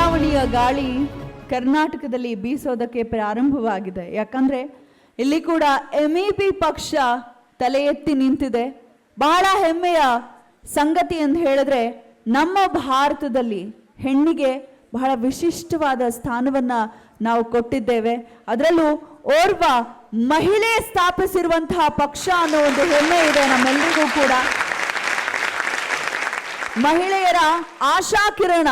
ಬದಲಾವಣೆಯ ಗಾಳಿ ಕರ್ನಾಟಕದಲ್ಲಿ ಬೀಸೋದಕ್ಕೆ ಪ್ರಾರಂಭವಾಗಿದೆ. ಯಾಕಂದ್ರೆ ಇಲ್ಲಿ ಕೂಡ MEP ಪಕ್ಷ ತಲೆ ಎತ್ತಿ ನಿಂತಿದೆ. ಬಹಳ ಹೆಮ್ಮೆಯ ಸಂಗತಿ ಅಂತ ಹೇಳಿದ್ರೆ ನಮ್ಮ ಭಾರತದಲ್ಲಿ ಹೆಣ್ಣಿಗೆ ಬಹಳ ವಿಶಿಷ್ಟವಾದ ಸ್ಥಾನವನ್ನ ನಾವು ಕೊಟ್ಟಿದ್ದೇವೆ. ಅದರಲ್ಲೂ ಓರ್ವ ಮಹಿಳೆ ಸ್ಥಾಪಿಸಿರುವಂತಹ ಪಕ್ಷ ಅನ್ನೋ ಒಂದು ಹೆಮ್ಮೆ ಇದೆ ನಮ್ಮೆಲ್ಲರಿಗೂ ಕೂಡ. ಮಹಿಳೆಯರ ಆಶಾ ಕಿರಣ,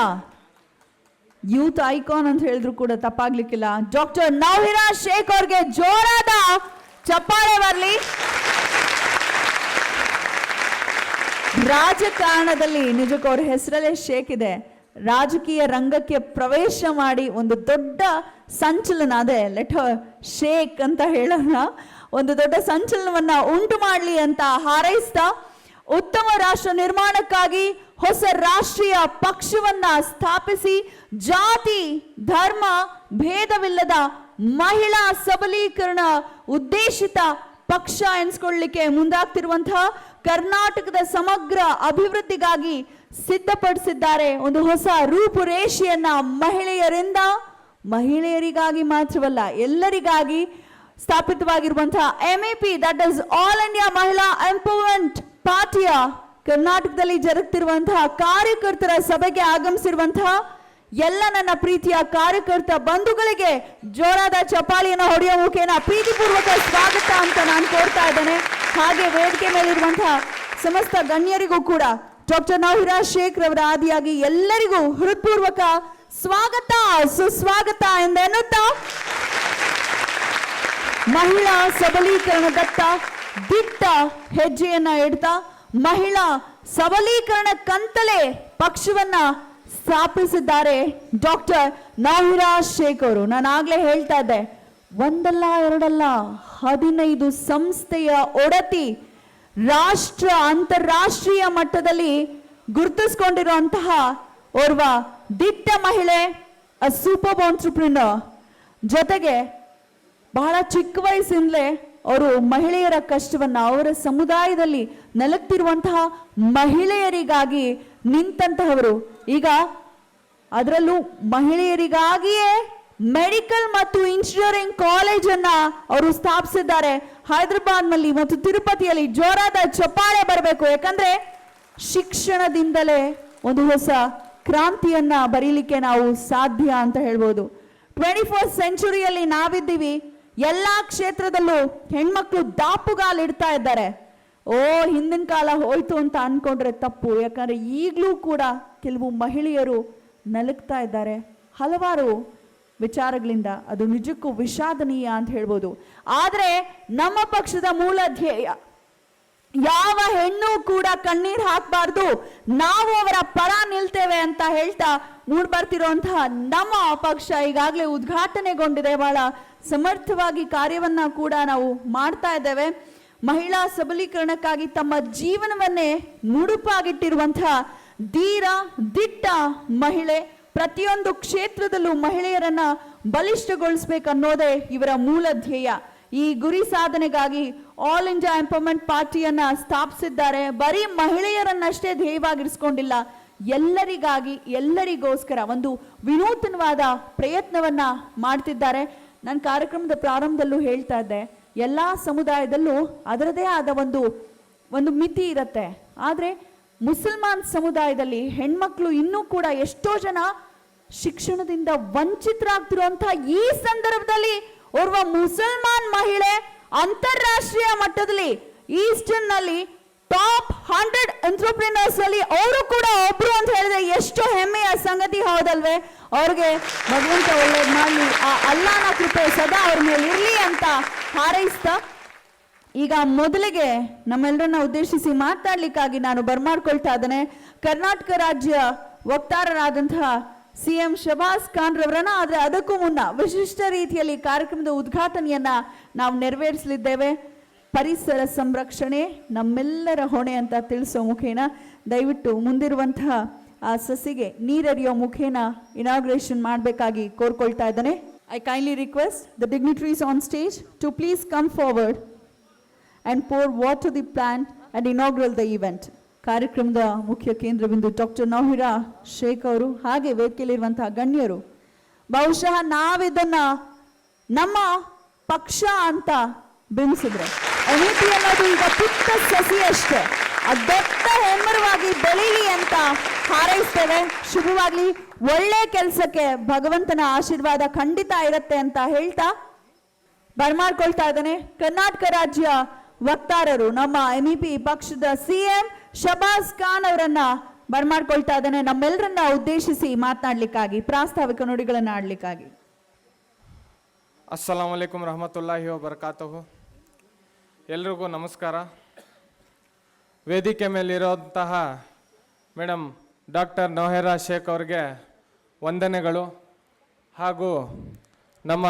ಯೂತ್ ಐಕಾನ್ ಅಂತ ಹೇಳಿದ್ರು ಕೂಡ ತಪ್ಪಾಗ್ಲಿಕ್ಕಿಲ್ಲ. ಡಾಕ್ಟರ್ ನೌಹಿರಾ ಶೇಖ್ ಅವ್ರಿಗೆ ಜೋರಾದ ಚಪ್ಪಾಳೆ ಬರಲಿ. ರಾಜಕಾರಣದಲ್ಲಿ ನಿಜಕ್ಕೂ ಅವ್ರ ಹೆಸರಲ್ಲೇ ಶೇಖ್ ಇದೆ. ರಾಜಕೀಯ ರಂಗಕ್ಕೆ ಪ್ರವೇಶ ಮಾಡಿ ಒಂದು ದೊಡ್ಡ ಸಂಚಲನ, ಅದೇ ಲೆಟ್ ಹರ್ ಶೇಕ್ ಅಂತ ಹೇಳೋಣ, ಒಂದು ದೊಡ್ಡ ಸಂಚಲನವನ್ನ ಉಂಟು ಮಾಡಲಿ ಅಂತ ಹಾರೈಸ್ತಾ ಉತ್ತಮ ರಾಷ್ಟ್ರ ನಿರ್ಮಾಣಕ್ಕಾಗಿ ಹೊಸ ರಾಷ್ಟ್ರೀಯ ಪಕ್ಷವನ್ನ ಸ್ಥಾಪಿಸಿ ಜಾತಿ ಧರ್ಮ ಭೇದವಿಲ್ಲದ ಮಹಿಳಾ ಸಬಲೀಕರಣ ಉದ್ದೇಶಿತ ಪಕ್ಷ ಎನ್ಸ್ಕೊಳ್ಳಿಕ್ಕೆ ಮುಂದಾಗ್ತಿರುವಂತಹ ಕರ್ನಾಟಕದ ಸಮಗ್ರ ಅಭಿವೃದ್ಧಿಗಾಗಿ ಸಿದ್ಧಪಡಿಸಿದ್ದಾರೆ ಒಂದು ಹೊಸ ರೂಪುರೇಷೆಯನ್ನ. ಮಹಿಳೆಯರಿಗಾಗಿ ಮಾತ್ರವಲ್ಲ ಎಲ್ಲರಿಗಾಗಿ ಸ್ಥಾಪಿತವಾಗಿರುವಂತಹ MEP, that is all India ಮಹಿಳಾ ಎಂಪವರ್ಮೆಂಟ್ ಪಾರ್ಟಿಯ ಕರ್ನಾಟಕದಲ್ಲಿ ಜರುಗುತ್ತಿರುವಂತಹ ಕಾರ್ಯಕರ್ತರ ಸಭೆಗೆ ಆಗಮಿಸಿರುವಂತಹ ಎಲ್ಲ ನನ್ನ ಪ್ರೀತಿಯ ಕಾರ್ಯಕರ್ತ ಬಂಧುಗಳಿಗೆ ಜೋರಾದ ಚಪ್ಪಾಳಿಯನ್ನು ಹೊಡೆಯುವ ಮುಖೇನ ಪ್ರೀತಿಪೂರ್ವಕ ಸ್ವಾಗತ ಅಂತ ನಾನು ಕೋರ್ತಾ ಇದ್ದೇನೆ. ಹಾಗೆ ವೇದಿಕೆ ಮೇಲಿರುವಂತಹ ಸಮಸ್ತ ಗಣ್ಯರಿಗೂ ಕೂಡ ಡಾಕ್ಟರ್ ನೌಹಿರಾ ಶೇಖ್ ರವರ ಆದಿಯಾಗಿ ಎಲ್ಲರಿಗೂ ಹೃತ್ಪೂರ್ವಕ ಸ್ವಾಗತ ಸುಸ್ವಾಗತ ಎಂದೆನ್ನುತ್ತಾ ಮಹಿಳಾ ಸಬಲೀಕರಣದತ್ತ ದಿಟ್ಟ ಹೆಜ್ಜೆಯನ್ನ ಇಡ್ತಾ ಮಹಿಳಾ ಸಬಲೀಕರಣಕ್ಕಂತಲೇ ಪಕ್ಷವನ್ನ ಸ್ಥಾಪಿಸಿದ್ದಾರೆ ಡಾಕ್ಟರ್ ನೌಹಿರಾ ಶೇಖ್ ಅವರು. ನಾನು ಆಗ್ಲೇ ಹೇಳ್ತಾ ಇದ್ದೆ, ಒಂದಲ್ಲ ಎರಡಲ್ಲ 15 ಸಂಸ್ಥೆಯ ಒಡತಿ ರಾಷ್ಟ್ರ ಅಂತಾರಾಷ್ಟ್ರೀಯ ಮಟ್ಟದಲ್ಲಿ ಗುರುತಿಸಿಕೊಂಡಿರುವಂತಹ ಓರ್ವ ದಿಟ್ಟ ಮಹಿಳೆ, ಅ ಸೂಪರ್ ಆಂಟ್ರಪ್ರಿನರ್. ಜೊತೆಗೆ ಬಹಳ ಚಿಕ್ಕ ವಯಸ್ಸಿಂದಲೇ ಅವರು ಮಹಿಳೆಯರ ಕಷ್ಟವನ್ನ, ಅವರ ಸಮುದಾಯದಲ್ಲಿ ನೆಲಕ್ತಿರುವಂತಹ ಮಹಿಳೆಯರಿಗಾಗಿ ನಿಂತಂತಹವರು. ಈಗ ಅದರಲ್ಲೂ ಮಹಿಳೆಯರಿಗಾಗಿಯೇ ಮೆಡಿಕಲ್ ಮತ್ತು ಇಂಜಿನಿಯರಿಂಗ್ ಕಾಲೇಜನ್ನ ಅವರು ಸ್ಥಾಪಿಸಿದ್ದಾರೆ ಹೈದರಾಬಾದ್ನಲ್ಲಿ ಮತ್ತು ತಿರುಪತಿಯಲ್ಲಿ. ಜೋರಾದ ಚಪ್ಪಾಳೆ ಬರಬೇಕು. ಯಾಕಂದ್ರೆ ಶಿಕ್ಷಣದಿಂದಲೇ ಒಂದು ಹೊಸ ಕ್ರಾಂತಿಯನ್ನ ಬರೀಲಿಕ್ಕೆ ನಾವು ಸಾಧ್ಯ ಅಂತ ಹೇಳ್ಬೋದು. 21st ಸೆಂಚುರಿಯಲ್ಲಿ ನಾವಿದ್ದೀವಿ. ಎಲ್ಲಾ ಕ್ಷೇತ್ರದಲ್ಲೂ ಹೆಣ್ಮಕ್ಳು ದಾಪುಗಾಲಿಡ್ತಾ ಇದ್ದಾರೆ. ಹಿಂದಿನ ಕಾಲ ಹೋಯ್ತು ಅಂತ ಅನ್ಕೊಂಡ್ರೆ ತಪ್ಪು. ಯಾಕಂದ್ರೆ ಈಗಲೂ ಕೂಡ ಕೆಲವು ಮಹಿಳೆಯರು ನಲುಗ್ತಾ ಇದ್ದಾರೆ ಹಲವಾರು ವಿಚಾರಗಳಿಂದ. ಅದು ನಿಜಕ್ಕೂ ವಿಷಾದನೀಯ ಅಂತ ಹೇಳ್ಬೋದು. ಆದ್ರೆ ನಮ್ಮ ಪಕ್ಷದ ಮೂಲ ಧ್ಯೇಯ ಯಾವ ಹೆಣ್ಣು ಕೂಡ ಕಣ್ಣೀರ್ ಹಾಕಬಾರ್ದು, ನಾವು ಅವರ ಪರ ನಿಲ್ತೇವೆ ಅಂತ ಹೇಳ್ತಾ ಮೂಡ್ ಬರ್ತಿರುವಂತಹ ನಮ್ಮ ಪಕ್ಷ ಈಗಾಗಲೇ ಉದ್ಘಾಟನೆಗೊಂಡಿದೆ. ಬಹಳ ಸಮರ್ಥವಾಗಿ ಕಾರ್ಯವನ್ನ ಕೂಡ ನಾವು ಮಾಡ್ತಾ ಇದ್ದೇವೆ. ಮಹಿಳಾ ಸಬಲೀಕರಣಕ್ಕಾಗಿ ತಮ್ಮ ಜೀವನವನ್ನೇ ಮುಡುಪಾಗಿಟ್ಟಿರುವಂತಹ ಧೀರ ದಿಟ್ಟ ಮಹಿಳೆ. ಪ್ರತಿಯೊಂದು ಕ್ಷೇತ್ರದಲ್ಲೂ ಮಹಿಳೆಯರನ್ನ ಬಲಿಷ್ಠಗೊಳಿಸಬೇಕನ್ನೋದೇ ಇವರ ಮೂಲ ಧ್ಯೇಯ. ಈ ಗುರಿ ಸಾಧನೆಗಾಗಿ ಆಲ್ ಇಂಡಿಯಾ ಎಂಪವರ್ಮೆಂಟ್ ಪಾರ್ಟಿಯನ್ನ ಸ್ಥಾಪಿಸಿದ್ದಾರೆ. ಬರೀ ಮಹಿಳೆಯರನ್ನಷ್ಟೇ ಧ್ಯೇಯವಾಗಿರಿಸಿಕೊಂಡಿಲ್ಲ, ಎಲ್ಲರಿಗಾಗಿ ಎಲ್ಲರಿಗೋಸ್ಕರ ಒಂದು ವಿನೂತನವಾದ ಪ್ರಯತ್ನವನ್ನ ಮಾಡ್ತಿದ್ದಾರೆ. ನನ್ನ ಕಾರ್ಯಕ್ರಮದ ಪ್ರಾರಂಭದಲ್ಲೂ ಹೇಳ್ತಾ ಇದ್ದೆ, ಎಲ್ಲ ಸಮುದಾಯದಲ್ಲೂ ಅದರದೇ ಆದ ಒಂದು ಮಿತಿ ಇರುತ್ತೆ. ಆದರೆ ಮುಸಲ್ಮಾನ್ ಸಮುದಾಯದಲ್ಲಿ ಹೆಣ್ಮಕ್ಳು ಇನ್ನೂ ಕೂಡ ಎಷ್ಟೋ ಜನ ಶಿಕ್ಷಣದಿಂದ ವಂಚಿತರಾಗ್ತಿರುವಂತಹ ಈ ಸಂದರ್ಭದಲ್ಲಿ ಓರ್ವ ಮುಸಲ್ಮಾನ್ ಮಹಿಳೆ ಅಂತಾರಾಷ್ಟ್ರೀಯ ಮಟ್ಟದಲ್ಲಿ ಈಸ್ಟರ್ನ್ ನಲ್ಲಿ ಟಾಪ್ 100 ಎಂಟ್ರಪ್ರಿನರ್ಸ್ ಅಲ್ಲಿ ಅವರು ಕೂಡ ಒಬ್ರು ಅಂತ ಹೇಳಿದ್ರೆ ಎಷ್ಟು ಹೆಮ್ಮೆಯ ಸಂಗತಿ, ಹೌದಲ್ವೇ? ಅವ್ರಿಗೆ ಭಗವಂತ ಒಳ್ಳೇದ್ ಮಾಡ್ಲಿ, ಆ ಅಲ್ಲಾನ ಕೃಪೆ ಸದಾ ಅವ್ರ ಮೇಲೆ ಇರ್ಲಿ ಅಂತ ಹಾರೈಸ್ತಾ ಈಗ ಮೊದಲಿಗೆ ನಮ್ಮೆಲ್ಲರನ್ನ ಉದ್ದೇಶಿಸಿ ಮಾತಾಡ್ಲಿಕ್ಕಾಗಿ ನಾನು ಬರ್ಮಾಡ್ಕೊಳ್ತಾ ಇದ್ದೇನೆ ಕರ್ನಾಟಕ ರಾಜ್ಯ ವಕ್ತಾರರಾದಂತಹ CM ಶಬಾಸ್ ಖಾನ್ ರವರನ್ನ. ಆದ್ರೆ ಅದಕ್ಕೂ ಮುನ್ನ ವಿಶಿಷ್ಟ ರೀತಿಯಲ್ಲಿ ಕಾರ್ಯಕ್ರಮದ ಉದ್ಘಾಟನೆಯನ್ನ ನಾವು ನೆರವೇರಿಸಲಿದ್ದೇವೆ. ಪರಿಸರ ಸಂರಕ್ಷಣೆ ನಮ್ಮೆಲ್ಲರ ಹೊಣೆ ಅಂತ ತಿಳಿಸೋ ಮುಖೇನ ದಯವಿಟ್ಟು ಮುಂದಿರುವಂತಹ ಆ ಸಸಿಗೆ ನೀರೆರಿಯೋ ಮುಖೇನ ಇನಾಗ್ರೇಷನ್ ಮಾಡಬೇಕಾಗಿ ಕೋರ್ಕೊಳ್ತಾ ಇದ್ದೇನೆ. I kindly request the dignitaries on stage to please come forward and pour water to the plant and inaugural the event. ಕಾರ್ಯಕ್ರಮದ ಮುಖ್ಯ ಕೇಂದ್ರ ಬಿಂದು ಡಾಕ್ಟರ್ ನೌಹಿರಾ ಶೇಖ್ ಅವರು, ಹಾಗೆ ವೇದಿಕೆಯಲ್ಲಿರುವಂತಹ ಗಣ್ಯರು. ಬಹುಶಃ ನಾವಿದನ್ನ ನಮ್ಮ ಪಕ್ಷ ಅಂತ ಬಿಂಬಿಸಿದ್ರೆ MEP ಅನ್ನೋದು ಈಗ ಪುಟ್ಟ ಸಸಿ ಅಷ್ಟೇ, ದೊಡ್ಡ ಹೆಮ್ಮರವಾಗಿ ಬೆಳೀಲಿ ಅಂತ ಹಾರೈಸ್ತೇವೆ. ಶುಭವಾಗ್ಲಿ, ಒಳ್ಳೆ ಕೆಲಸಕ್ಕೆ ಭಗವಂತನ ಆಶೀರ್ವಾದ ಖಂಡಿತ ಇರುತ್ತೆ ಅಂತ ಹೇಳ್ತಾ ಬರ್ಮಾಡ್ಕೊಳ್ತಾ ಇದ್ದಾನೆ ಕರ್ನಾಟಕ ರಾಜ್ಯ ವಕ್ತಾರರು ನಮ್ಮ MEP ಪಕ್ಷದ CM ಶಬಾಸ್ ಖಾನ್ ಅವರನ್ನ ಬರ್ಮಾಡ್ಕೊಳ್ತಾ ಇದ್ದಾನೆ ನಮ್ಮೆಲ್ಲರನ್ನ ಉದ್ದೇಶಿಸಿ ಮಾತನಾಡ್ಲಿಕ್ಕಾಗಿ, ಪ್ರಾಸ್ತಾವಿಕ ನುಡಿಗಳನ್ನ ಆಡ್ಲಿಕ್ಕಾಗಿ. ಅಸ್ಸಲಾಮು ಅಲೈಕುಂ ರಹಮತುಲ್ಲಾಹಿ ವಬರಕಾತುಹು. ಎಲ್ರಿಗೂ ನಮಸ್ಕಾರ. ವೇದಿಕೆ ಮೇಲಿರುವಂತಹ ಮೇಡಮ್ ಡಾಕ್ಟರ್ ನೌಹಿರಾ ಶೇಖ್ ಅವ್ರಿಗೆ ವಂದನೆಗಳು, ಹಾಗೂ ನಮ್ಮ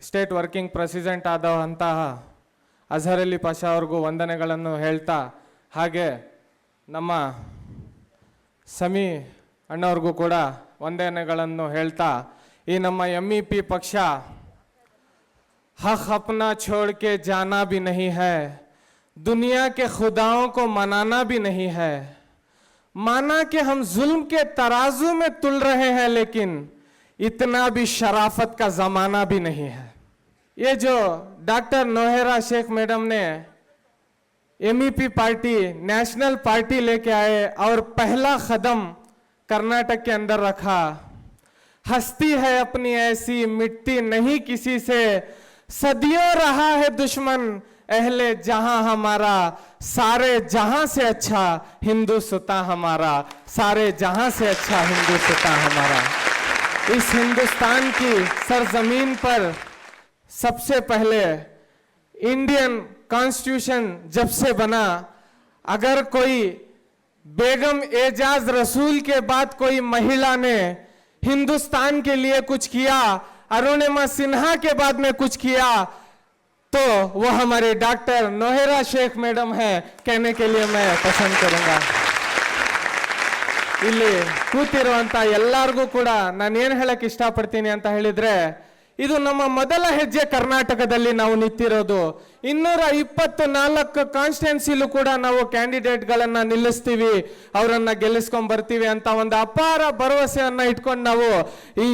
ಸ್ಟೇಟ್ ವರ್ಕಿಂಗ್ ಪ್ರೆಸಿಡೆಂಟ್ ಆದಂತಹ ಅಜಹರ್ ಅಲಿ ಪಾಷಾ ಅವ್ರಿಗೂ ವಂದನೆಗಳನ್ನು ಹೇಳ್ತಾ, ಹಾಗೆ ನಮ್ಮ ಸಮಿ ಅಣ್ಣವ್ರಿಗೂ ಕೂಡ ವಂದನೆಗಳನ್ನು ಹೇಳ್ತಾ, ಈ ನಮ್ಮ MEP ಪಕ್ಷ हक अपना छोड़ के जाना भी नहीं है, दुनिया के खुदाओं को मनाना भी नहीं है, माना कि हम जुल्म के तराजू में तुल रहे हैं, लेकिन इतना भी शराफत का जमाना भी नहीं है. ये जो डॉक्टर नौहिरा शेख मैडम ने MEP पार्टी नेशनल पार्टी लेके आए और पहला कदम कर्नाटक के अंदर रखा, हस्ती है अपनी ऐसी मिटती नहीं किसी से, सदियों रहा है दुश्मन अहले जहां हमारा, सारे जहां से अच्छा हिंदुस्तान हमारा, सारे जहां से अच्छा हिंदुस्तान हमारा. इस हिंदुस्तान की सरजमीन पर सबसे पहले इंडियन कॉन्स्टिट्यूशन जब से बना, अगर कोई बेगम एजाज रसूल के बाद कोई महिला ने हिंदुस्तान के लिए कुछ किया, अरुणिमा सिन्हा के बाद में कुछ किया, तो वो हमारे डॉक्टर नौहिरा शेख मैडम है कहने के लिए मैं पसंद करूंगा. ಇಲ್ಲಿ ಕೂತಿರುವಂತ ಎಲ್ಲರಿಗೂ ಕೂಡ ನಾನು ಏನು ಹೇಳಕ್ ಇಷ್ಟಪಡ್ತೀನಿ ಅಂತ ಹೇಳಿದ್ರೆ, ಇದು ನಮ್ಮ ಮೊದಲ ಹೆಜ್ಜೆ ಕರ್ನಾಟಕದಲ್ಲಿ ನಾವು ನಿಂತಿರೋದು. 224 ಕಾನ್ಸ್ಟಿಟ್ಯೂನ್ಸಿಲೂ ಕೂಡ ನಾವು ಕ್ಯಾಂಡಿಡೇಟ್ಗಳನ್ನ ನಿಲ್ಲಿಸ್ತೀವಿ, ಅವರನ್ನ ಗೆಲ್ಲಿಸ್ಕೊಂಡ್ ಬರ್ತೀವಿ ಅಂತ ಒಂದು ಅಪಾರ ಭರವಸೆಯನ್ನ ಇಟ್ಕೊಂಡು ನಾವು ಈ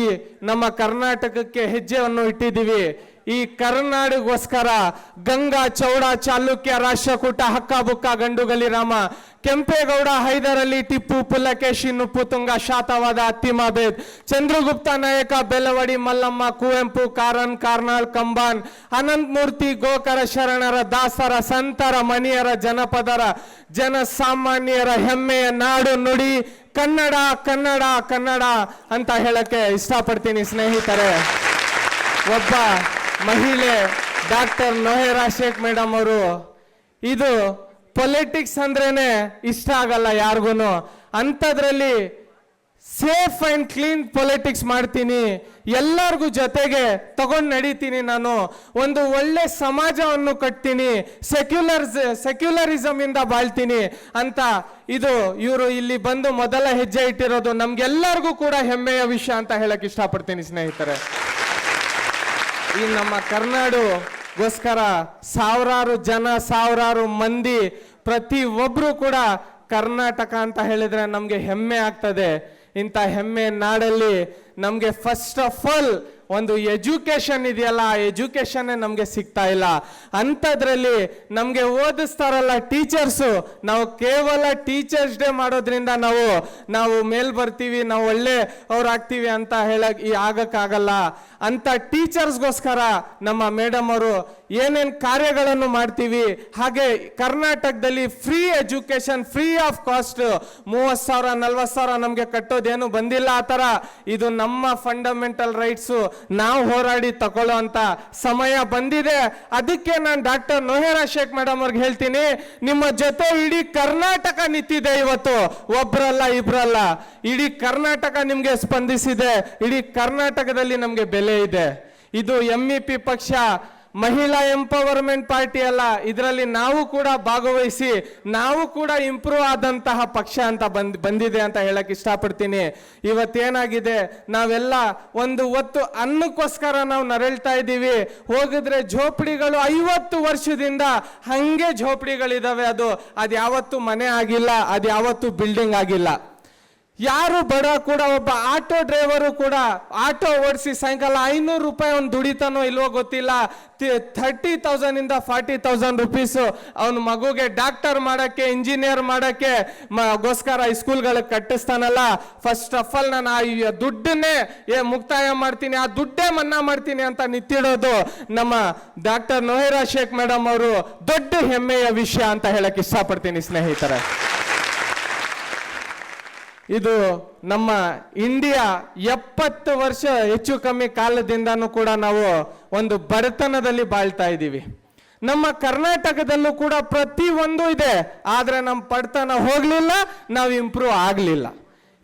ನಮ್ಮ ಕರ್ನಾಟಕಕ್ಕೆ ಹೆಜ್ಜೆಯನ್ನು ಇಟ್ಟಿದ್ದೀವಿ. ಈ ಕರ್ನಾಟಕಗೋಸ್ಕರ ಗಂಗಾ ಚೌಡ ಚಾಲುಕ್ಯ ರಾಷ್ಟ್ರಕೂಟ ಹಕ್ಕ ಬುಕ್ಕ ಗಂಡುಗಲಿ ರಾಮ ಕೆಂಪೇಗೌಡ ಹೈದರಲಿ ಟಿಪ್ಪು ಪುಲಕೇಶಿ ನುಪ್ಪು ತುಂಗ ಶಾತವಾದ ಅತ್ತಿಮಾಬೇದ್ ಚಂದ್ರಗುಪ್ತ ನಾಯಕ ಬೆಲವಡಿ ಮಲ್ಲಮ್ಮ ಕುವೆಂಪು ಕಾರನ್ ಕಾರ್ನಾಳ್ ಕಂಬಾನ್ ಅನಂತ ಮೂರ್ತಿ ಗೋಕರ ಶರಣರ ದಾಸರ ಸಂತರ ಮನಿಯರ ಜನಪದರ ಜನಸಾಮಾನ್ಯರ ಹೆಮ್ಮೆಯ ನಾಡು ನುಡಿ ಕನ್ನಡ ಕನ್ನಡ ಕನ್ನಡ ಅಂತ ಹೇಳಕ್ಕೆ ಇಷ್ಟಪಡ್ತೀನಿ ಸ್ನೇಹಿತರೆ. ಒಬ್ಬ ಮಹಿಳೆ ಡಾಕ್ಟರ್ ನೌಹಿರಾ ಶೇಖ್ ಮೇಡಮ್ ಅವರು, ಇದು ಪೊಲಿಟಿಕ್ಸ್ ಅಂದ್ರೇನೆ ಇಷ್ಟ ಆಗಲ್ಲ ಯಾರಿಗೂ, ಅಂಥದ್ರಲ್ಲಿ ಸೇಫ್ ಅಂಡ್ ಕ್ಲೀನ್ ಪೊಲಿಟಿಕ್ಸ್ ಮಾಡ್ತೀನಿ, ಎಲ್ಲರಿಗೂ ಜೊತೆಗೆ ತಗೊಂಡು ನಡೀತೀನಿ, ನಾನು ಒಂದು ಒಳ್ಳೆ ಸಮಾಜವನ್ನು ಕಟ್ತೀನಿ, ಸೆಕ್ಯುಲರಿಸಮ್ ಇಂದ ಬಾಳ್ತೀನಿ ಅಂತ ಇವರು ಇಲ್ಲಿ ಬಂದು ಮೊದಲ ಹೆಜ್ಜೆ ಇಟ್ಟಿರೋದು ನಮ್ಗೆಲ್ಲರಿಗೂ ಕೂಡ ಹೆಮ್ಮೆಯ ವಿಷಯ ಅಂತ ಹೇಳಕ್ ಇಷ್ಟಪಡ್ತೀನಿ ಸ್ನೇಹಿತರೆ. ಈ ನಮ್ಮ ಕರ್ನಾಟಕಗೋಸ್ಕರ ಸಾವಿರಾರು ಜನ ಸಾವಿರಾರು ಮಂದಿ ಪ್ರತಿ ಒಬ್ರು ಕೂಡ ಕರ್ನಾಟಕ ಅಂತ ಹೇಳಿದ್ರೆ ನಮ್ಗೆ ಹೆಮ್ಮೆ ಆಗ್ತದೆ. ಇಂಥ ಹೆಮ್ಮೆ ನಾಡಲ್ಲಿ ನಮ್ಗೆ ಫಸ್ಟ್ ಆಫ್ ಆಲ್ ಒಂದು ಎಜುಕೇಶನ್ ಇದೆಯಲ್ಲ, ಆ ಎಜುಕೇಶನ್ ನಮ್ಗೆ ಸಿಗ್ತಾ ಇಲ್ಲ. ಅಂಥದ್ರಲ್ಲಿ ನಮ್ಗೆ ಓದಿಸ್ತಾರಲ್ಲ ಟೀಚರ್ಸು, ನಾವು ಕೇವಲ ಟೀಚರ್ಸ್ ಡೇ ಮಾಡೋದ್ರಿಂದ ನಾವು ಮೇಲ್ ಬರ್ತೀವಿ, ನಾವು ಒಳ್ಳೆ ಅವ್ರಾಗ್ತೀವಿ ಅಂತ ಆಗಕ್ಕಾಗಲ್ಲ. ಅಂತ ಟೀಚರ್ಸ್ಗೋಸ್ಕರ ನಮ್ಮ ಮೇಡಮ್ ಅವರು ಏನೇನು ಕಾರ್ಯಗಳನ್ನು ಮಾಡ್ತೀವಿ, ಹಾಗೆ ಕರ್ನಾಟಕದಲ್ಲಿ free education free of cost 30,000 40,000 ನಮ್ಗೆ ಕಟ್ಟೋದೇನು ಬಂದಿಲ್ಲ. ಆ ಥರ ಇದು ನಮ್ಮ ಫಂಡಮೆಂಟಲ್ ರೈಟ್ಸು, ನಾವು ಹೋರಾಡಿ ತಗೊಳ್ಳೋ ಅಂತ ಸಮಯ ಬಂದಿದೆ. ಅದಕ್ಕೆ ನಾನು ಡಾಕ್ಟರ್ ನೌಹಿರಾ ಶೇಖ್ ಮೇಡಮ್ ಅವ್ರಿಗೆ ಹೇಳ್ತೀನಿ, ನಿಮ್ಮ ಜೊತೆ ಇಡೀ ಕರ್ನಾಟಕ ನಿಂತಿದೆ ಇವತ್ತು, ಒಬ್ರಲ್ಲ ಇಬ್ರಲ್ಲ, ಇಡೀ ಕರ್ನಾಟಕ ನಿಮ್ಗೆ ಸ್ಪಂದಿಸಿದೆ, ಇಡೀ ಕರ್ನಾಟಕದಲ್ಲಿ ನಮ್ಗೆ ಬೆಲೆ ಇದೆ. ಇದು MEP ಪಕ್ಷ ಮಹಿಳಾ ಎಂಪವರ್ಮೆಂಟ್ ಪಾರ್ಟಿ ಅಲ್ಲ, ಇದರಲ್ಲಿ ನಾವು ಕೂಡ ಭಾಗವಹಿಸಿ ನಾವು ಕೂಡ ಇಂಪ್ರೂವ್ ಆದಂತಹ ಪಕ್ಷ ಅಂತ ಬಂದಿದೆ ಅಂತ ಹೇಳಕ್ ಇಷ್ಟಪಡ್ತೀನಿ. ಇವತ್ತೇನಾಗಿದೆ, ನಾವೆಲ್ಲ ಒಂದು ಹೊತ್ತು ಅನ್ನಕ್ಕೋಸ್ಕರ ನಾವು ನರಳ್ತಾ ಇದ್ದೀವಿ. ಹೋಗಿದ್ರೆ ಝೋಪಡಿಗಳು 50 ವರ್ಷದಿಂದ ಹಂಗೆ ಝೋಪಡಿಗಳಿದಾವೆ. ಅದು ಯಾವತ್ತೂ ಮನೆ ಆಗಿಲ್ಲ, ಅದು ಯಾವತ್ತೂ ಬಿಲ್ಡಿಂಗ್ ಆಗಿಲ್ಲ. ಯಾರು ಬಡ ಕೂಡ, ಒಬ್ಬ ಆಟೋ ಡ್ರೈವರು ಕೂಡ ಆಟೋ ಓಡಿಸಿ ಸಾಯಂಕಾಲ 500 ರೂಪಾಯಿ ಅವ್ನು ದುಡಿತಾನೋ ಇಲ್ವೋ ಗೊತ್ತಿಲ್ಲ, 30,000 ಇಂದ 40,000 ರುಪೀಸು ಅವನ ಮಗುಗೆ ಡಾಕ್ಟರ್ ಮಾಡಕ್ಕೆ, ಇಂಜಿನಿಯರ್ ಮಾಡಕ್ಕೆ ಗೋಸ್ಕರ ಸ್ಕೂಲ್ಗಳಿಗೆ ಕಟ್ಟಿಸ್ತಾನಲ್ಲ. ಫಸ್ಟ್ ಆಫ್ ಆಲ್ ನಾನು ಆ ದುಡ್ಡನ್ನೇ ಮುಕ್ತಾಯ ಮಾಡ್ತೀನಿ, ಆ ದುಡ್ಡೇ ಮನ್ನಾ ಮಾಡ್ತೀನಿ ಅಂತ ನಿಂತಿಡೋದು ನಮ್ಮ ಡಾಕ್ಟರ್ ನೊಹೇರಾ ಶೇಖ್ ಮೇಡಮ್ ಅವರು ದೊಡ್ಡ ಹೆಮ್ಮೆಯ ವಿಷಯ ಅಂತ ಹೇಳಕ್ ಇಷ್ಟಪಡ್ತೀನಿ ಸ್ನೇಹಿತರೆ. ಇದು ನಮ್ಮ ಇಂಡಿಯಾ 70 ವರ್ಷ ಹೆಚ್ಚು ಕಮ್ಮಿ ಕಾಲದಿಂದನೂ ಕೂಡ ನಾವು ಒಂದು ಬಡತನದಲ್ಲಿ ಬಾಳ್ತಾ ಇದ್ದೀವಿ. ನಮ್ಮ ಕರ್ನಾಟಕದಲ್ಲೂ ಕೂಡ ಪ್ರತಿಯೊಂದು ಇದೆ, ಆದ್ರೆ ನಮ್ಮ ಬಡತನ ಹೋಗ್ಲಿಲ್ಲ, ನಾವು ಇಂಪ್ರೂವ್ ಆಗ್ಲಿಲ್ಲ.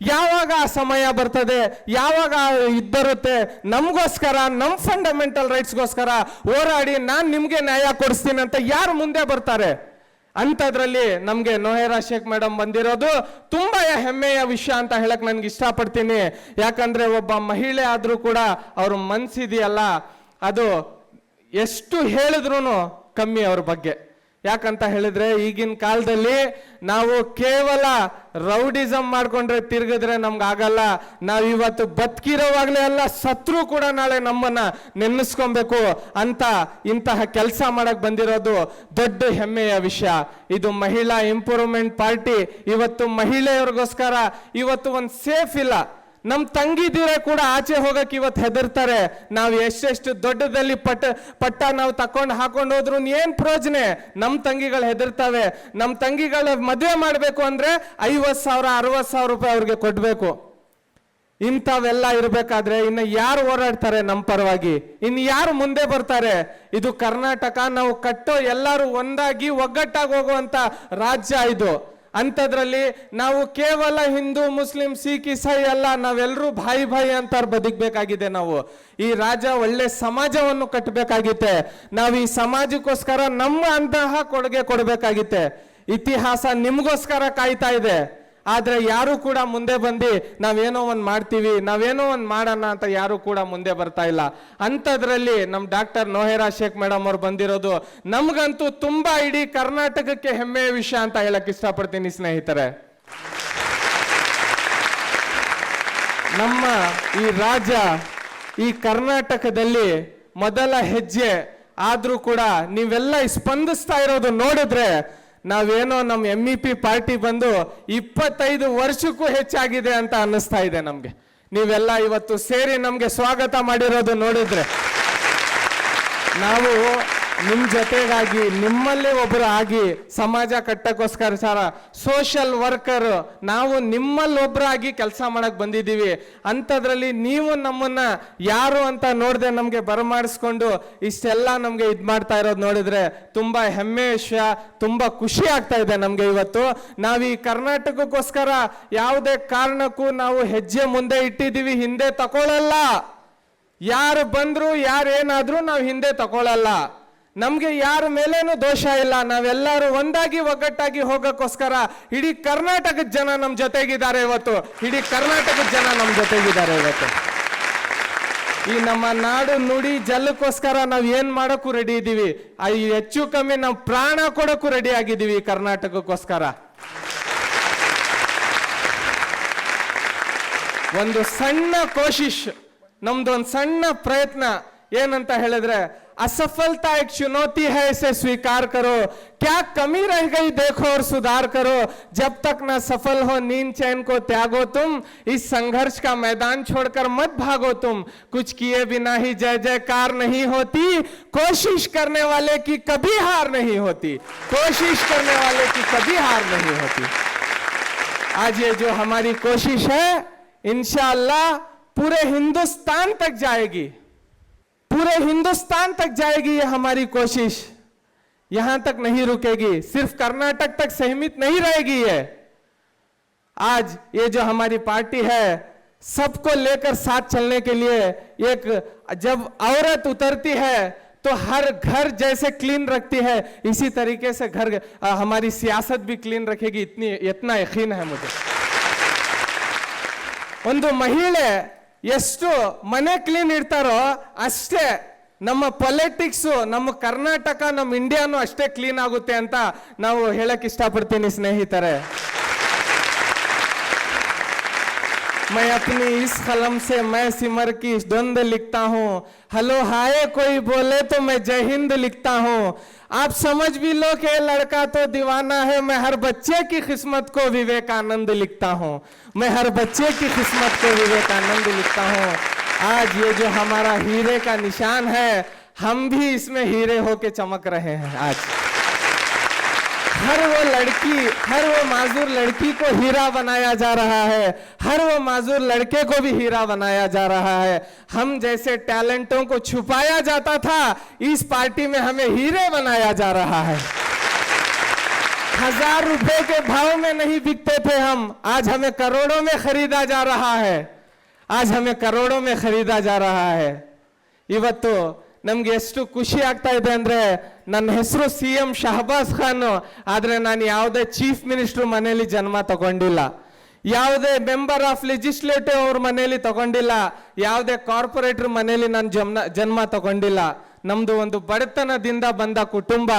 ಯಾವಾಗ ಆ ಸಮಯ ಬರ್ತದೆ, ಯಾವಾಗ ಬರುತ್ತೆ, ನಮಗೋಸ್ಕರ ನಮ್ಮ ಫಂಡಮೆಂಟಲ್ ರೈಟ್ಸ್ಗೋಸ್ಕರ ಹೋರಾಡಿ ನಾನು ನಿಮ್ಗೆ ನ್ಯಾಯ ಕೊಡಿಸ್ತೀನಿ ಅಂತ ಯಾರು ಮುಂದೆ ಬರ್ತಾರೆ? ಅಂಥದ್ರಲ್ಲಿ ನಮಗೆ ನೊಹೇರಾ ಶೇಖ್ ಮೇಡಮ್ ಬಂದಿರೋದು ತುಂಬಾ ಹೆಮ್ಮೆಯ ವಿಷಯ ಅಂತ ಹೇಳಕ್ ನನ್ಗೆ ಇಷ್ಟಪಡ್ತೀನಿ. ಯಾಕಂದ್ರೆ ಒಬ್ಬ ಮಹಿಳೆ ಆದ್ರೂ ಕೂಡ ಅವ್ರ ಮನ್ಸಿದೆಯಲ್ಲ, ಅದು ಎಷ್ಟು ಹೇಳಿದ್ರು ಕಮ್ಮಿ ಅವ್ರ ಬಗ್ಗೆ. ಯಾಕಂತ ಹೇಳಿದ್ರೆ ಈಗಿನ ಕಾಲದಲ್ಲಿ ನಾವು ಕೇವಲ ರೌಡಿಸಮ್ ಮಾಡ್ಕೊಂಡ್ರೆ ತಿರ್ಗಿದ್ರೆ ನಮ್ಗೆ ಆಗಲ್ಲ. ನಾವು ಇವತ್ತು ಬದುಕಿರೋವಾಗ್ಲೇ ಅಲ್ಲ, ಸತ್ರು ಕೂಡ ನಾಳೆ ನಮ್ಮನ್ನ ನೆನೆಸ್ಕೊಬೇಕು ಅಂತ ಇಂತಹ ಕೆಲಸ ಮಾಡಕ್ ಬಂದಿರೋದು ದೊಡ್ಡ ಹೆಮ್ಮೆಯ ವಿಷಯ. ಇದು ಮಹಿಳಾ ಇಂಪ್ರೂವ್ಮೆಂಟ್ ಪಾರ್ಟಿ ಇವತ್ತು ಮಹಿಳೆಯರಿಗೋಸ್ಕರ ಇವತ್ತು ಒಂದು ಸೇಫ್ ಇಲ್ಲ. ನಮ್ಮ ತಂಗಿದಿರೇ ಕೂಡ ಆಚೆ ಹೋಗಕ್ಕೆ ಇವತ್ತು ಹೆದರ್ತಾರೆ. ನಾವು ಎಷ್ಟೆಷ್ಟು ದೊಡ್ಡದಲ್ಲಿ ಪಟ್ಟ ನಾವು ತಕೊಂಡು ಹಾಕೊಂಡು ಹೋದ್ರು ಏನ್ ಪ್ರಯೋಜನ? ನಮ್ಮ ತಂಗಿಗಳು ಹೆದರ್ತಾವೆ. ನಮ್ಮ ತಂಗಿಗಳ ಮದುವೆ ಮಾಡಬೇಕು ಅಂದ್ರೆ 50,000 60,000 ರೂಪಾಯಿ ಅವ್ರಿಗೆ ಕೊಡ್ಬೇಕು. ಇಂಥವೆಲ್ಲ ಇರಬೇಕಾದ್ರೆ ಇನ್ನು ಯಾರು ಹೋರಾಡ್ತಾರೆ ನಮ್ಮ ಪರವಾಗಿ? ಇನ್ನು ಯಾರು ಮುಂದೆ ಬರ್ತಾರೆ? ಇದು ಕರ್ನಾಟಕ, ನಾವು ಕಟ್ಟೋ ಎಲ್ಲರೂ ಒಂದಾಗಿ ಒಗ್ಗಟ್ಟಾಗಿ ಹೋಗುವಂತ ರಾಜ್ಯ ಇದು. ಅಂಥದ್ರಲ್ಲಿ ನಾವು ಕೇವಲ ಹಿಂದೂ ಮುಸ್ಲಿಂ ಸಿಖ್ ಇಸಾಯಿ ಅಲ್ಲ, ನಾವೆಲ್ಲರೂ ಭಾಯಿ ಅಂತ ಬದುಕಬೇಕಾಗಿದೆ. ನಾವು ಈ ರಾಜ್ಯ ಒಳ್ಳೆ ಸಮಾಜವನ್ನು ಕಟ್ಟಬೇಕಾಗಿತ್ತೆ. ನಾವು ಈ ಸಮಾಜಕ್ಕೋಸ್ಕರ ನಮ್ಮ ಅಂತಹ ಕೊಡುಗೆ ಕೊಡಬೇಕಾಗಿತ್ತೆ. ಇತಿಹಾಸ ನಿಮಗೋಸ್ಕರ ಕಾಯ್ತಾ ಇದೆ. ಆದ್ರೆ ಯಾರು ಕೂಡ ಮುಂದೆ ಬಂದು ನಾವೇನೋ ಒಂದು ಮಾಡ್ತೀವಿ, ನಾವೇನೋ ಒಂದು ಮಾಡೋಣ ಅಂತ ಯಾರು ಕೂಡ ಮುಂದೆ ಬರ್ತಾ ಇಲ್ಲ. ಅಂಥದ್ರಲ್ಲಿ ನಮ್ಮ ಡಾಕ್ಟರ್ ನೊಹೇರಾ ಶೇಖ್ ಮೇಡಮ್ ಅವ್ರು ಬಂದಿರೋದು ನಮ್ಗಂತೂ ತುಂಬಾ ಇಡೀ ಕರ್ನಾಟಕಕ್ಕೆ ಹೆಮ್ಮೆಯ ವಿಷಯ ಅಂತ ಹೇಳಕ್ ಇಷ್ಟಪಡ್ತೀನಿ ಸ್ನೇಹಿತರೆ. ನಮ್ಮ ಈ ರಾಜ್ಯ, ಈ ಕರ್ನಾಟಕದಲ್ಲಿ ಮೊದಲ ಹೆಜ್ಜೆ ಆದ್ರೂ ಕೂಡ ನೀವೆಲ್ಲ ಸ್ಪಂದಿಸ್ತಾ ಇರೋದು ನೋಡಿದ್ರೆ ನಾವೇನೋ ನಮ್ಮ MEP ಪಾರ್ಟಿ ಬಂದು 25 ವರ್ಷಕ್ಕೂ ಹೆಚ್ಚಾಗಿದೆ ಅಂತ ಅನ್ನಿಸ್ತಾ ಇದೆ ನಮ್ಗೆ. ನೀವೆಲ್ಲ ಇವತ್ತು ಸೇರಿ ನಮ್ಗೆ ಸ್ವಾಗತ ಮಾಡಿರೋದು ನೋಡಿದ್ರೆ ನಾವು ನಿಮ್ ಜೊತೆಗಾಗಿ, ನಿಮ್ಮಲ್ಲೇ ಒಬ್ಬರು ಆಗಿ ಸಮಾಜ ಕಟ್ಟಕ್ಕೋಸ್ಕರ ಸೋಷಿಯಲ್ ವರ್ಕರ್ ನಾವು ನಿಮ್ಮಲ್ಲಿ ಒಬ್ಬರಾಗಿ ಕೆಲಸ ಮಾಡಕ್ ಬಂದಿದ್ದೀವಿ. ಅಂಥದ್ರಲ್ಲಿ ನೀವು ನಮ್ಮನ್ನ ಯಾರು ಅಂತ ನೋಡದೆ ನಮ್ಗೆ ಬರಮಾಡಿಸ್ಕೊಂಡು ಇಷ್ಟೆಲ್ಲ ನಮ್ಗೆ ಇದ್ ಮಾಡ್ತಾ ಇರೋದು ನೋಡಿದ್ರೆ ತುಂಬಾ ಹೆಮ್ಮೆ ವಿಷಯ, ತುಂಬಾ ಖುಷಿ ಆಗ್ತಾ ಇದೆ ನಮ್ಗೆ. ಇವತ್ತು ನಾವು ಈ ಕರ್ನಾಟಕಕ್ಕೋಸ್ಕರ ಯಾವುದೇ ಕಾರಣಕ್ಕೂ ನಾವು ಹೆಜ್ಜೆ ಮುಂದೆ ಇಟ್ಟಿದ್ದೀವಿ, ಹಿಂದೆ ತಗೊಳ್ಳಲ್ಲ. ಯಾರು ಬಂದ್ರು ಯಾರೇನಾದ್ರೂ ನಾವು ಹಿಂದೆ ತಗೊಳ್ಳಲ್ಲ. ನಮ್ಗೆ ಯಾರ ಮೇಲೇನು ದೋಷ ಇಲ್ಲ. ನಾವೆಲ್ಲರೂ ಒಂದಾಗಿ ಒಗ್ಗಟ್ಟಾಗಿ ಹೋಗಕ್ಕೋಸ್ಕರ ಇಡೀ ಕರ್ನಾಟಕದ ಜನ ನಮ್ ಜೊತೆಗಿದ್ದಾರೆ ಇವತ್ತು. ಇಡೀ ಕರ್ನಾಟಕದ ಜನ ನಮ್ ಜೊತೆಗಿದ್ದಾರೆ ಇವತ್ತು. ಈ ನಮ್ಮ ನಾಡು ನುಡಿ ಜಲಕ್ಕೋಸ್ಕರ ನಾವ್ ಏನ್ ಮಾಡಕ್ಕೂ ರೆಡಿ ಇದ್ದೀವಿ. ಹೆಚ್ಚು ಕಮ್ಮಿ ನಾವು ಪ್ರಾಣ ಕೊಡಕ್ಕೂ ರೆಡಿ ಆಗಿದ್ದೀವಿ ಕರ್ನಾಟಕಕ್ಕೋಸ್ಕರ. ಒಂದು ಸಣ್ಣ ಕೋಶಿಶ್, ನಮ್ದು ಒಂದು ಸಣ್ಣ ಪ್ರಯತ್ನ ಏನಂತ ಹೇಳಿದ್ರೆ, असफलता एक चुनौती है, इसे स्वीकार करो. क्या कमी रह गई देखो और सुधार करो. जब तक ना सफल हो नींद चैन को त्यागो तुम. इस संघर्ष का मैदान छोड़कर मत भागो तुम. कुछ किए बिना ही जय जयकार नहीं होती. कोशिश करने वाले की कभी हार नहीं होती. कोशिश करने वाले की कभी हार नहीं होती. आज ये जो हमारी कोशिश है इंशाअल्लाह पूरे हिंदुस्तान तक जाएगी. पूरे हिंदुस्तान तक जाएगी ये हमारी कोशिश. यहां तक नहीं रुकेगी, सिर्फ कर्नाटक तक सीमित नहीं रहेगी ये. आज ये जो हमारी पार्टी है सबको लेकर साथ चलने के लिए, एक जब औरत उतरती है तो हर घर जैसे क्लीन रखती है इसी तरीके से घर हमारी सियासत भी क्लीन रखेगी, इतना यकीन है मुझे। ಒಂದು ಮಹಿಳೆ ಎಷ್ಟು ಮನೆ ಕ್ಲೀನ್ ಇಡ್ತಾರೋ ಅಷ್ಟೇ ನಮ್ಮ ಪೊಲಿಟಿಕ್ಸ್, ನಮ್ಮ ಕರ್ನಾಟಕ, ನಮ್ಮ ಇಂಡಿಯಾನು ಅಷ್ಟೇ ಕ್ಲೀನ್ ಆಗುತ್ತೆ ಅಂತ ನಾವು ಹೇಳಕ್ ಇಷ್ಟಪಡ್ತೀನಿ ಸ್ನೇಹಿತರೆ। मैं अपनी इस कलम से मैं सिमर की द्वंद लिखता हूँ, हेलो हाय कोई बोले तो मैं जय हिंद लिखता हूँ। आप समझ भी लो कि लड़का तो दीवाना है, मैं हर बच्चे की किस्मत को विवेकानंद लिखता हूँ, मैं हर बच्चे की किस्मत को विवेकानंद लिखता हूँ। आज ये जो हमारा हीरे का निशान है, हम भी इसमें हीरे होके चमक रहे हैं। आज हर वो लड़की, हर वो माजूर लड़की को हीरा बनाया जा रहा है, हर वो माजूर लड़के को भी हीरा बनाया जा रहा है। हम जैसे टैलेंटों को छुपाया जाता था, इस पार्टी में हमें हीरे बनाया जा रहा है। 1000 रुपए के भाव में नहीं बिकते थे हम, आज हमें करोड़ों में खरीदा जा रहा है, आज हमें करोड़ों में खरीदा जा रहा है। ಇವತ್ತು ನಮ್ಗೆ ಎಷ್ಟು ಖುಷಿ ಆಗ್ತಾ ಇದೆ ಅಂದ್ರೆ, ನನ್ನ ಹೆಸರು CM ಶಹಬಾಜ್ ಖಾನ್, ಆದ್ರೆ ನಾನು ಯಾವುದೇ ಚೀಫ್ ಮಿನಿಸ್ಟರ್ ಮನೆಯಲ್ಲಿ ಜನ್ಮ ತಗೊಂಡಿಲ್ಲ, ಯಾವುದೇ ಮೆಂಬರ್ ಆಫ್ ಲೆಜಿಸ್ಲೇಟಿವ್ ಅವ್ರ ಮನೆಯಲ್ಲಿ ತಗೊಂಡಿಲ್ಲ, ಯಾವುದೇ ಕಾರ್ಪೊರೇಟರ್ ಮನೆಯಲ್ಲಿ ನಾನು ಜನ್ಮ ತಗೊಂಡಿಲ್ಲ। ನಮ್ದು ಒಂದು ಬಡತನದಿಂದ ಬಂದ ಕುಟುಂಬ,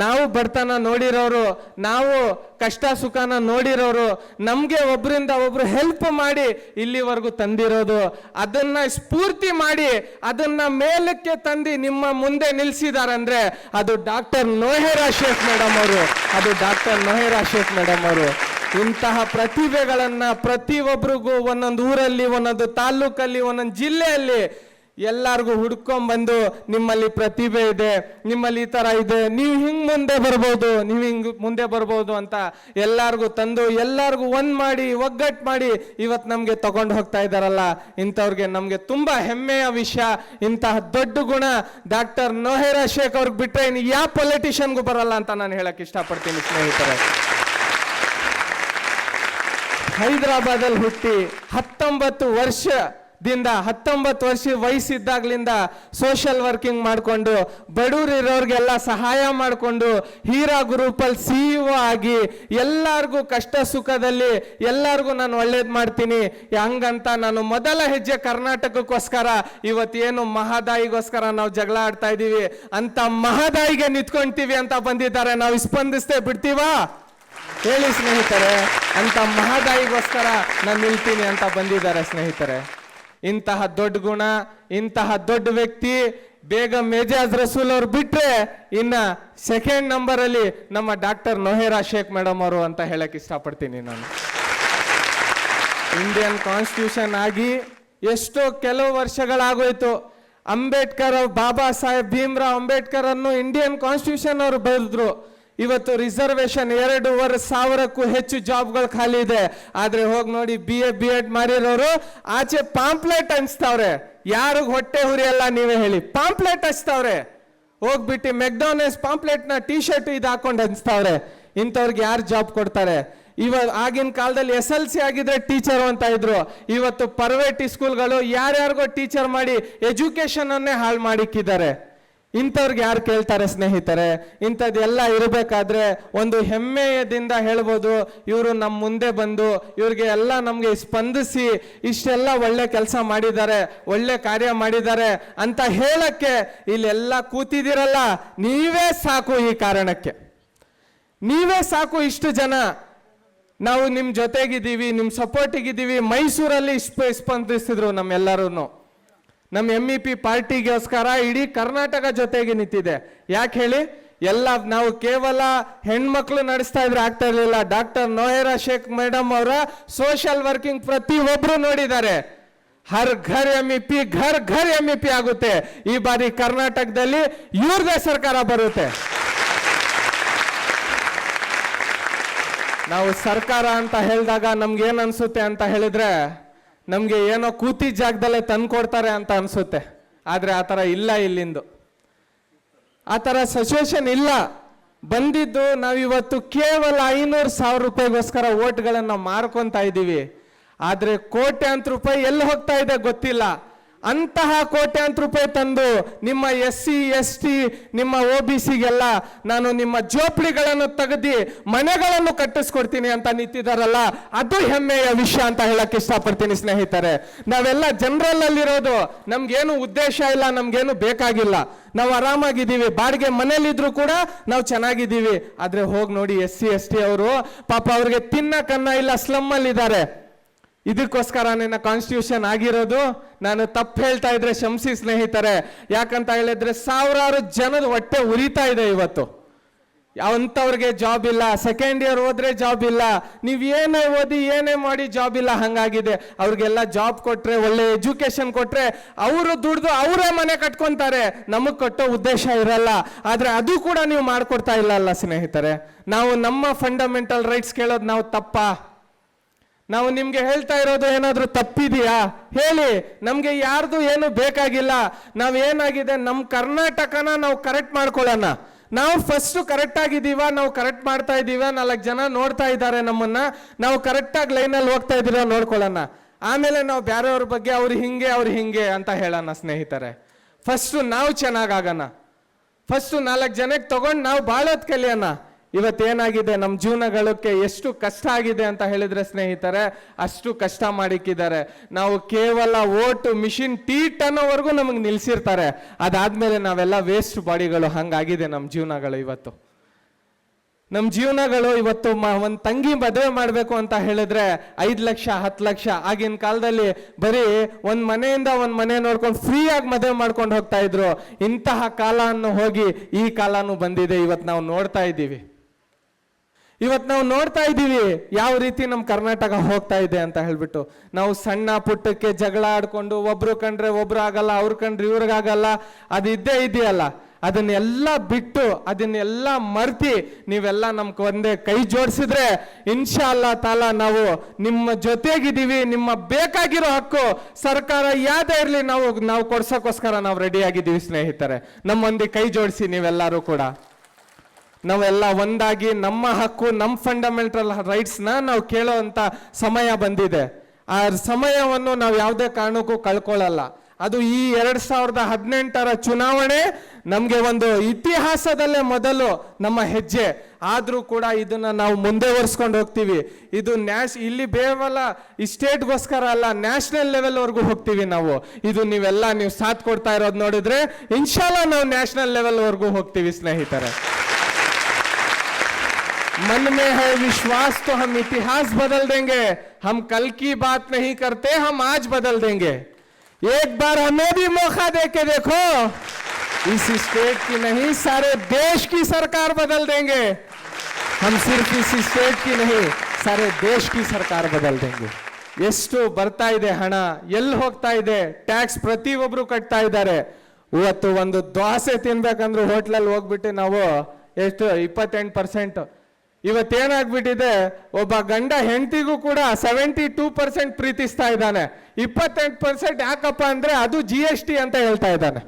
ನಾವು ಬಡತನ ನೋಡಿರೋರು, ನಾವು ಕಷ್ಟ ಸುಖನ ನೋಡಿರೋರು, ನಮ್ಗೆ ಒಬ್ರಿಂದ ಒಬ್ರು ಹೆಲ್ಪ್ ಮಾಡಿ ಇಲ್ಲಿವರೆಗೂ ತಂದಿರೋದು, ಅದನ್ನ ಸ್ಫೂರ್ತಿ ಮಾಡಿ ಅದನ್ನ ಮೇಲಕ್ಕೆ ತಂದು ನಿಮ್ಮ ಮುಂದೆ ನಿಲ್ಸಿದಾರೆ ಅಂದ್ರೆ ಅದು ಡಾಕ್ಟರ್ ನೋಹೇರಾ ಶೇಖ್ ಮೇಡಮ್ ಅವರು, ಅದು ಡಾಕ್ಟರ್ ನೋಹೇರಾ ಶೇಖ್ ಮೇಡಮ್ ಅವರು। ಇಂತಹ ಪ್ರತಿಭೆಗಳನ್ನ ಪ್ರತಿಯೊಬ್ಬರಿಗೂ ಒಂದೊಂದು ಊರಲ್ಲಿ, ಒಂದೊಂದು ತಾಲೂಕಲ್ಲಿ, ಒಂದೊಂದು ಜಿಲ್ಲೆಯಲ್ಲಿ ಎಲ್ಲಾರ್ಗು ಹುಡ್ಕೊಂಡ್ ಬಂದು ನಿಮ್ಮಲ್ಲಿ ಪ್ರತಿಭೆ ಇದೆ, ನಿಮ್ಮಲ್ಲಿ ಈ ತರ ಇದೆ, ನೀವು ಹಿಂಗ್ ಮುಂದೆ ಬರ್ಬೋದು, ನೀವು ಹಿಂಗ್ ಮುಂದೆ ಬರ್ಬೋದು ಅಂತ ಎಲ್ಲಾರ್ಗು ತಂದು ಎಲ್ಲಾರ್ಗು ಒಂದ್ ಮಾಡಿ ಒಗ್ಗಟ್ಟು ಮಾಡಿ ಇವತ್ತು ನಮ್ಗೆ ತಗೊಂಡು ಹೋಗ್ತಾ ಇದಾರಲ್ಲ, ಇಂಥವ್ರಿಗೆ ನಮ್ಗೆ ತುಂಬಾ ಹೆಮ್ಮೆಯ ವಿಷಯ। ಇಂತಹ ದೊಡ್ಡ ಗುಣ ಡಾಕ್ಟರ್ ನೋಹೇರಾ ಶೇಖ್ ಅವ್ರಿಗೆ ಬಿಟ್ರೆ ಇನ್ನು ಯಾವ ಪೊಲಿಟಿಷಿಯನ್ಗೂ ಬರಲ್ಲ ಅಂತ ನಾನು ಹೇಳಕ್ ಇಷ್ಟಪಡ್ತೀನಿ ಸ್ನೇಹಿತರೆ। ಹೈದರಾಬಾದಲ್ಲಿ ಹುಟ್ಟಿ 19 ವರ್ಷ ವಯಸ್ಸಿದ್ದಾಗ್ಲಿಂದ ಸೋಷಿಯಲ್ ವರ್ಕಿಂಗ್ ಮಾಡಿಕೊಂಡು ಬಡವರಿರೋರ್ಗೆಲ್ಲ ಸಹಾಯ ಮಾಡಿಕೊಂಡು ಹೀರಾ ಗ್ರೂಪಲ್ಲಿ CEO ಆಗಿ ಎಲ್ಲಾರ್ಗೂ ಕಷ್ಟ ಸುಖದಲ್ಲಿ ಎಲ್ಲಾರ್ಗೂ ನಾನು ಒಳ್ಳೇದು ಮಾಡ್ತೀನಿ ಹಂಗಂತ ನಾನು ಮೊದಲ ಹೆಜ್ಜೆ ಕರ್ನಾಟಕಕ್ಕೋಸ್ಕರ ಇವತ್ತೇನು ಮಹದಾಯಿಗೋಸ್ಕರ ನಾವು ಜಗಳ ಆಡ್ತಾ ಇದ್ದೀವಿ ಅಂತ ಮಹದಾಯಿಗೆ ನಿಂತ್ಕೊಂತೀವಿ ಅಂತ ಬಂದಿದ್ದಾರೆ। ನಾವು ಸ್ಪಂದಿಸ್ತೇ ಬಿಡ್ತೀವಾ ಹೇಳಿ ಸ್ನೇಹಿತರೆ? ಅಂತ ಮಹದಾಯಿಗೋಸ್ಕರ ನಾನು ನಿಲ್ತೀನಿ ಅಂತ ಬಂದಿದ್ದಾರೆ ಸ್ನೇಹಿತರೆ। ಇಂತಹ ದೊಡ್ಡ ಗುಣ, ಇಂತಹ ದೊಡ್ಡ ವ್ಯಕ್ತಿ ಬೇಗಂ ಎಜಾಜ್ ರಸೂಲ್ ಅವ್ರು ಬಿಟ್ರೆ ಇನ್ನ ಸೆಕೆಂಡ್ ನಂಬರ್ ಅಲ್ಲಿ ನಮ್ಮ ಡಾಕ್ಟರ್ ನೋಹೇರಾ ಶೇಖ್ ಮೇಡಮ್ ಅವರು ಅಂತ ಹೇಳಕ್ ಇಷ್ಟಪಡ್ತೀನಿ ನಾನು। ಇಂಡಿಯನ್ ಕಾನ್ಸ್ಟಿಟ್ಯೂಷನ್ ಆಗಿ ಎಷ್ಟೋ ಕೆಲವು ವರ್ಷಗಳಾಗೋಯ್ತು, ಅಂಬೇಡ್ಕರ್, ಬಾಬಾ ಸಾಹೇಬ್ ಭೀಮ್ರಾವ್ ಅಂಬೇಡ್ಕರ್ ಅನ್ನು ಇಂಡಿಯನ್ ಕಾನ್ಸ್ಟಿಟ್ಯೂಷನ್ ಅವರು ಬರೆದ್ರು। ಇವತ್ತು ರಿಸರ್ವೇಶನ್ 2,500ಕ್ಕೂ ಹೆಚ್ಚು ಜಾಬ್ಗಳು ಖಾಲಿ ಇದೆ, ಆದ್ರೆ ಹೋಗಿ ನೋಡಿ BA B.Ed ಮಾಡಿರೋರು ಆಚೆ ಪಾಂಪ್ಲೆಟ್ ಹಂಚ್ತಾವ್ರೆ, ಯಾರಿಗ ಹೊಟ್ಟೆ ಹುರಿಯಲ್ಲ ನೀವೇ ಹೇಳಿ, ಪಾಂಪ್ಲೆಟ್ ಹಚ್ತಾವ್ರೆ, ಹೋಗ್ಬಿಟ್ಟು ಮೆಕ್ಡಾನಲ್ಸ್ ಪಾಂಪ್ಲೆಟ್ ನ T-ಶರ್ಟ್ ಇದು ಹಾಕೊಂಡು ಹಂಚ್ತಾವ್ರೆ। ಇಂಥವ್ರಿಗೆ ಯಾರು ಜಾಬ್ ಕೊಡ್ತಾರೆ? ಆಗಿನ ಕಾಲದಲ್ಲಿ SLC ಆಗಿದ್ರೆ ಟೀಚರ್ ಅಂತ ಇದ್ರು, ಇವತ್ತು ಪ್ರೈವೇಟ್ ಸ್ಕೂಲ್ಗಳು ಯಾರ್ಯಾರಿಗೋ ಟೀಚರ್ ಮಾಡಿ ಎಜುಕೇಶನ್ ಅನ್ನೇ ಹಾಳು ಮಾಡಿಕ್ಕಿದ್ದಾರೆ। ಇಂಥವ್ರಿಗೆ ಯಾರು ಕೇಳ್ತಾರೆ ಸ್ನೇಹಿತರೆ? ಇಂಥದ್ದೆಲ್ಲ ಇರಬೇಕಾದ್ರೆ ಒಂದು ಹೆಮ್ಮೆಯದಿಂದ ಹೇಳ್ಬೋದು, ಇವರು ನಮ್ಮ ಮುಂದೆ ಬಂದು ಇವ್ರಿಗೆ ಎಲ್ಲ ನಮಗೆ ಸ್ಪಂದಿಸಿ ಇಷ್ಟೆಲ್ಲ ಒಳ್ಳೆ ಕೆಲಸ ಮಾಡಿದ್ದಾರೆ, ಒಳ್ಳೆ ಕಾರ್ಯ ಮಾಡಿದ್ದಾರೆ ಅಂತ ಹೇಳಕ್ಕೆ ಇಲ್ಲೆಲ್ಲ ಕೂತಿದ್ದೀರಲ್ಲ, ನೀವೇ ಸಾಕು, ಈ ಕಾರಣಕ್ಕೆ ನೀವೇ ಸಾಕು। ಇಷ್ಟು ಜನ ನಾವು ನಿಮ್ಮ ಜೊತೆಗಿದ್ದೀವಿ, ನಿಮ್ಮ ಸಪೋರ್ಟಿಗಿದ್ದೀವಿ। ಮೈಸೂರಲ್ಲಿ ಸ್ಪಂದಿಸಿದ್ರು ನಮ್ಮೆಲ್ಲರೂ, ನಮ್ಮ MEP ಪಾರ್ಟಿಗೋಸ್ಕರ ಇಡೀ ಕರ್ನಾಟಕ ಜೊತೆಗೆ ನಿಂತಿದೆ। ಯಾಕೆ ಹೇಳಿ? ಎಲ್ಲ ನಾವು ಕೇವಲ ಹೆಣ್ಮಕ್ಳು ನಡೆಸ್ತಾ ಇದ್ರೆ ಆಗ್ತಾ ಇರಲಿಲ್ಲ, ಡಾಕ್ಟರ್ ನೋಹೇರಾ ಶೇಖ್ ಮೇಡಮ್ ಅವರ ಸೋಷಿಯಲ್ ವರ್ಕಿಂಗ್ ಪ್ರತಿಯೊಬ್ರು ನೋಡಿದ್ದಾರೆ। ಹರ್ ಘರ್ MEP, ಘರ್ ಘರ್ MEP ಆಗುತ್ತೆ। ಈ ಬಾರಿ ಕರ್ನಾಟಕದಲ್ಲಿ ಇವ್ರದೇ ಸರ್ಕಾರ ಬರುತ್ತೆ। ನಾವು ಸರ್ಕಾರ ಅಂತ ಹೇಳಿದಾಗ ನಮ್ಗೆ ಏನ್ ಅನ್ಸುತ್ತೆ ಅಂತ ಹೇಳಿದ್ರೆ, ನಮ್ಗೆ ಏನೋ ಕೂತಿ ಜಾಗದಲ್ಲೇ ತಂದ್ಕೊಡ್ತಾರೆ ಅಂತ ಅನ್ಸುತ್ತೆ, ಆದ್ರೆ ಆತರ ಇಲ್ಲ, ಇಲ್ಲಿಂದು ಆತರ ಸಿಚುವೇಶನ್ ಇಲ್ಲ। ಬಂದಿದ್ದು ನಾವಿವತ್ತು ಕೇವಲ 500,000 ರೂಪಾಯಿಗೋಸ್ಕರ ಓಟ್ಗಳನ್ನ ಮಾರ್ಕೊಂತ ಇದ್ದೀವಿ, ಆದ್ರೆ ಕೋಟ್ಯಾಂತರ ರೂಪಾಯಿ ಎಲ್ಲಿ ಹೋಗ್ತಾ ಇದೆ ಗೊತ್ತಿಲ್ಲ। ಅಂತಹ ಕೋಟ್ಯಾಂತರ ರೂಪಾಯಿ ತಂದು ನಿಮ್ಮ SC ST ನಿಮ್ಮ OBCಗೆಲ್ಲ ನಾನು ನಿಮ್ಮ ಜೋಪಡಿಗಳನ್ನು ತೆಗೆದು ಮನೆಗಳನ್ನು ಕಟ್ಟಿಸ್ಕೊಡ್ತೀನಿ ಅಂತ ನಿಂತಿದ್ದಾರಲ್ಲ, ಅದು ಹೆಮ್ಮೆಯ ವಿಷಯ ಅಂತ ಹೇಳಕ್ ಇಷ್ಟಪಡ್ತೀನಿ ಸ್ನೇಹಿತರೆ. ನಾವೆಲ್ಲ ಜನರಲ್ ಅಲ್ಲಿರೋದು, ನಮ್ಗೇನು ಉದ್ದೇಶ ಇಲ್ಲ, ನಮ್ಗೇನು ಬೇಕಾಗಿಲ್ಲ, ನಾವು ಆರಾಮಾಗಿದ್ದೀವಿ, ಬಾಡಿಗೆ ಮನೇಲಿದ್ರು ಕೂಡ ನಾವು ಚೆನ್ನಾಗಿದ್ದೀವಿ. ಆದ್ರೆ ಹೋಗಿ ನೋಡಿ SC ST ಅವರು ಪಾಪ ಅವ್ರಿಗೆ ತಿನ್ನಕನ್ನ ಇಲ್ಲ, ಸ್ಲಮ್ ಅಲ್ಲಿ ಇದ್ದಾರೆ. ಇದಕ್ಕೋಸ್ಕರ ನನ್ನ ಕಾನ್ಸ್ಟಿಟ್ಯೂಷನ್ ಆಗಿರೋದು. ನಾನು ತಪ್ಪು ಹೇಳ್ತಾ ಇದ್ರೆ ಕ್ಷಮಿಸಿ ಸ್ನೇಹಿತರೆ. ಯಾಕಂತ ಹೇಳಿದ್ರೆ ಸಾವಿರಾರು ಜನದ ಹೊಟ್ಟೆ ಉರಿತಾ ಇದೆ ಇವತ್ತು. ಅಂಥವ್ರಿಗೆ ಜಾಬ್ ಇಲ್ಲ, ಸೆಕೆಂಡ್ ಇಯರ್ ಹೋದ್ರೆ ಜಾಬ್ ಇಲ್ಲ, ನೀವು ಏನೇ ಓದಿ ಏನೇ ಮಾಡಿ ಜಾಬ್ ಇಲ್ಲ, ಹಂಗಾಗಿದೆ. ಅವ್ರಿಗೆಲ್ಲ ಜಾಬ್ ಕೊಟ್ರೆ, ಒಳ್ಳೆ ಎಜುಕೇಶನ್ ಕೊಟ್ರೆ ಅವರು ದುಡ್ದು ಅವರೇ ಮನೆ ಕಟ್ಕೊಂತಾರೆ, ನಮಗ್ ಕೊಟ್ಟೋ ಉದ್ದೇಶ ಇರಲ್ಲ. ಆದ್ರೆ ಅದು ಕೂಡ ನೀವು ಮಾಡ್ಕೊಡ್ತಾ ಇಲ್ಲ ಅಲ್ಲ ಸ್ನೇಹಿತರೆ. ನಾವು ನಮ್ಮ ಫಂಡಮೆಂಟಲ್ ರೈಟ್ಸ್ ಕೇಳೋದು ನಾವು ತಪ್ಪಾ? ನಾವು ನಿಮ್ಗೆ ಹೇಳ್ತಾ ಇರೋದು ಏನಾದ್ರೂ ತಪ್ಪಿದೆಯಾ ಹೇಳಿ. ನಮ್ಗೆ ಯಾರ್ದು ಏನು ಬೇಕಾಗಿಲ್ಲ. ನಾವೇನಾಗಿದೆ ನಮ್ಮ ಕರ್ನಾಟಕನ ನಾವು ಕರೆಕ್ಟ್ ಮಾಡ್ಕೊಳ್ಳೋಣ. ನಾವು ಫಸ್ಟ್ ಕರೆಕ್ಟ್ ಆಗಿದ್ದೀವ, ನಾವು ಕರೆಕ್ಟ್ ಮಾಡ್ತಾ ಇದ್ದೀವ, 4 ಜನ ನೋಡ್ತಾ ಇದ್ದಾರೆ ನಮ್ಮನ್ನ, ನಾವು ಕರೆಕ್ಟಾಗಿ ಲೈನಲ್ಲಿ ಹೋಗ್ತಾ ಇದ್ದೀರೋ ನೋಡ್ಕೊಳ್ಳೋಣ. ಆಮೇಲೆ ನಾವು ಬೇರೆಯವ್ರ ಬಗ್ಗೆ ಅವ್ರು ಹಿಂಗೆ ಅಂತ ಹೇಳೋಣ ಸ್ನೇಹಿತರೆ. ಫಸ್ಟ್ ನಾವು ಚೆನ್ನಾಗಾಗೋಣ, ಫಸ್ಟ್ 4 ಜನಕ್ಕೆ ತಗೊಂಡು ನಾವು ಬಾಳೋದ್ ಕಲಿಯೋಣ. ಇವತ್ತೇನಾಗಿದೆ ನಮ್ಮ ಜೀವನಗಳಕ್ಕೆ ಎಷ್ಟು ಕಷ್ಟ ಆಗಿದೆ ಅಂತ ಹೇಳಿದ್ರೆ ಸ್ನೇಹಿತರೆ, ಅಷ್ಟು ಕಷ್ಟ ಮಾಡಿಕ್ಕಿದ್ದಾರೆ. ನಾವು ಕೇವಲ ಓಟು ಮಿಷಿನ್ ಟೀಟ್ ಅನ್ನೋವರೆಗೂ ನಮಗೆ ನಿಲ್ಸಿರ್ತಾರೆ, ಅದಾದ್ಮೇಲೆ ನಾವೆಲ್ಲ ವೇಸ್ಟ್ ಬಾಡಿಗಳು. ಹಂಗಾಗಿದೆ ನಮ್ಮ ಜೀವನಗಳು ಇವತ್ತು. ನಮ್ಮ ಜೀವನಗಳು ಇವತ್ತು ಒಂದು ತಂಗಿ ಮದುವೆ ಮಾಡಬೇಕು ಅಂತ ಹೇಳಿದ್ರೆ 5 ಲಕ್ಷ 10 ಲಕ್ಷ. ಆಗಿನ ಕಾಲದಲ್ಲಿ ಬರೀ ಒಂದು ಮನೆಯಿಂದ ಒಂದು ಮನೆ ನೋಡ್ಕೊಂಡು ಫ್ರೀಯಾಗಿ ಮದುವೆ ಮಾಡ್ಕೊಂಡು ಹೋಗ್ತಾ ಇದ್ರು. ಇಂತಹ ಕಾಲವನ್ನು ಹೋಗಿ ಈ ಕಾಲನೂ ಬಂದಿದೆ. ಇವತ್ತು ನಾವು ನೋಡ್ತಾ ಇದ್ದೀವಿ, ಯಾವ ರೀತಿ ನಮ್ಮ ಕರ್ನಾಟಕ ಹೋಗ್ತಾ ಇದೆ ಅಂತ ಹೇಳ್ಬಿಟ್ಟು. ನಾವು ಸಣ್ಣ ಪುಟ್ಟಕ್ಕೆ ಜಗಳ ಆಡ್ಕೊಂಡು ಒಬ್ರು ಕಂಡ್ರೆ ಒಬ್ರು ಆಗಲ್ಲ, ಅವ್ರು ಕಂಡ್ರೆ ಇವ್ರಿಗಾಗಲ್ಲ, ಅದು ಇದ್ದೇ ಇದೆಯಲ್ಲ. ಅದನ್ನೆಲ್ಲ ಬಿಟ್ಟು ಅದನ್ನೆಲ್ಲ ಮರ್ತಿ ನೀವೆಲ್ಲ ನಮ್ಗೆ ಒಂದೇ ಕೈ ಜೋಡಿಸಿದ್ರೆ ಇನ್ಶಾ ಅಲ್ಲಾ ತಾಲ ನಾವು ನಿಮ್ಮ ಜೊತೆಗಿದ್ದೀವಿ. ನಿಮ್ಮ ಬೇಕಾಗಿರೋ ಹಕ್ಕು ಸರ್ಕಾರ ಯಾವ್ದೇ ಇರಲಿ ನಾವು ಕೊಡ್ಸೋಕ್ಕೋಸ್ಕರ ನಾವು ರೆಡಿ ಆಗಿದ್ದೀವಿ ಸ್ನೇಹಿತರೆ. ನಮ್ಮೊಂದಿಗೆ ಕೈ ಜೋಡಿಸಿ ನೀವೆಲ್ಲರೂ ಕೂಡ. ನಾವೆಲ್ಲ ಒಂದಾಗಿ ನಮ್ಮ ಹಕ್ಕು, ನಮ್ಮ ಫಂಡಮೆಂಟಲ್ ರೈಟ್ಸ್ನ ನಾವು ಕೇಳೋ ಅಂತ ಸಮಯ ಬಂದಿದೆ. ಆ ಸಮಯವನ್ನು ನಾವು ಯಾವುದೇ ಕಾರಣಕ್ಕೂ ಕಳ್ಕೊಳ್ಳಲ್ಲ. ಅದು ಈ 2018ರ ಚುನಾವಣೆ ನಮಗೆ ಒಂದು ಇತಿಹಾಸದಲ್ಲೇ ಮೊದಲು ನಮ್ಮ ಹೆಜ್ಜೆ. ಆದರೂ ಕೂಡ ಇದನ್ನ ನಾವು ಮುಂದುವರಿಸ್ಕೊಂಡು ಹೋಗ್ತೀವಿ. ಇದು ಇಲ್ಲಿ ಕೇವಲ ಈ ಸ್ಟೇಟ್ಗೋಸ್ಕರ ಅಲ್ಲ, ನ್ಯಾಷನಲ್ ಲೆವೆಲ್ವರೆಗೂ ಹೋಗ್ತೀವಿ ನಾವು. ಇದು ನೀವು ಸಾಥ್ ಕೊಡ್ತಾ ಇರೋದು ನೋಡಿದ್ರೆ ಇನ್ಶಾಲ್ಲಾ ನಾವು ನ್ಯಾಷನಲ್ ಲೆವೆಲ್ವರೆಗೂ ಹೋಗ್ತೀವಿ ಸ್ನೇಹಿತರೆ. मन में है विश्वास तो हम इतिहास बदल देंगे. हम कल की बात नहीं करते, हम आज बदल देंगे. एक बार हमें भी मौका दे के देखो. इस स्टेट की नहीं, सारे देश की सरकार बदल देंगे. हम सिर्फ इस स्टेट की नहीं, सारे देश की सरकार बदल देंगे. ಎಷ್ಟು ಬರ್ತಾ ಇದೆ ಹಣ, ಎಲ್ಲಿ ಹೋಗ್ತಾ ಇದೆ, ಟ್ಯಾಕ್ಸ್ ಪ್ರತಿಯೊಬ್ರು ಕಟ್ತಾ ಇದ್ದಾರೆ. ಇವತ್ತು ಒಂದು ದೋಸೆ ತಿನ್ಬೇಕಂದ್ರೆ ಹೋಟ್ಲಲ್ಲಿ ಹೋಗ್ಬಿಟ್ಟು ನಾವು ಎಷ್ಟು 28%. ಇವತ್ತೇನಾಗ್ಬಿಟ್ಟಿದೆ, ಒಬ್ಬ ಗಂಡ ಹೆಂಡತಿಗೂ ಕೂಡ 72% ಪ್ರೀತಿಸ್ತಾ ಇದ್ದಾನೆ. 28% ಯಾಕಪ್ಪ ಅಂದ್ರೆ ಅದು GST ಅಂತ ಹೇಳ್ತಾ ಇದ್ದಾನೆ.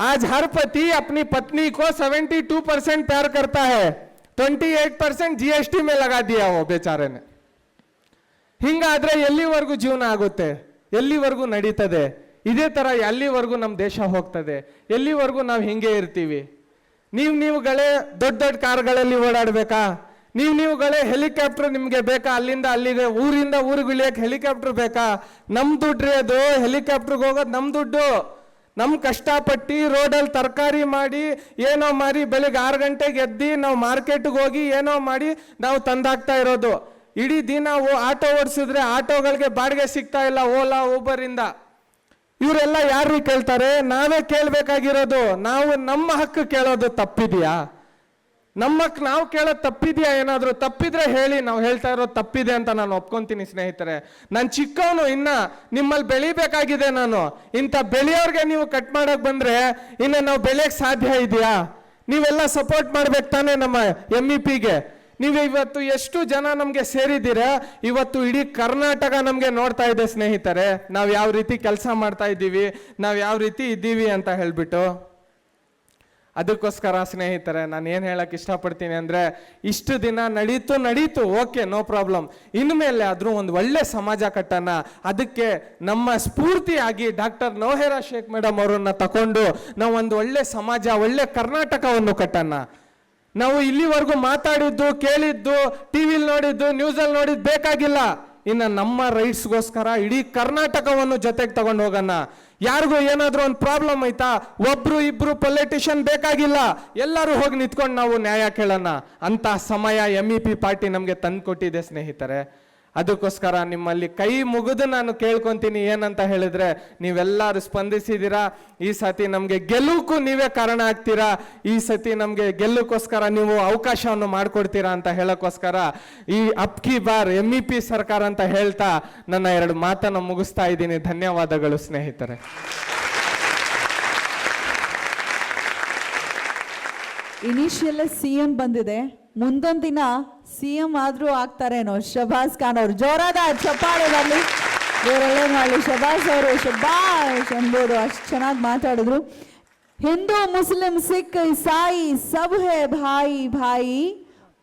आज हर पति अपनी पत्नी को 72% प्यार करता है, 28% GST में लगा दिया वो बेचारे ने. ಹಿಂಗಾದ್ರೆ ಎಲ್ಲಿವರೆಗೂ ಜೀವನ ಆಗುತ್ತೆ, ಎಲ್ಲಿವರೆಗೂ ನಡೀತದೆ? ಇದೇ ತರ ಎಲ್ಲಿವರೆಗೂ ನಮ್ಮ ದೇಶ ಹೋಗ್ತದೆ? ಎಲ್ಲಿವರೆಗೂ ನಾವು ಹಿಂಗೆ ಇರ್ತೀವಿ? ನೀವುಗಳೇ ದೊಡ್ಡ ಕಾರ್ಗಳಲ್ಲಿ ಓಡಾಡ್ಬೇಕಾ? ನೀವುಗಳೇ ಹೆಲಿಕಾಪ್ಟರ್ ನಿಮ್ಗೆ ಬೇಕಾ? ಅಲ್ಲಿಂದ ಅಲ್ಲಿಗೆ, ಊರಿಂದ ಊರಿಗೆ ಇಳಿಯಕ್ಕೆ ಹೆಲಿಕಾಪ್ಟರ್ ಬೇಕಾ? ನಮ್ ದುಡ್ಡ್ರಿ ಅದು. ಹೆಲಿಕಾಪ್ಟರ್ಗೆ ಹೋಗೋದು ನಮ್ ದುಡ್ಡು. ನಮ್ ಕಷ್ಟಪಟ್ಟು ರೋಡಲ್ಲಿ ತರಕಾರಿ ಮಾಡಿ ಏನೋ ಮಾರಿ ಬೆಳಿಗ್ಗೆ 6 ಗಂಟೆಗೆ ಎದ್ದು ನಾವು ಮಾರ್ಕೆಟ್ಗೆ ಹೋಗಿ ಏನೋ ಮಾಡಿ ನಾವು ತಂದಾಕ್ತಾ ಇರೋದು. ಇಡೀ ದಿನ ಆಟೋ ಓಡಿಸಿದ್ರೆ ಆಟೋಗಳಿಗೆ ಬಾಡಿಗೆ ಸಿಗ್ತಾ ಇಲ್ಲ, ಓಲಾ ಊಬರ್ ಇಂದ. ಇವರೆಲ್ಲ ಯಾರು ಕೇಳ್ತಾರೆ? ನಾವೇ ಕೇಳ್ಬೇಕಾಗಿರೋದು. ನಾವು ನಮ್ಮ ಹಕ್ಕು ಕೇಳೋದು ತಪ್ಪಿದೆಯಾ? ನಮ್ಮಕ್ಕೆ ನಾವು ಕೇಳೋದು ತಪ್ಪಿದೆಯಾ? ಏನಾದರೂ ತಪ್ಪಿದ್ರೆ ಹೇಳಿ, ನಾವು ಹೇಳ್ತಾ ಇರೋದು ತಪ್ಪಿದೆ ಅಂತ ನಾನು ಒಪ್ಕೊಂತೀನಿ ಸ್ನೇಹಿತರೆ. ನಾನು ಚಿಕ್ಕವನು, ಇನ್ನ ನಿಮ್ಮಲ್ಲಿ ಬೆಳಿಬೇಕಾಗಿದೆ ನಾನು. ಇಂಥ ಬೆಳೆಯೋರ್ಗೆ ನೀವು ಕಟ್ ಮಾಡಕ್ ಬಂದ್ರೆ ಇನ್ನು ನಾವು ಬೆಳೆಯಕ್ಕೆ ಸಾಧ್ಯ ಇದೆಯಾ? ನೀವೆಲ್ಲ ಸಪೋರ್ಟ್ ಮಾಡ್ಬೇಕು ತಾನೇ ನಮ್ಮ MEPಗೆ. ನೀವು ಇವತ್ತು ಎಷ್ಟು ಜನ ನಮಗೆ ಸೇರಿದ್ದೀರಾ? ಇವತ್ತು ಇಡೀ ಕರ್ನಾಟಕ ನಮಗೆ ನೋಡ್ತಾ ಇದೆ ಸ್ನೇಹಿತರೆ, ನಾವು ಯಾವ ರೀತಿ ಕೆಲಸ ಮಾಡ್ತಾ ಇದ್ದೀವಿ, ನಾವು ಯಾವ ರೀತಿ ಇದ್ದೀವಿ ಅಂತ ಹೇಳ್ಬಿಟ್ಟು. ಅದಕ್ಕೋಸ್ಕರ ಸ್ನೇಹಿತರೆ ನಾನು ಏನು ಹೇಳಕ್ ಇಷ್ಟಪಡ್ತೀನಿ ಅಂದ್ರೆ, ಇಷ್ಟು ದಿನ ನಡೀತು ಓಕೆ, ನೋ ಪ್ರಾಬ್ಲಮ್. ಇನ್ಮೇಲೆ ಆದ್ರೂ ಒಂದು ಒಳ್ಳೆ ಸಮಾಜ ಕಟ್ಟೋಣ. ಅದಕ್ಕೆ ನಮ್ಮ ಸ್ಫೂರ್ತಿಯಾಗಿ ಡಾಕ್ಟರ್ ನೌಹೇರಾ ಶೇಖ್ ಮೇಡಮ್ ಅವರನ್ನ ತಕೊಂಡು ನಾವು ಒಂದು ಒಳ್ಳೆ ಸಮಾಜ, ಒಳ್ಳೆ ಕರ್ನಾಟಕವನ್ನು ಕಟ್ಟೋಣ. ನಾವು ಇಲ್ಲಿವರೆಗೂ ಮಾತಾಡಿದ್ದು, ಕೇಳಿದ್ದು, ಟಿವಿಲಿ ನೋಡಿದ್ದು, ನ್ಯೂಸಲ್ಲಿ ನೋಡಿದ್ದು ಬೇಕಾಗಿಲ್ಲ. ಇನ್ನು ನಮ್ಮ ರೈಟ್ಸ್ಗೋಸ್ಕರ ಇಡೀ ಕರ್ನಾಟಕವನ್ನು ಜೊತೆಗೆ ತಗೊಂಡು ಹೋಗೋಣ. ಯಾರಿಗೂ ಏನಾದ್ರೂ ಒಂದು ಪ್ರಾಬ್ಲಮ್ ಆಯ್ತಾ, ಒಬ್ರು ಇಬ್ರು ಪೊಲಿಟಿಷಿಯನ್ ಬೇಕಾಗಿಲ್ಲ, ಎಲ್ಲರೂ ಹೋಗಿ ನಿಂತ್ಕೊಂಡು ನಾವು ನ್ಯಾಯ ಕೇಳೋಣ ಅಂತ ಸಮಯ MEP ಪಾರ್ಟಿ ನಮಗೆ ತಂದು ಕೊಟ್ಟಿದೆ ಸ್ನೇಹಿತರೆ. ಅದಕ್ಕೋಸ್ಕರ ನಿಮ್ಮಲ್ಲಿ ಕೈ ಮುಗಿದು ನಾನು ಕೇಳ್ಕೊಂತೀನಿ, ಏನಂತ ಹೇಳಿದ್ರೆ, ನೀವೆಲ್ಲರೂ ಸ್ಪಂದಿಸಿದ್ದೀರಾ. ಈ ಸತಿ ನಮಗೆ ಗೆಲುವುಕ್ಕೂ ನೀವೇ ಕಾರಣ ಆಗ್ತೀರಾ. ಈ ಸತಿ ನಮಗೆ ಗೆಲ್ಲುಕ್ಕೋಸ್ಕರ ನೀವು ಅವಕಾಶವನ್ನು ಮಾಡಿಕೊಡ್ತೀರಾ ಅಂತ ಹೇಳೋಕ್ಕೋಸ್ಕರ ಈ ಅಬ್ಕಿ ಬಾರ್ MEP ಸರ್ಕಾರ ಅಂತ ಹೇಳ್ತಾ ನನ್ನ 2 ಮಾತನ್ನು ಮುಗಿಸ್ತಾ ಇದ್ದೀನಿ. ಧನ್ಯವಾದಗಳು ಸ್ನೇಹಿತರೆ. ಇನಿಷಿಯಲ್ CM ಬಂದಿದೆ, ಮುಂದೊಂದು ದಿನ CM ಆದ್ರೂ ಆಗ್ತಾರೇನೋ. ಶಬಾಸ್ ಖಾನ್ ಅವರು ಜೋರಾದ ಚಪ್ಪಾಳೆ ಬರಲಿ, ಬೇರೆಲ್ಲ ಮಾಡಲಿ. ಶಬಾಸ್ ಅವರು ಶಬಾಷ್ ಅನ್ಬೋದು, ಅಷ್ಟು ಚೆನ್ನಾಗಿ ಮಾತಾಡಿದ್ರು. ಹಿಂದೂ ಮುಸ್ಲಿಂ ಸಿಖ್ ईसाई सब है भाई भाई,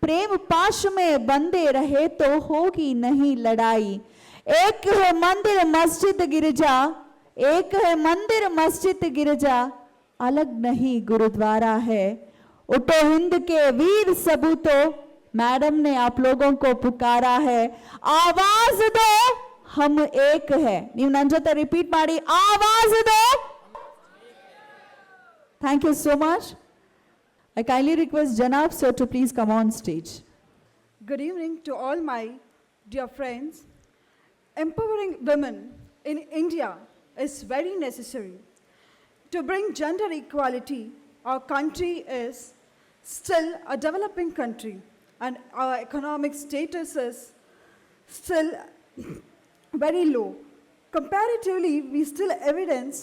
प्रेम पाश में बंदे रहे तो होगी नहीं लड़ाई. एक है मंदिर मस्जिद गिरजा, एक है मंदिर मस्जिद गिरजा, अलग नहीं गुरुद्वारा है. उठो हिंद के वीर सबूतो, मैडम ने आप लोगों को पुकारा है. आवाज दो हम एक है. ನೀವು ನನ್ನ ಜೊತೆ ರಿಪೀಟ್ ಮಾಡಿ, आवाज दो. Thank you so much. I kindly request Janab sir to please come on stage. Good evening to all my dear friends. Empowering women in India is very necessary. To bring gender equality, our country is still a developing country and our economic status is still very low. Comparatively, we still evidence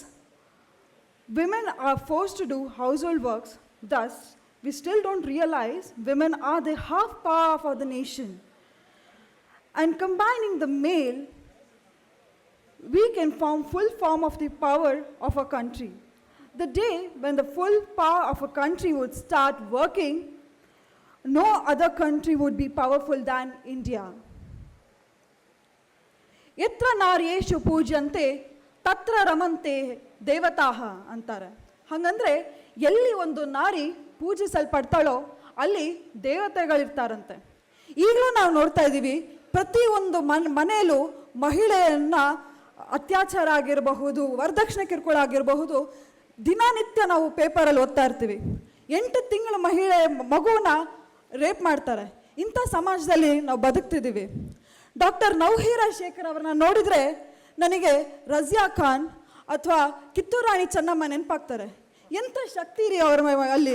women are forced to do household works. Thus, we still don't realize women are the half power of the nation. And combining the male, we can form full form of the power of a country. The day when the full power of a country would start working, no other country would be powerful than India. Yatra naryeshu pujante ತತ್ರ ರಮಂತೆ ದೇವತಾಹ ಅಂತಾರೆ. ಹಾಗಂದ್ರೆ ಎಲ್ಲಿ ಒಂದು ನಾರಿ ಪೂಜಿಸಲ್ಪಡ್ತಾಳೋ ಅಲ್ಲಿ ದೇವತೆಗಳಿರ್ತಾರಂತೆ. ಈಗಲೂ ನಾವು ನೋಡ್ತಾ ಇದ್ದೀವಿ, ಪ್ರತಿಯೊಂದು ಮನೆಯಲ್ಲೂ ಮಹಿಳೆಯನ್ನ ಅತ್ಯಾಚಾರ ಆಗಿರಬಹುದು, ವರದಕ್ಷಿಣೆ ಕಿರುಕುಳ ಆಗಿರಬಹುದು, ದಿನನಿತ್ಯ ನಾವು ಪೇಪರಲ್ಲಿ ಓದ್ತಾ ಇರ್ತೀವಿ. 8 ತಿಂಗಳ ಮಹಿಳೆ ಮಗುವನ್ನ ರೇಪ್ ಮಾಡ್ತಾರೆ. ಇಂಥ ಸಮಾಜದಲ್ಲಿ ನಾವು ಬದುಕ್ತಿದ್ದೀವಿ. ಡಾಕ್ಟರ್ ನೌಹೇರಾ ಶೇಖರ್ ಅವರನ್ನ ನೋಡಿದ್ರೆ ನನಗೆ ರಜಿಯಾ ಖಾನ್ ಅಥವಾ ಕಿತ್ತೂರು ರಾಣಿ ಚೆನ್ನಮ್ಮ ನೆನಪಾಗ್ತಾರೆ. ಎಂಥ ಶಕ್ತಿ ರೀ ಅವರ ಅಲ್ಲಿ,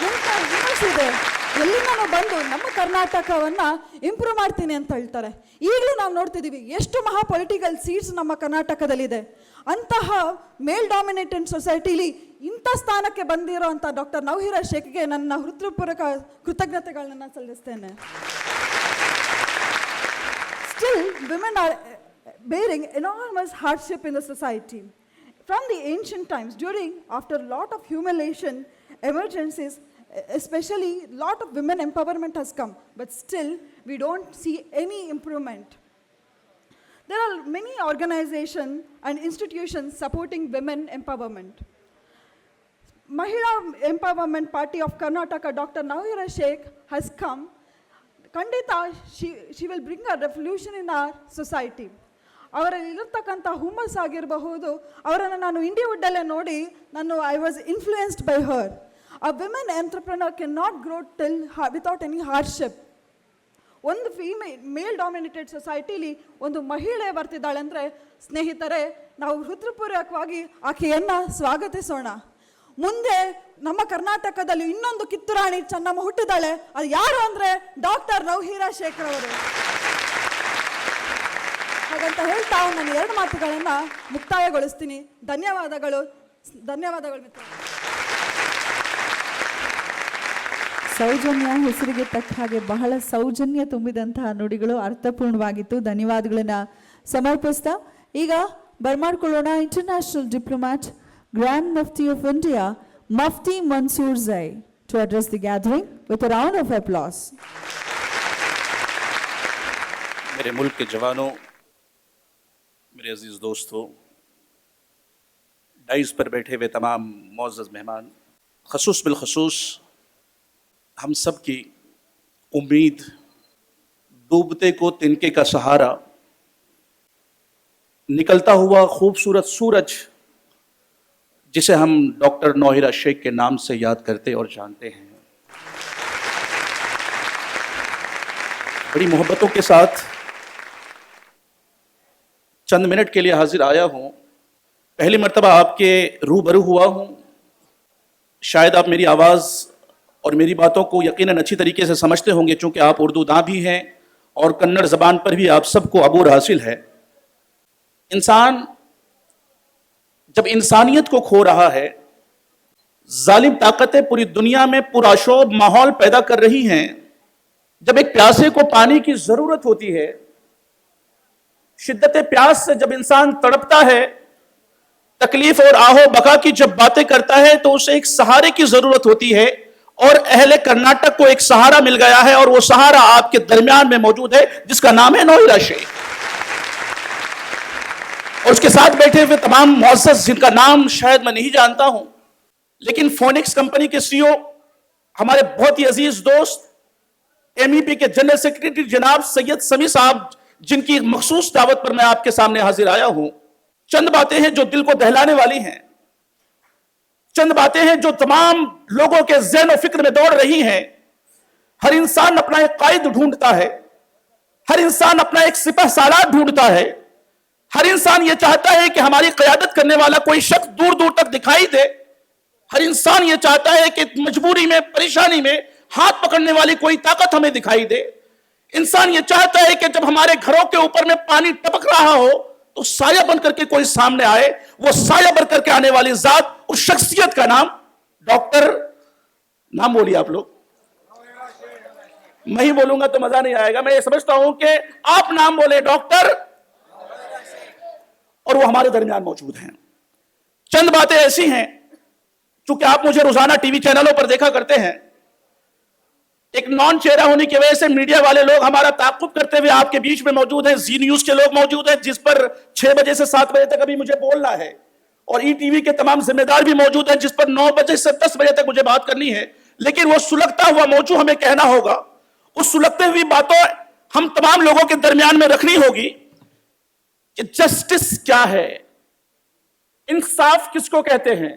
ಎಂಥ ಹುಮ್ಮಸ್ಸಿದೆ. ಎಲ್ಲಿಂದ ಬಂದು ನಮ್ಮ ಕರ್ನಾಟಕವನ್ನು ಇಂಪ್ರೂವ್ ಮಾಡ್ತೀನಿ ಅಂತ ಹೇಳ್ತಾರೆ. ಈಗಲೂ ನಾವು ನೋಡ್ತಿದ್ದೀವಿ ಎಷ್ಟು ಮಹಾ ಪೊಲಿಟಿಕಲ್ ಸೀಟ್ಸ್ ನಮ್ಮ ಕರ್ನಾಟಕದಲ್ಲಿದೆ. ಅಂತಹ ಮೇಲ್ ಡಾಮಿನೇಟೆಡ್ ಸೊಸೈಟಿಲಿ ಇಂಥ ಸ್ಥಾನಕ್ಕೆ ಬಂದಿರೋ ಅಂಥ ಡಾಕ್ಟರ್ ನೌಹೇರಾ ಶೇಖ್ಗೆ ನನ್ನ ಹೃತ್ಪೂರ್ವಕ ಕೃತಜ್ಞತೆಗಳನ್ನ ಸಲ್ಲಿಸ್ತೇನೆ. Still, women are bearing enormous hardship in the society. From the ancient times, after a lot of humiliation, emergencies, especially lot of women empowerment has come, but still we don't see any improvement. There are many organizations and institutions supporting women empowerment. Mahila Empowerment Party of Karnataka, Dr. Nauhera Sheikh has come. Kandita, she will bring a revolution in our society. ಅವರಲ್ಲಿರತಕ್ಕಂಥ ಹುಮ್ಮಸ್ ಆಗಿರಬಹುದು, ಅವರನ್ನು ನಾನು ಇಂಡಿವುಡ್ಡಲ್ಲೇ ನೋಡಿ I was influenced by her. A women entrepreneur can not grow till without any hardship. ಒಂದು ಮೇಲ್ dominated ಸೊಸೈಟಿಲಿ ಒಂದು ಮಹಿಳೆ ಬರ್ತಿದ್ದಾಳೆ ಅಂದರೆ ಸ್ನೇಹಿತರೆ, ನಾವು ಹೃತ್ಪೂರ್ವಕವಾಗಿ ಆಕೆಯನ್ನು ಸ್ವಾಗತಿಸೋಣ. ಮುಂದೆ ನಮ್ಮ ಕರ್ನಾಟಕದಲ್ಲಿ ಇನ್ನೊಂದು ಕಿತ್ತೂರಾಣಿ ಚೆನ್ನಮ್ಮ ಹುಟ್ಟಿದ್ದಾಳೆ. ಅದು ಯಾರು ಅಂದರೆ ಡಾಕ್ಟರ್ ನೌಹೇರಾ ಶೇಖರ್ ಅವರು. ಹಾಗಂತ ಹೇಳ್ತಾ ನಾನು 2 ಮಾತುಗಳನ್ನು ಮುಕ್ತಾಯಗೊಳಿಸ್ತೀನಿ. ಧನ್ಯವಾದಗಳು ಮಿತ್ರ. ಸೌಜನ್ಯ ಹೆಸರಿಗೆ ತಕ್ಕ ಹಾಗೆ ಬಹಳ ಸೌಜನ್ಯ ತುಂಬಿದಂತಹ ನುಡಿಗಳು ಅರ್ಥಪೂರ್ಣವಾಗಿತ್ತು. ಧನ್ಯವಾದಗಳನ್ನ ಸಮರ್ಪಿಸ್ತಾ ಈಗ ಬರ್ಮಾಡ್ಕೊಳ್ಳೋಣ international diplomat, grand Mufti of India Mufti Mansoor Zai to address the gathering with a round of applause. मेरे मुल्क के जवानों, मेरे अजीज दोस्तों, डाइस पर बैठे हुए तमाम मुअज़्ज़ज़ मेहमान, खसूस बिलखसूस हम सब की उम्मीद, डूबते को तिनके का सहारा, निकलता हुआ खूबसूरत सूरज, जिसे हम डॉक्टर नौहिरा शेख के नाम से याद करते और जानते हैं। बड़ी मोहब्बतों के साथ चंद मिनट के लिए हाजिर आया हूं। पहली मर्तबा आपके रूबरू हुआ हूं। शायद आप मेरी आवाज़ और मेरी बातों को यकीनन अच्छी तरीके से समझते होंगे, चूंकि आप उर्दू दां भी हैं और कन्नड़ ज़बान पर भी आप सबको अबूर हासिल है। इंसान जब इंसानियत को खो रहा है, जालिम ताकतें पूरी दुनिया में पुरअशोब माहौल पैदा कर रही हैं, जब एक प्यासे को पानी की ज़रूरत होती है, शिद्दत प्यास से जब इंसान तड़पता है, तकलीफ और आहो बका की जब बातें करता है, तो उसे एक सहारे की जरूरत होती है। और अहले कर्नाटक को एक सहारा मिल गया है, और वो सहारा आपके दरमियान में मौजूद है, जिसका नाम है नौहिरा शेख। और उसके साथ बैठे हुए तमाम मुअज़्ज़ज़, जिनका नाम शायद मैं नहीं जानता हूं, लेकिन फोनिक्स कंपनी के सीईओ, हमारे बहुत ही अजीज दोस्त, एमईपी के जनरल सेक्रेटरी जनाब सैयद समी साहब, जिनकी एक मखसूस दावत पर मैं आपके सामने हाजिर आया हूं। चंद बातें हैं जो दिल को दहलाने वाली हैं, चंद बातें हैं जो तमाम लोगों के ज़हन और फिक्र में दौड़ रही हैं। हर इंसान अपना एक कायद ढूंढता है, हर इंसान अपना एक सिपह सालार ढूंढता है, हर इंसान यह चाहता है कि हमारी क़यादत करने वाला कोई शख्स दूर दूर तक दिखाई दे। हर इंसान यह चाहता है कि मजबूरी में, परेशानी में हाथ पकड़ने वाली कोई ताकत हमें दिखाई दे। इंसान यह चाहता है कि जब हमारे घरों के ऊपर में पानी टपक रहा हो, तो साया बनकर के कोई सामने आए। वो साया बनकर के आने वाली जात, उस शख्सियत का नाम डॉक्टर, नाम बोलिए आप लोग, मैं ही बोलूंगा तो मजा नहीं आएगा। मैं ये समझता हूं कि आप नाम बोले डॉक्टर, और वो हमारे दरमियान मौजूद हैं। चंद बातें ऐसी हैं, चूंकि आप मुझे रोजाना टीवी चैनलों पर देखा करते हैं, एक नॉन चेहरा होने की वजह से मीडिया वाले लोग हमारा ताक़ुब करते हुए आपके बीच में मौजूद हैं। जी न्यूज के लोग मौजूद हैं, जिस पर 6 बजे से 7 बजे तक अभी मुझे बोलना है, और ईटीवी के तमाम जिम्मेदार भी मौजूद हैं, जिस पर 9 बजे से 10 बजे तक मुझे बात करनी है। लेकिन वो सुलगता हुआ मौजू हमें कहना होगा, उस सुलगते हुई बातों हम तमाम लोगों के दरमियान में रखनी होगी कि जस्टिस क्या है, इंसाफ किसको कहते हैं।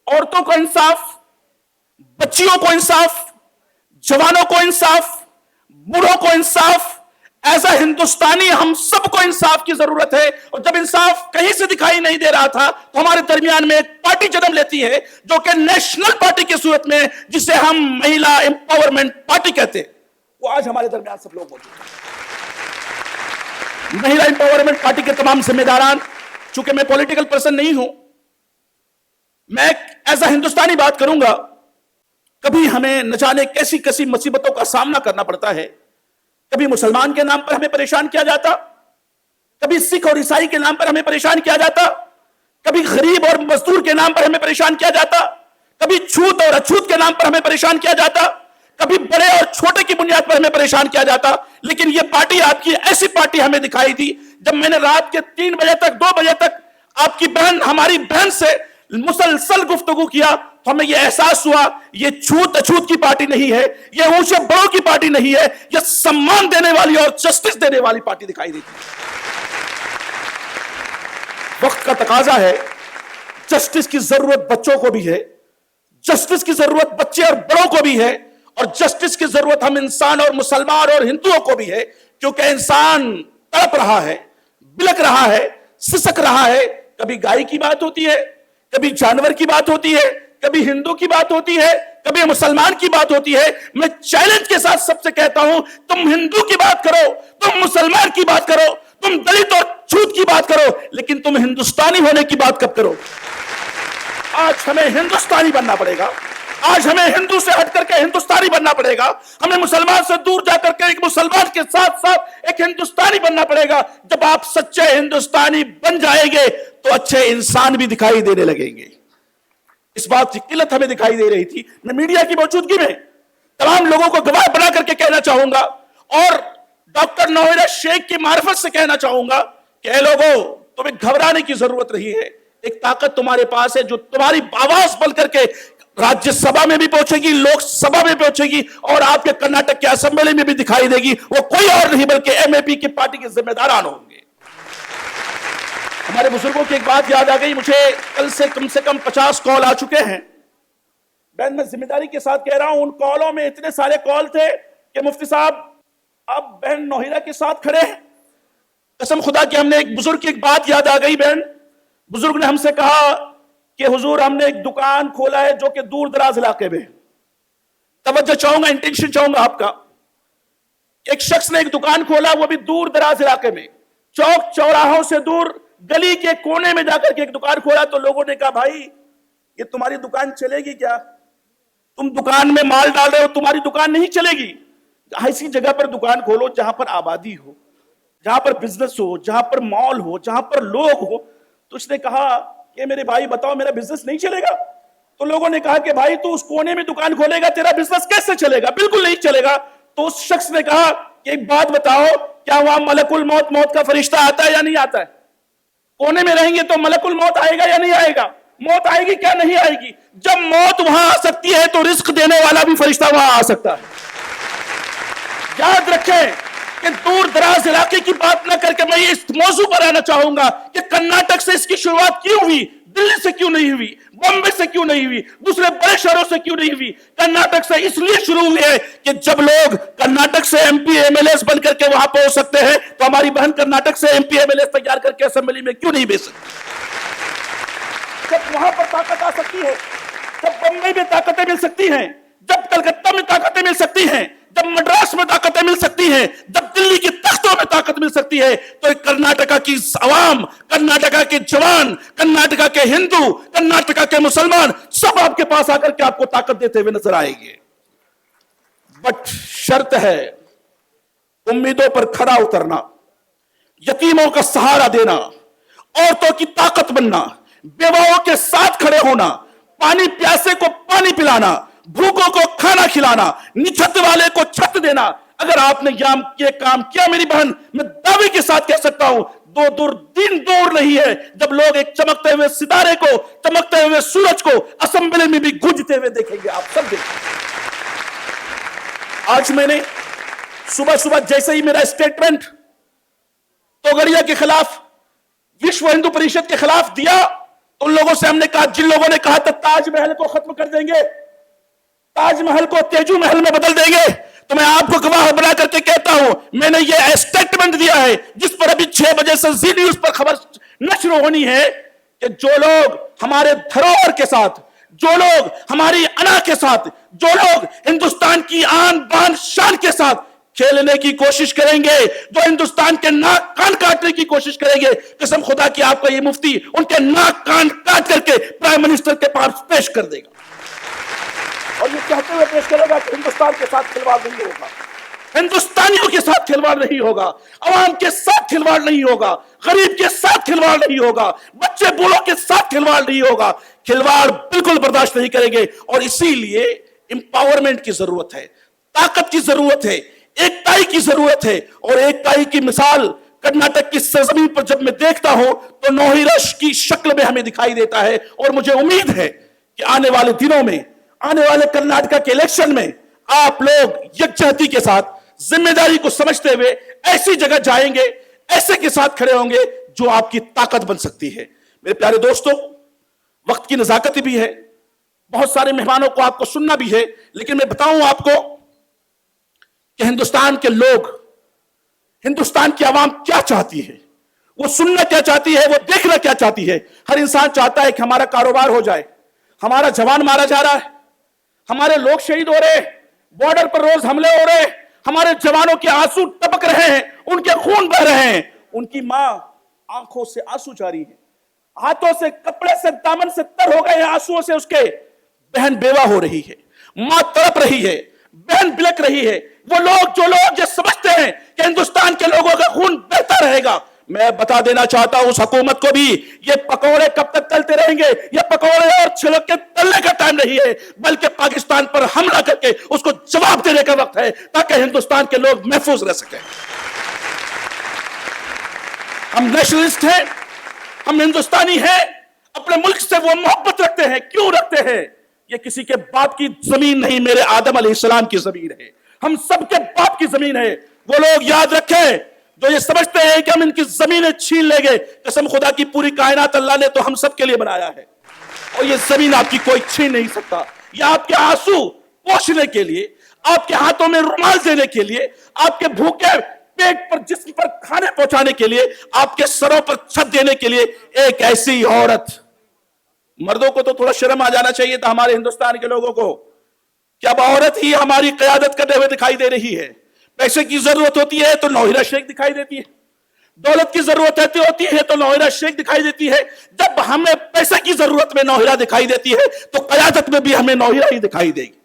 औरतों को इंसाफ, बच्चियों को इंसाफ, जवानों को इंसाफ, बूढ़ों को इंसाफ। एज अ हिंदुस्तानी हम सबको इंसाफ की जरूरत है। और जब इंसाफ कहीं से दिखाई नहीं दे रहा था, तो हमारे दरमियान में एक पार्टी जन्म लेती है, जो कि नेशनल पार्टी की सूरत में, जिसे हम महिला एम्पावरमेंट पार्टी कहते हैं। वो आज हमारे दरमियान सब लोग मौजूद हैं। महिला एम्पावरमेंट पार्टी के तमाम जिम्मेदारान, चूंकि मैं पॉलिटिकल पर्सन नहीं हूं, मैं एज अ हिंदुस्तानी बात करूंगा। कभी हमें न जाने कैसी कैसी मुसीबतों का सामना करना पड़ता है। कभी मुसलमान के नाम पर हमें परेशान किया जाता, कभी सिख और ईसाई के नाम पर हमें परेशान किया जाता, कभी गरीब और मजदूर के नाम पर हमें परेशान किया जाता, कभी छूत और अछूत के नाम पर हमें परेशान किया जाता, कभी बड़े और छोटे की बुनियाद पर हमें परेशान किया जाता। लेकिन यह पार्टी, आपकी ऐसी पार्टी हमें दिखाई दी, जब मैंने रात के 3 बजे तक, 2 बजे तक आपकी बहन, हमारी बहन से मुसलसल गुफ्तगू किया, तो हमें यह एहसास हुआ, यह छूत अछूत की पार्टी नहीं है, यह ऊंचे बड़ों की पार्टी नहीं है, यह सम्मान देने वाली और जस्टिस देने वाली पार्टी दिखाई देती है। वक्त का तकाजा है, जस्टिस की जरूरत बच्चों को भी है, जस्टिस की जरूरत बच्चे और बड़ों को भी है, और जस्टिस की जरूरत हम इंसान और मुसलमान और हिंदुओं को भी है। क्योंकि इंसान तड़प रहा है, बिलक रहा है, सिसक रहा है। कभी गाय की बात होती है, कभी जानवर की बात होती है, कभी हिंदू की बात होती है, कभी मुसलमान की बात होती है। मैं चैलेंज के साथ सबसे कहता हूं, तुम हिंदू की बात करो, तुम मुसलमान की बात करो, तुम दलित और छूत की बात करो, लेकिन तुम हिंदुस्तानी होने की बात कब करो। आज हमें हिंदुस्तानी बनना पड़ेगा, आज हमें हिंदू से हट करके हिंदुस्तानी बनना पड़ेगा। हमें मुसलमान से दूर जाकर के एक मुसलमान के साथ साथ एक हिंदुस्तानी बनना पड़ेगा। जब आप सच्चे हिंदुस्तानी बन जाएंगे, तो अच्छे इंसान भी दिखाई देने लगेंगे। इस बात की किल्लत हमें दिखाई दे रही थी। मैं मीडिया की मौजूदगी में तमाम लोगों को गवाह बना करके कहना चाहूंगा और डॉक्टर नौहिरा शेख की मार्फत से कहना चाहूंगा कि ए लोगों, तुम्हें घबराने की जरूरत नहीं है। एक ताकत तुम्हारे पास है जो तुम्हारी आवाज बन करके राज्यसभा में भी पहुंचेगी, लोकसभा में पहुंचेगी और आपके कर्नाटक के असेंबली में भी दिखाई देगी। वो कोई और नहीं बल्कि एमएपी की पार्टी के जिम्मेदारान होंगे। हमारे बुजुर्गों की एक बात याद आ गई मुझे, कल से कम 50 कॉल आ चुके हैं। बहन, मैं जिम्मेदारी के साथ कह रहा हूं, उन कॉलों में इतने सारे कॉल थे कि मुफ्ती साहब आप बहन नौहिरा के साथ खड़े हैं। कसम खुदा कि हमने एक बुजुर्ग की एक बात याद आ गई। बहन, बुजुर्ग ने हमसे कहा कि हुजूर हमने एक दुकान खोला है जो कि दूर दराज इलाके में। तवज्जो चाहूंगा, इंटेंशन चाहूंगा आपका। एक शख्स ने एक दुकान खोला, वो भी दूर दराज इलाके में, चौक चौराहों से दूर, गली के कोने में जाकर के एक दुकान खोला। तो लोगों ने कहा भाई ये तुम्हारी दुकान चलेगी क्या? तुम दुकान में माल डाल रहे हो, तुम्हारी दुकान नहीं चलेगी। ऐसी जगह पर दुकान खोलो जहां पर आबादी हो, जहां पर बिजनेस हो, जहां पर मॉल हो, जहां पर लोग हो। तो उसने कहा कि मेरे भाई बताओ मेरा बिजनेस नहीं चलेगा। तो लोगों ने कहा कि भाई तू उस कोने में दुकान खोलेगा, तेरा बिजनेस कैसे चलेगा? बिल्कुल नहीं चलेगा। तो उस शख्स ने कहा कि एक बात बताओ, क्या वहां मलकुल मौत, मौत का फरिश्ता आता है या नहीं आता है? कोने में रहेंगे तो मलकुल मौत आएगा या नहीं आएगा? मौत आएगी क्या नहीं आएगी? जब मौत वहां आ सकती है तो रिस्क देने वाला भी फरिश्ता वहां आ सकता है। याद रखें कि दूर दराज इलाके की बात ना करके मैं इस मौजू पर आना चाहूंगा कि कर्नाटक से इसकी शुरुआत क्यों हुई, दिल्ली से क्यों नहीं हुई, बॉम्बे से क्यों नहीं हुई, दूसरे बड़े शहरों से क्यों नहीं हुई। कर्नाटक से इसलिए शुरू हुई है कि जब लोग कर्नाटक से एमपी एमएलए बन करके वहां पहुंच सकते हैं तो हमारी बहन कर्नाटक से एमपी एमएलए तैयार करके असेंबली में क्यों नहीं भेज सकती? जब वहां पर ताकत आ सकती है, जब बम्बई में ताकतें मिल सकती हैं, जब कलकत्ता में ताकतें मिल सकती हैं, जब मद्रास में ताकतें मिल सकती हैं, जब दिल्ली की तख्तों में ताकत मिल सकती है, तो कर्नाटका की आवाम, कर्नाटका के जवान, कर्नाटका के हिंदू, कर्नाटका के मुसलमान सब आपके पास आकर के आपको ताकत देते हुए नजर आएंगे। बट शर्त है उम्मीदों पर खरा उतरना, यतीमों का सहारा देना, औरतों की ताकत बनना, बेवाओं के साथ खड़े होना, पानी प्यासे को पानी पिलाना, भूखों को खाना खिलाना, निछत वाले को छत देना। अगर आपने ये काम किया मेरी बहन, मैं दावे के साथ कह सकता हूं दिन दूर नहीं है जब लोग एक चमकते हुए सितारे को, चमकते हुए सूरज को असेंबली में भी गूंजते हुए देखेंगे। आप सब देखेंगे। आज मैंने सुबह सुबह जैसे ही मेरा स्टेटमेंट तोगड़िया के खिलाफ, विश्व हिंदू परिषद के खिलाफ दिया, उन लोगों से हमने कहा, जिन लोगों ने कहा था ताजमहल को खत्म कर देंगे, ताजमहल को तेजू महल में बदल देंगे, तो मैं आपको गवाह बना करके कहता हूं, मैंने ये स्टेटमेंट दिया है जिस पर अभी 6 बजे से जी न्यूज पर खबर नश्र होनी है कि जो लोग हमारे धरोहर के साथ, जो लोग हमारी अना के साथ, जो लोग हिंदुस्तान की आन बान शान के साथ खेलने की कोशिश करेंगे, जो हिंदुस्तान के नाक कान काटने की कोशिश करेंगे, कसम खुदा की आपका ये मुफ्ती उनके नाक कान काट करके प्राइम मिनिस्टर के पास पेश कर देगा और ये कहते हुए पेश करेगा कि हिंदुस्तान के साथ खिलवाड़ नहीं होगा, हिंदुस्तानियों के साथ खिलवाड़ नहीं होगा, अवाम के साथ खिलवाड़ नहीं होगा, गरीब के साथ खिलवाड़ नहीं होगा, बच्चे बूढ़ों के साथ खिलवाड़ नहीं होगा। खिलवाड़ बिल्कुल बर्दाश्त नहीं करेंगे और इसीलिए इंपावरमेंट की जरूरत है, ताकत की जरूरत है, एकताई की जरूरत है। और एकताई की मिसाल कर्नाटक की सरजमीन पर जब मैं देखता हूं तो नौहिरा की शक्ल में हमें दिखाई देता है और मुझे उम्मीद है कि आने वाले दिनों में, आने वाले कर्नाटक के इलेक्शन में आप लोग यकजहती के साथ, जिम्मेदारी को समझते हुए ऐसी जगह जाएंगे, ऐसे के साथ खड़े होंगे जो आपकी ताकत बन सकती है। मेरे प्यारे दोस्तों, वक्त की नजाकत भी है, बहुत सारे मेहमानों को आपको सुनना भी है, लेकिन मैं बताऊं आपको कि हिंदुस्तान के लोग, हिंदुस्तान की आवाम क्या चाहती है, वो सुनना क्या चाहती है, वो देखना क्या चाहती है। हर इंसान चाहता है कि हमारा कारोबार हो जाए, हमारा जवान मारा जा रहा है, हमारे लोग शहीद हो रहे, बॉर्डर पर रोज हमले हो रहे, हमारे जवानों के आंसू टपक रहे हैं, उनके खून बह रहे हैं, उनकी मां आंखों से आंसू जारी है, हाथों से, कपड़े से, दामन से तर हो गए हैं आंसुओं से, उसके बहन बेवा हो रही है, मां तड़प रही है, बहन बिलक रही है। वो लोग जो समझते हैं कि हिंदुस्तान के लोगों का खून बहता रहेगा, मैं बता देना चाहता हूं उस हुकूमत को भी, ये पकौड़े कब तक तलते रहेंगे? ये पकौड़े और छिलक के तलने का टाइम नहीं है, बल्कि पाकिस्तान पर हमला करके उसको जवाब देने का वक्त है, ताकि हिंदुस्तान के लोग महफूज रह सकें। हम नेशनलिस्ट हैं, हम हिंदुस्तानी हैं, अपने मुल्क से वो मोहब्बत रखते हैं। क्यों रखते हैं? ये किसी के बाप की जमीन नहीं, मेरे आदम अलैहिस्सलाम की जमीन है, हम सबके बाप की जमीन है। वो लोग याद रखें जो ये समझते हैं कि हम इनकी जमीनें छीन लेंगे, कसम खुदा की पूरी कायनात अल्लाह ने तो हम सबके लिए बनाया है, और ये जमीन आपकी कोई छीन नहीं सकता। ये आपके आंसू पोंछने के लिए, आपके हाथों में रुमाल देने के लिए, आपके भूखे पेट पर, जिस्म पर खाने पहुंचाने के लिए, आपके सरों पर छत देने के लिए एक ऐसी औरत। मर्दों को तो थोड़ा शर्म आ जाना चाहिए था हमारे हिंदुस्तान के लोगों को, कि अब औरत ही हमारी क़यादत करते हुए दिखाई दे रही है। पैसे की जरूरत होती है तो नौहिरा शेख दिखाई देती है, दौलत की जरूरत होती है तो नौहिरा शेख दिखाई देती है। जब हमें पैसे की जरूरत में नौहिरा दिखाई देती है तो क़यादत में भी हमें नौहिरा ही दिखाई देगी।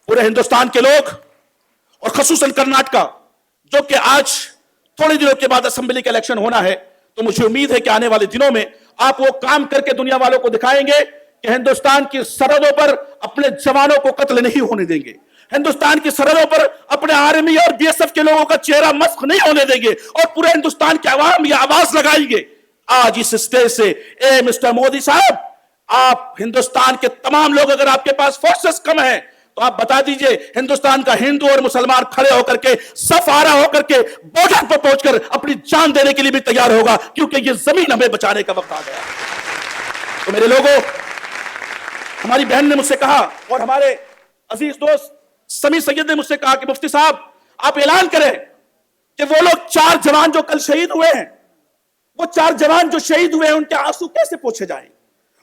पूरे हिंदुस्तान के लोग और खसूसन कर्नाटका, जो कि आज थोड़े दिनों के बाद असेंबली का इलेक्शन होना है, तो मुझे उम्मीद है कि आने वाले दिनों में आप वो काम करके दुनिया वालों को दिखाएंगे कि हिंदुस्तान की सरहदों पर अपने जवानों को कत्ल नहीं होने देंगे, हिंदुस्तान की सरहदों पर अपने आर्मी और बीएसएफ के लोगों का चेहरा मस्ख नहीं होने देंगे, और पूरे हिंदुस्तान की आवाम ये आवाज लगाएंगे आज इस स्टेज से, ए मिस्टर मोदी साहब, आप हिंदुस्तान के तमाम लोग, अगर आपके पास फोर्सेस कम है तो आप बता दीजिए, हिंदुस्तान का हिंदू और मुसलमान खड़े होकर के, सफारा होकर के, बॉर्डर पर पहुंचकर अपनी जान देने के लिए भी तैयार होगा, क्योंकि ये जमीन हमें बचाने का वक्त आ गया। तो मेरे लोगों, हमारी बहन ने मुझसे कहा और हमारे अजीज दोस्त समी सैयद ने मुझसे कहा कि मुफ्ती साहब आप ऐलान करें कि वो लोग 4 जवान जो कल शहीद हुए हैं, वो 4 जवान जो शहीद हुए हैं, उनके आंसू कैसे पोंछे जाएं,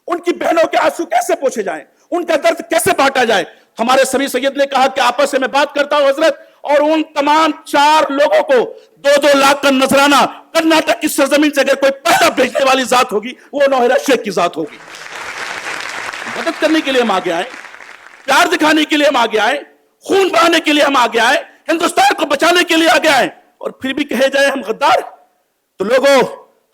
उनकी बहनों के आंसू कैसे पोंछे जाएं, उनका दर्द कैसे बांटा जाए। हमारे समी सैयद ने कहा कि आपस में मैं बात करता हूं हजरत, और उन तमाम 4 लोगों को 2-2 लाख का नजराना कर्नाटक की सरजमीन से अगर कोई पहला भेजने वाली जात होगी, वो नौहिरा शेख की जात होगी। मदद करने के लिए हम आगे आए, प्यार दिखाने के लिए हम आगे आए, खून बहाने के लिए हम आगे आए, हिंदुस्तान को बचाने के लिए आगे आए, और फिर भी कहे जाए हम गद्दार। तो लोगों,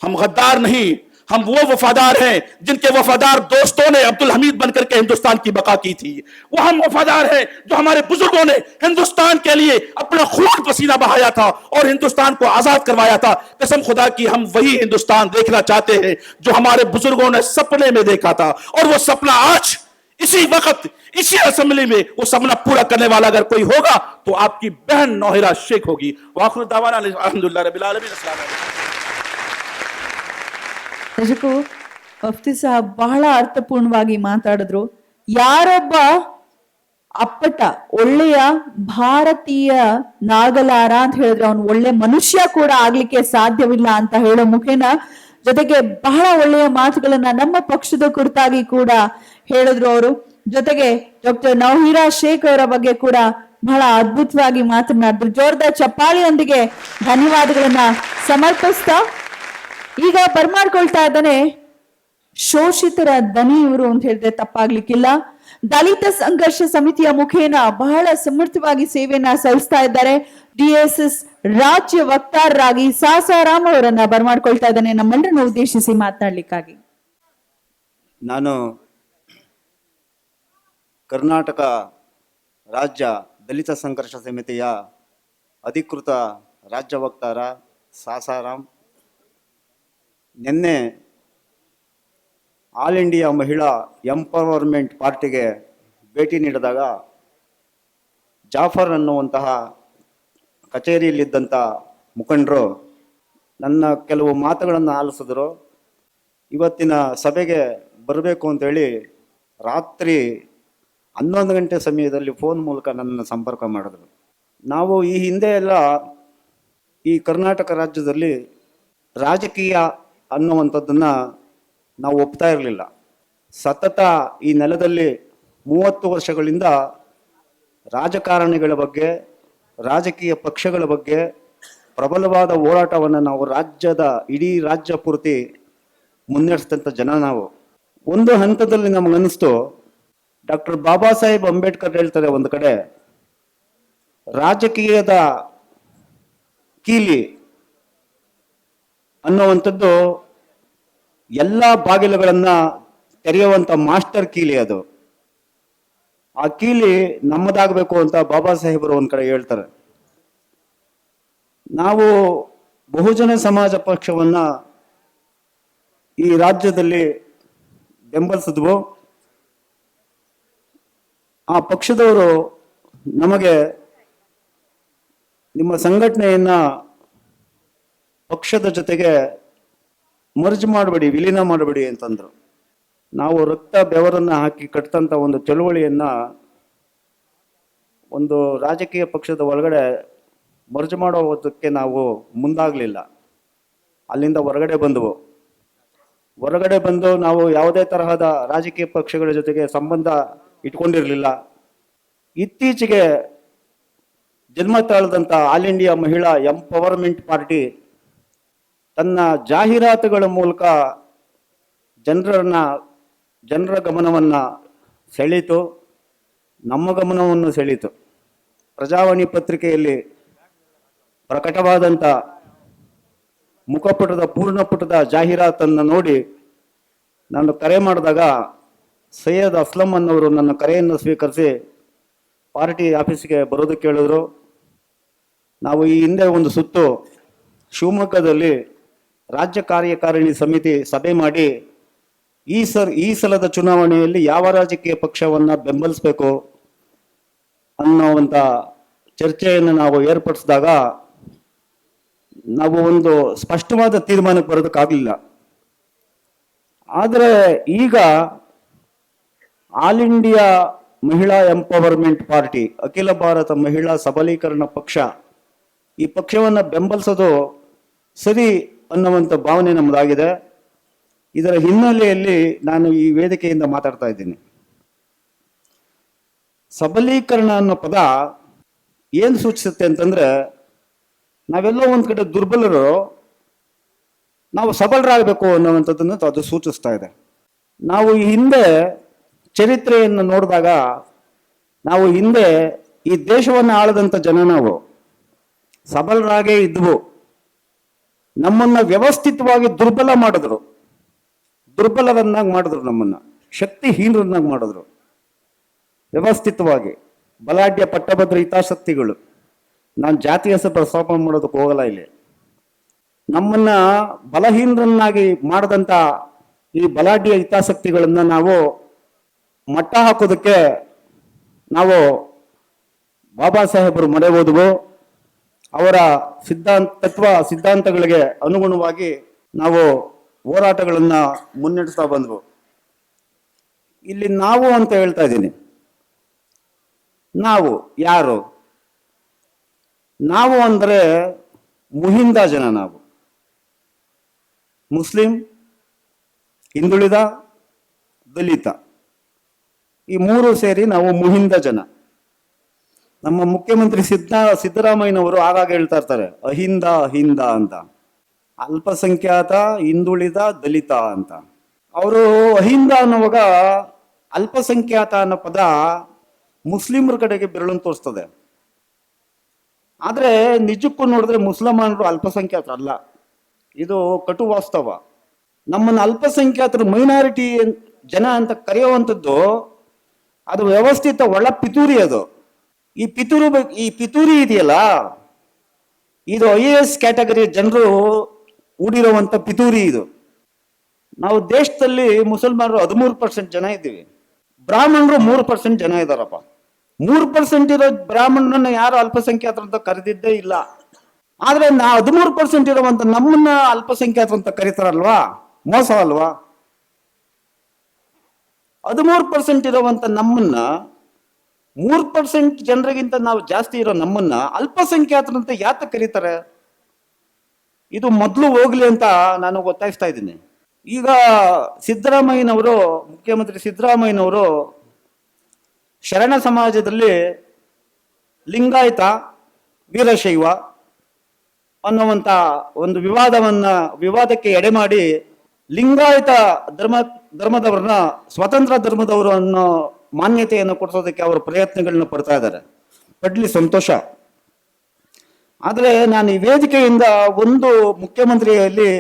हम गद्दार नहीं, हम वो वफादार हैं जिनके वफादार दोस्तों ने अब्दुल हमीद बनकर के हिंदुस्तान की बका की थी। वो हम वफादार हैं जो हमारे बुजुर्गों ने हिंदुस्तान के लिए अपना खून पसीना बहाया था और हिंदुस्तान को आजाद करवाया था। कसम खुदा की हम वही हिंदुस्तान देखना चाहते हैं जो हमारे बुजुर्गों ने सपने में देखा था, और वो सपना आज इसी वक्त इसी असेंबली में वो सपना पूरा करने वाला अगर कोई होगा तो आपकी बहन नौहिरा शेख होगी। वाखिर दावाना अल्हम्दुलिल्लाह रब्बिल आलमीन। अस्सलाम वालेकुम। ನಿಜಕ್ಕೂ ಮುಫ್ತಿ ಸಾಹಬ್ ಬಹಳ ಅರ್ಥಪೂರ್ಣವಾಗಿ ಮಾತಾಡಿದ್ರು. ಯಾರೊಬ್ಬ ಅಪ್ಪಟ ಒಳ್ಳೆಯ ಭಾರತೀಯ ನಾಗಲಾರ ಅಂತ ಹೇಳಿದ್ರೆ ಅವನು ಒಳ್ಳೆ ಮನುಷ್ಯ ಕೂಡ ಆಗ್ಲಿಕ್ಕೆ ಸಾಧ್ಯವಿಲ್ಲ ಅಂತ ಹೇಳೋ ಮುಖೇನ, ಜೊತೆಗೆ ಬಹಳ ಒಳ್ಳೆಯ ಮಾತುಗಳನ್ನ ನಮ್ಮ ಪಕ್ಷದ ಕುರಿತಾಗಿ ಕೂಡ ಹೇಳಿದ್ರು ಅವರು. ಜೊತೆಗೆ ಡಾಕ್ಟರ್ ನೌಹಿರಾ ಶೇಖ್ ಅವರ ಬಗ್ಗೆ ಕೂಡ ಬಹಳ ಅದ್ಭುತವಾಗಿ ಮಾತನಾಡಿದ್ರು. ಜೋರ್ದಾರ್ ಚಪ್ಪಾಳಿಯೊಂದಿಗೆ ಧನ್ಯವಾದಗಳನ್ನ ಸಮರ್ಪಿಸ್ತಾ ಈಗ ಬರ್ಮಾಡ್ಕೊಳ್ತಾ ಇದ್ದಾನೆ ಶೋಷಿತರ ದನಿ ಇವರು ಅಂತ ಹೇಳಿದ್ರೆ ತಪ್ಪಾಗ್ಲಿಕ್ಕಿಲ್ಲ. ದಲಿತ ಸಂಘರ್ಷ ಸಮಿತಿಯ ಮುಖೇನ ಬಹಳ ಸಮರ್ಥವಾಗಿ ಸೇವೆಯನ್ನ ಸಲ್ಲಿಸ್ತಾ ಇದ್ದಾರೆ. DSS ರಾಜ್ಯ ವಕ್ತಾರರಾಗಿ ಸಾಸಾರಾಮ್ ಅವರನ್ನ ಬರ್ಮಾಡ್ಕೊಳ್ತಾ ಇದ್ದಾನೆ ನಮ್ಮೆಲ್ಲರನ್ನು ಉದ್ದೇಶಿಸಿ ಮಾತನಾಡ್ಲಿಕ್ಕಾಗಿ. ನಾನು ಕರ್ನಾಟಕ ರಾಜ್ಯ ದಲಿತ ಸಂಘರ್ಷ ಸಮಿತಿಯ ಅಧಿಕೃತ ರಾಜ್ಯ ವಕ್ತಾರ ಸಾಸಾರಾಮ್. ನಿನ್ನೆ ಆಲ್ ಇಂಡಿಯಾ ಮಹಿಳಾ ಎಂಪವರ್ಮೆಂಟ್ ಪಾರ್ಟಿಗೆ ಭೇಟಿ ನೀಡಿದಾಗ ಜಾಫರ್ ಅನ್ನುವಂತಹ ಕಚೇರಿಯಲ್ಲಿದ್ದಂಥ ಮುಖಂಡರು ನನ್ನ ಕೆಲವು ಮಾತುಗಳನ್ನು ಆಲಿಸಿದ್ರು. ಇವತ್ತಿನ ಸಭೆಗೆ ಬರಬೇಕು ಅಂತೇಳಿ ರಾತ್ರಿ 11 ಗಂಟೆ ಸಮಯದಲ್ಲಿ ಫೋನ್ ಮೂಲಕ ನನ್ನನ್ನು ಸಂಪರ್ಕ ಮಾಡಿದ್ರು. ನಾವು ಈ ಹಿಂದೆ ಎಲ್ಲ ಈ ಕರ್ನಾಟಕ ರಾಜ್ಯದಲ್ಲಿ ರಾಜಕೀಯ ಅನ್ನುವಂಥದ್ದನ್ನು ನಾವು ಒಪ್ತಾ ಇರಲಿಲ್ಲ. ಸತತ ಈ ನೆಲದಲ್ಲಿ 30 ವರ್ಷಗಳಿಂದ ರಾಜಕಾರಣಿಗಳ ಬಗ್ಗೆ, ರಾಜಕೀಯ ಪಕ್ಷಗಳ ಬಗ್ಗೆ ಪ್ರಬಲವಾದ ಹೋರಾಟವನ್ನು ನಾವು ಇಡೀ ರಾಜ್ಯ ಪೂರ್ತಿ ಮುನ್ನಡೆಸಿದಂಥ ಜನ ನಾವು. ಒಂದು ಹಂತದಲ್ಲಿ ನಮಗನ್ನಿಸ್ತು, ಡಾಕ್ಟರ್ ಬಾಬಾ ಸಾಹೇಬ್ ಅಂಬೇಡ್ಕರ್ ಹೇಳ್ತಾರೆ ಒಂದು ಕಡೆ, ರಾಜಕೀಯದ ಕೀಲಿ ಅನ್ನುವಂಥದ್ದು ಎಲ್ಲ ಬಾಗಿಲುಗಳನ್ನ ತೆರೆಯುವಂತ ಮಾಸ್ಟರ್ ಕೀಲಿ ಅದು. ಆ ಕೀಲಿ ನಮ್ಮದಾಗಬೇಕು ಅಂತ ಬಾಬಾ ಸಾಹೇಬರು ಒಂದ್ ಕಡೆ ಹೇಳ್ತಾರೆ. ನಾವು ಬಹುಜನ ಸಮಾಜ ಪಕ್ಷವನ್ನ ಈ ರಾಜ್ಯದಲ್ಲಿ ಬೆಂಬಲಿಸಿದ್ವು. ಆ ಪಕ್ಷದವರು ನಮಗೆ ನಿಮ್ಮ ಸಂಘಟನೆಯನ್ನ ಪಕ್ಷದ ಜೊತೆಗೆ ಮರ್ಜ್ ಮಾಡಬೇಡಿ, ವಿಲೀನ ಮಾಡಬೇಡಿ ಅಂತಂದ್ರು. ನಾವು ರಕ್ತ ಬೆವರನ್ನ ಹಾಕಿ ಕಟ್ಟಿದಂಥ ಒಂದು ಚಳುವಳಿಯನ್ನ ಒಂದು ರಾಜಕೀಯ ಪಕ್ಷದ ಒಳಗಡೆ ಮರ್ಜ್ ಮಾಡೋದಕ್ಕೆ ನಾವು ಮುಂದಾಗಲಿಲ್ಲ. ಅಲ್ಲಿಂದ ಹೊರಗಡೆ ಬಂದವು. ಹೊರಗಡೆ ಬಂದು ನಾವು ಯಾವುದೇ ತರಹದ ರಾಜಕೀಯ ಪಕ್ಷಗಳ ಜೊತೆಗೆ ಸಂಬಂಧ ಇಟ್ಕೊಂಡಿರಲಿಲ್ಲ. ಇತ್ತೀಚೆಗೆ ಜನ್ಮ ತಾಳದಂಥ ಆಲ್ ಇಂಡಿಯಾ ಮಹಿಳಾ ಎಂಪವರ್ಮೆಂಟ್ ಪಾರ್ಟಿ ತನ್ನ ಜಾಹೀರಾತುಗಳ ಮೂಲಕ ಜನರ ಗಮನವನ್ನ ಸೆಳೀತು, ನಮ್ಮ ಗಮನವನ್ನು ಸೆಳೀತು. ಪ್ರಜಾವಾಣಿ ಪತ್ರಿಕೆಯಲ್ಲಿ ಪ್ರಕಟವಾದಂಥ ಮುಖಪುಟದ ಪೂರ್ಣಪುಟದ ಜಾಹೀರಾತನ್ನು ನೋಡಿ ನಾನು ಕರೆ ಮಾಡಿದಾಗ ಸೈಯದ್ ಅಸ್ಲಂ ಅನ್ನವರು ನನ್ನ ಕರೆಯನ್ನು ಸ್ವೀಕರಿಸಿ ಪಾರ್ಟಿ ಆಫೀಸ್ಗೆ ಬರೋದಕ್ಕೆ ಹೇಳಿದ್ರು. ನಾವು ಈ ಹಿಂದೆ ಒಂದು ಸುತ್ತು ಶಿವಮೊಗ್ಗದಲ್ಲಿ ರಾಜ್ಯ ಕಾರ್ಯಕಾರಿಣಿ ಸಮಿತಿ ಸಭೆ ಮಾಡಿ ಈ ಸಲದ ಚುನಾವಣೆಯಲ್ಲಿ ಯಾವ ರಾಜಕೀಯ ಪಕ್ಷವನ್ನ ಬೆಂಬಲಿಸಬೇಕು ಅನ್ನೋವಂಥ ಚರ್ಚೆಯನ್ನು ನಾವು ಏರ್ಪಡಿಸಿದಾಗ ನಾವು ಒಂದು ಸ್ಪಷ್ಟವಾದ ತೀರ್ಮಾನಕ್ಕೆ ಬರೋದಕ್ಕಾಗಲಿಲ್ಲ. ಆದರೆ ಈಗ ಆಲ್ ಇಂಡಿಯಾ ಮಹಿಳಾ ಎಂಪವರ್ಮೆಂಟ್ ಪಾರ್ಟಿ, ಅಖಿಲ ಭಾರತ ಮಹಿಳಾ ಸಬಲೀಕರಣ ಪಕ್ಷ, ಈ ಪಕ್ಷವನ್ನು ಬೆಂಬಲಿಸೋದು ಸರಿ ಅನ್ನುವಂಥ ಭಾವನೆ ನಮ್ಮದಾಗಿದೆ. ಇದರ ಹಿನ್ನೆಲೆಯಲ್ಲಿ ನಾನು ಈ ವೇದಿಕೆಯಿಂದ ಮಾತಾಡ್ತಾ ಇದ್ದೀನಿ. ಸಬಲೀಕರಣ ಅನ್ನೋ ಪದ ಏನು ಸೂಚಿಸುತ್ತೆ ಅಂತಂದ್ರೆ, ನಾವೆಲ್ಲೋ ಒಂದ್ ಕಡೆ ದುರ್ಬಲರು, ನಾವು ಸಬಲರಾಗಬೇಕು ಅನ್ನುವಂಥದ್ದನ್ನು ಅದು ಸೂಚಿಸ್ತಾ ಇದೆ. ನಾವು ಈ ಹಿಂದೆ ಚರಿತ್ರೆಯನ್ನು ನೋಡಿದಾಗ ನಾವು ಹಿಂದೆ ಈ ದೇಶವನ್ನು ಆಳದಂಥ ಜನ ನಾವು ಸಬಲರಾಗೇ ಇದ್ವು. ನಮ್ಮನ್ನ ವ್ಯವಸ್ಥಿತವಾಗಿ ದುರ್ಬಲರನ್ನಾಗಿ ಮಾಡಿದ್ರು, ನಮ್ಮನ್ನ ಶಕ್ತಿಹೀನರನ್ನಾಗಿ ಮಾಡಿದ್ರು. ವ್ಯವಸ್ಥಿತವಾಗಿ ಬಲಾಢ್ಯ ಪಟ್ಟಭದ್ರ ಹಿತಾಸಕ್ತಿಗಳು, ನಾನು ಜಾತಿ ಹೆಸರು ಪ್ರಸ್ತಾಪ ಮಾಡೋದಕ್ಕೆ ಹೋಗಲ್ಲ ಇಲ್ಲಿ. ನಮ್ಮನ್ನ ಬಲಹೀನರನ್ನಾಗಿ ಮಾಡಿದಂಥ ಈ ಬಲಾಢ್ಯ ಹಿತಾಸಕ್ತಿಗಳನ್ನ ನಾವು ಮಟ್ಟ ಹಾಕೋದಕ್ಕೆ ನಾವು ಬಾಬಾ ಸಾಹೇಬರು ಮೊರೆ ಹೋದವು. ಅವರ ಸಿದ್ಧಾಂತಗಳಿಗೆ ಅನುಗುಣವಾಗಿ ನಾವು ಹೋರಾಟಗಳನ್ನ ಮುನ್ನಡೆಸ್ತಾ ಬಂದ್ವು. ಇಲ್ಲಿ ನಾವು ಅಂತ ಹೇಳ್ತಾ ಇದ್ದೀನಿ. ನಾವು ಯಾರು? ನಾವು ಅಂದರೆ ಮುಹಿಂದ ಜನ. ನಾವು ಮುಸ್ಲಿಂ, ಹಿಂದುಳಿದ, ದಲಿತ, ಈ ಮೂರು ಸೇರಿ ನಾವು ಮುಹಿಂದ ಜನ. ನಮ್ಮ ಮುಖ್ಯಮಂತ್ರಿ ಸಿದ್ದರಾಮಯ್ಯನವರು ಆಗಾಗ ಹೇಳ್ತಾ ಇರ್ತಾರೆ ಅಹಿಂದ ಅಹಿಂದ ಅಂತ, ಅಲ್ಪಸಂಖ್ಯಾತ, ಹಿಂದುಳಿದ, ದಲಿತ ಅಂತ. ಅವರು ಅಹಿಂದ ಅನ್ನುವಾಗ ಅಲ್ಪಸಂಖ್ಯಾತ ಅನ್ನೋ ಪದ ಮುಸ್ಲಿಮರ ಕಡೆಗೆ ಬೆರಳನ್ನು ತೋರಿಸ್ತದೆ. ಆದ್ರೆ ನಿಜಕ್ಕೂ ನೋಡಿದ್ರೆ ಮುಸಲ್ಮಾನರು ಅಲ್ಪಸಂಖ್ಯಾತರಲ್ಲ. ಇದು ಕಟು ವಾಸ್ತವ. ನಮ್ಮನ್ನು ಅಲ್ಪಸಂಖ್ಯಾತರು, ಮೈನಾರಿಟಿ ಜನ ಅಂತ ಕರೆಯುವಂಥದ್ದು ಅದು ವ್ಯವಸ್ಥಿತ ಒಳ ಪಿತೂರಿ. ಅದು ಈ ಪಿತೂರಿ ಇದೆಯಲ್ಲ, ಇದು IAS ಕ್ಯಾಟಗರಿ ಜನರು ಹೂಡಿರುವಂತ ಪಿತೂರಿ ಇದು. ನಾವು ದೇಶದಲ್ಲಿ ಮುಸಲ್ಮಾನರು 13% ಜನ ಇದ್ದೀವಿ, ಬ್ರಾಹ್ಮಣರು 3% ಜನ ಇದ್ದಾರಪ್ಪ. 3% ಇರೋ ಬ್ರಾಹ್ಮಣರನ್ನ ಯಾರು ಅಲ್ಪಸಂಖ್ಯಾತರಂತ ಕರೆದಿದ್ದೇ ಇಲ್ಲ. ಆದ್ರೆ 13% ಇರುವಂತ ನಮ್ಮನ್ನ ಅಲ್ಪಸಂಖ್ಯಾತರಂತ ಕರೀತಾರಲ್ವಾ, ಮೋಸ ಅಲ್ವಾ? 13% ಇರುವಂತ ನಮ್ಮನ್ನ, 3% ಜನರಿಗಿಂತ ನಾವು ಜಾಸ್ತಿ ಇರೋ ನಮ್ಮನ್ನ ಅಲ್ಪಸಂಖ್ಯಾತರಂತ ಯಾತ ಕರೀತಾರೆ? ಇದು ಮೊದಲು ಹೋಗ್ಲಿ ಅಂತ ನಾನು ಒತ್ತಾಯಿಸ್ತಾ ಇದ್ದೀನಿ. ಈಗ ಸಿದ್ದರಾಮಯ್ಯನವರು, ಮುಖ್ಯಮಂತ್ರಿ ಸಿದ್ದರಾಮಯ್ಯನವರು ಶರಣ ಸಮಾಜದಲ್ಲಿ ಲಿಂಗಾಯತ, ವೀರಶೈವ ಅನ್ನುವಂಥ ಒಂದು ವಿವಾದಕ್ಕೆ ಎಡೆ ಮಾಡಿ ಲಿಂಗಾಯತ ಧರ್ಮದವರನ್ನ ಸ್ವತಂತ್ರ ಧರ್ಮದವರು ಅನ್ನೋ ಮಾನ್ಯತೆಯನ್ನು ಕೊಡಿಸೋದಕ್ಕೆ ಅವರು ಪ್ರಯತ್ನಗಳನ್ನ ಪಡ್ತಾ ಇದ್ದಾರೆ. ಪಡ್ಲಿ, ಸಂತೋಷ. ಆದರೆ ನಾನು ಈ ವೇದಿಕೆಯಿಂದ ಒಂದು ಮುಖ್ಯಮಂತ್ರಿಯಲ್ಲಿ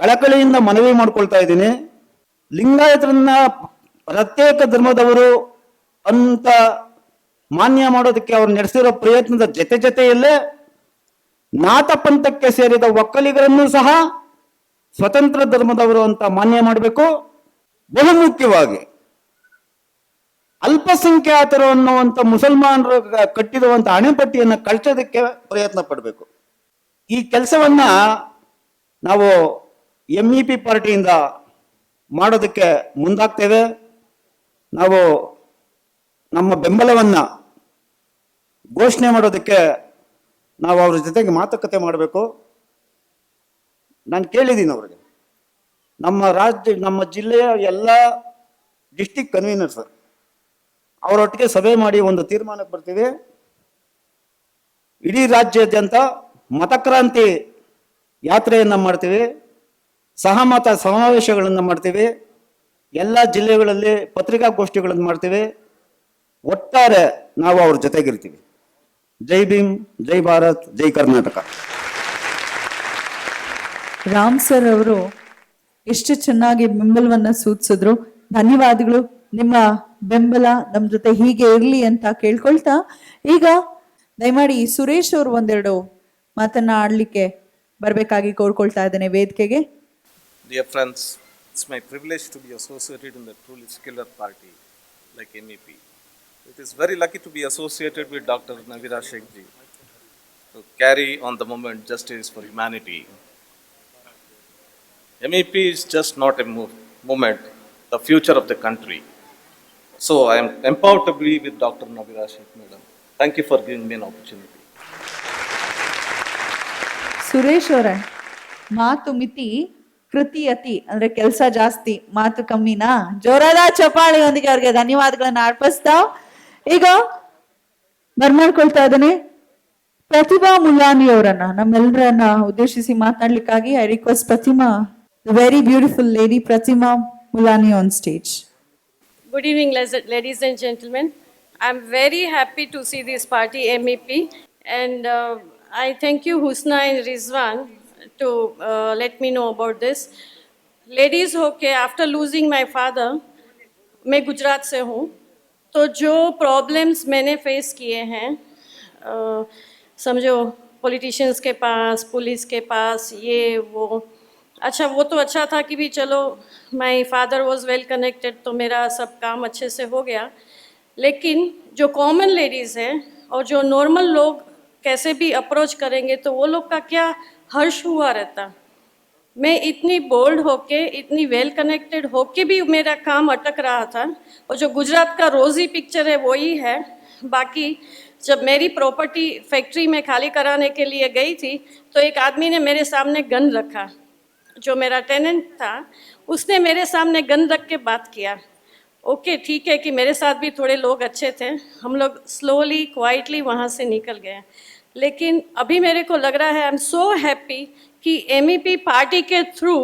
ಕಳಕಳಿಯಿಂದ ಮನವಿ ಮಾಡ್ಕೊಳ್ತಾ ಇದ್ದೀನಿ. ಲಿಂಗಾಯತರನ್ನ ಪ್ರತ್ಯೇಕ ಧರ್ಮದವರು ಅಂತ ಮಾನ್ಯ ಮಾಡೋದಕ್ಕೆ ಅವ್ರು ನಡೆಸಿರೋ ಪ್ರಯತ್ನದ ಜೊತೆಯಲ್ಲೇ ನಾಥ ಪಂಥಕ್ಕೆ ಸೇರಿದ ಒಕ್ಕಲಿಗರನ್ನು ಸಹ ಸ್ವತಂತ್ರ ಧರ್ಮದವರು ಅಂತ ಮಾನ್ಯ ಮಾಡಬೇಕು. ಬಹುಮುಖ್ಯವಾಗಿ ಅಲ್ಪಸಂಖ್ಯಾತರು ಅನ್ನುವಂಥ ಮುಸಲ್ಮಾನರು ಕಟ್ಟಿರುವಂಥ ಹಣೆಪಟ್ಟಿಯನ್ನು ಕಳ್ಸೋದಕ್ಕೆ ಪ್ರಯತ್ನ ಪಡಬೇಕು. ಈ ಕೆಲಸವನ್ನ ನಾವು MEP ಪಾರ್ಟಿಯಿಂದ ಮಾಡೋದಕ್ಕೆ ಮುಂದಾಗ್ತೇವೆ. ನಾವು ನಮ್ಮ ಬೆಂಬಲವನ್ನ ಘೋಷಣೆ ಮಾಡೋದಕ್ಕೆ ನಾವು ಅವ್ರ ಜೊತೆಗೆ ಮಾತುಕತೆ ಮಾಡಬೇಕು. ನಾನು ಕೇಳಿದ್ದೀನಿ ಅವ್ರಿಗೆ, ನಮ್ಮ ಜಿಲ್ಲೆಯ ಎಲ್ಲ ಡಿಸ್ಟಿಕ್ ಕನ್ವೀನರ್ಸ್ ಅವರೊಟ್ಟಿಗೆ ಸಭೆ ಮಾಡಿ ಒಂದು ತೀರ್ಮಾನಕ್ಕೆ ಬರ್ತೀವಿ. ಇಡೀ ರಾಜ್ಯಾದ್ಯಂತ ಮತಕ್ರಾಂತಿ ಯಾತ್ರೆಯನ್ನು ಮಾಡ್ತೀವಿ, ಸಹಮತ ಸಮಾವೇಶಗಳನ್ನು ಮಾಡ್ತೀವಿ, ಎಲ್ಲ ಜಿಲ್ಲೆಗಳಲ್ಲಿ ಪತ್ರಿಕಾಗೋಷ್ಠಿಗಳನ್ನು ಮಾಡ್ತೀವಿ. ಒಟ್ಟಾರೆ ನಾವು ಅವ್ರ ಜೊತೆಗಿರ್ತೀವಿ. ಜೈ ಭೀಮ್, ಜೈ ಭಾರತ್, ಜೈ ಕರ್ನಾಟಕ. ರಾಮ್ ಸರ್ ಅವರು ಎಷ್ಟು ಚೆನ್ನಾಗಿ ಬೆಂಬಲವನ್ನ ಸೂಚಿಸಿದ್ರು. ಧನ್ಯವಾದಗಳು. ನಿಮ್ಮ ಬೆಂಬಲ ನಮ್ಮ ಜೊತೆ ಹೀಗೆ ಇರಲಿ ಅಂತ ಕೇಳ್ಕೊಳ್ತಾ, ಈಗ ದಯಮಾಡಿ ಸುರೇಶ್ ಅವರು ಒಂದೆರಡು ಮಾತನ್ನ ಆಡ್ಲಿಕ್ಕೆ ಬರಬೇಕಾಗಿ ಕೋರ್ಕೊಳ್ತಾ ಇದ್ದೇನೆ ವೇದಿಕೆಗೆ. Dear friends, it's my privilege to be associated in the truly secular party like MEP. It is very lucky to be associated with Dr. Navira Sheikh ji to carry on the movement Justice for Humanity. MEP is just not a movement, the future of the country. So I am empowered to be with Dr. Navira Sheikh madam. Thank you for giving me an opportunity. Suresh ಅವರೇ, ಮಾತು ಮಿತಿ ಕೃತಿ ಅತಿ ಅಂದ್ರೆ ಕೆಲಸ ಜಾಸ್ತಿ ಮಾತು ಕಮ್ಮಿನಾ? ಜೋರಾದ ಚಪಾಳಿಯೊಂದಿಗೆ ಅವ್ರಿಗೆ ಧನ್ಯವಾದಗಳನ್ನ ಅರ್ಪಿಸ್ತಾ ಈಗ ಬರ್ಮಾಡ್ಕೊಳ್ತಾ ಇದ್ದೇನೆ ಪ್ರತಿಭಾ ಮುಲಾನಿ ಅವರನ್ನ ನಮ್ಮೆಲ್ಲರನ್ನ ಉದ್ದೇಶಿಸಿ ಮಾತನಾಡ್ಲಿಕ್ಕಾಗಿ. I request Pratima, very beautiful lady Pratima Mulani on stage. Good evening, ladies and gentlemen. I'm very happy to see this party MEP, and I thank you Husna and Rizwan to let me know about this. Ladies होके after losing my father, मैं गुजरात से हूँ, तो जो problems मैंने face किए हैं, समझो पॉलिटिशियंस के पास, पुलिस के पास, ये वो, अच्छा वो तो अच्छा था कि भी चलो my father was well connected, तो मेरा सब काम अच्छे से हो गया. लेकिन जो कॉमन लेडीज़ हैं और जो नॉर्मल लोग कैसे भी अप्रोच करेंगे तो वो लोग का क्या हर्ष हुआ रहता. मैं इतनी बोल्ड होके, इतनी वेल कनेक्टेड होके भी मेरा काम अटक रहा था. और जो गुजरात का रोज़ी पिक्चर है वही है. बाकी जब मेरी प्रॉपर्टी फैक्ट्री में खाली कराने के लिए गई थी तो एक आदमी ने मेरे सामने गन रखा. जो मेरा टेनेंट था उसने मेरे सामने गन रख के बात किया. ओके ठीक है कि मेरे साथ भी थोड़े लोग अच्छे थे, हम लोग स्लोली क्वाइटली वहाँ से निकल गए. लेकिन अभी मेरे को लग रहा है आई एम सो हैप्पी कि MEP पार्टी के थ्रू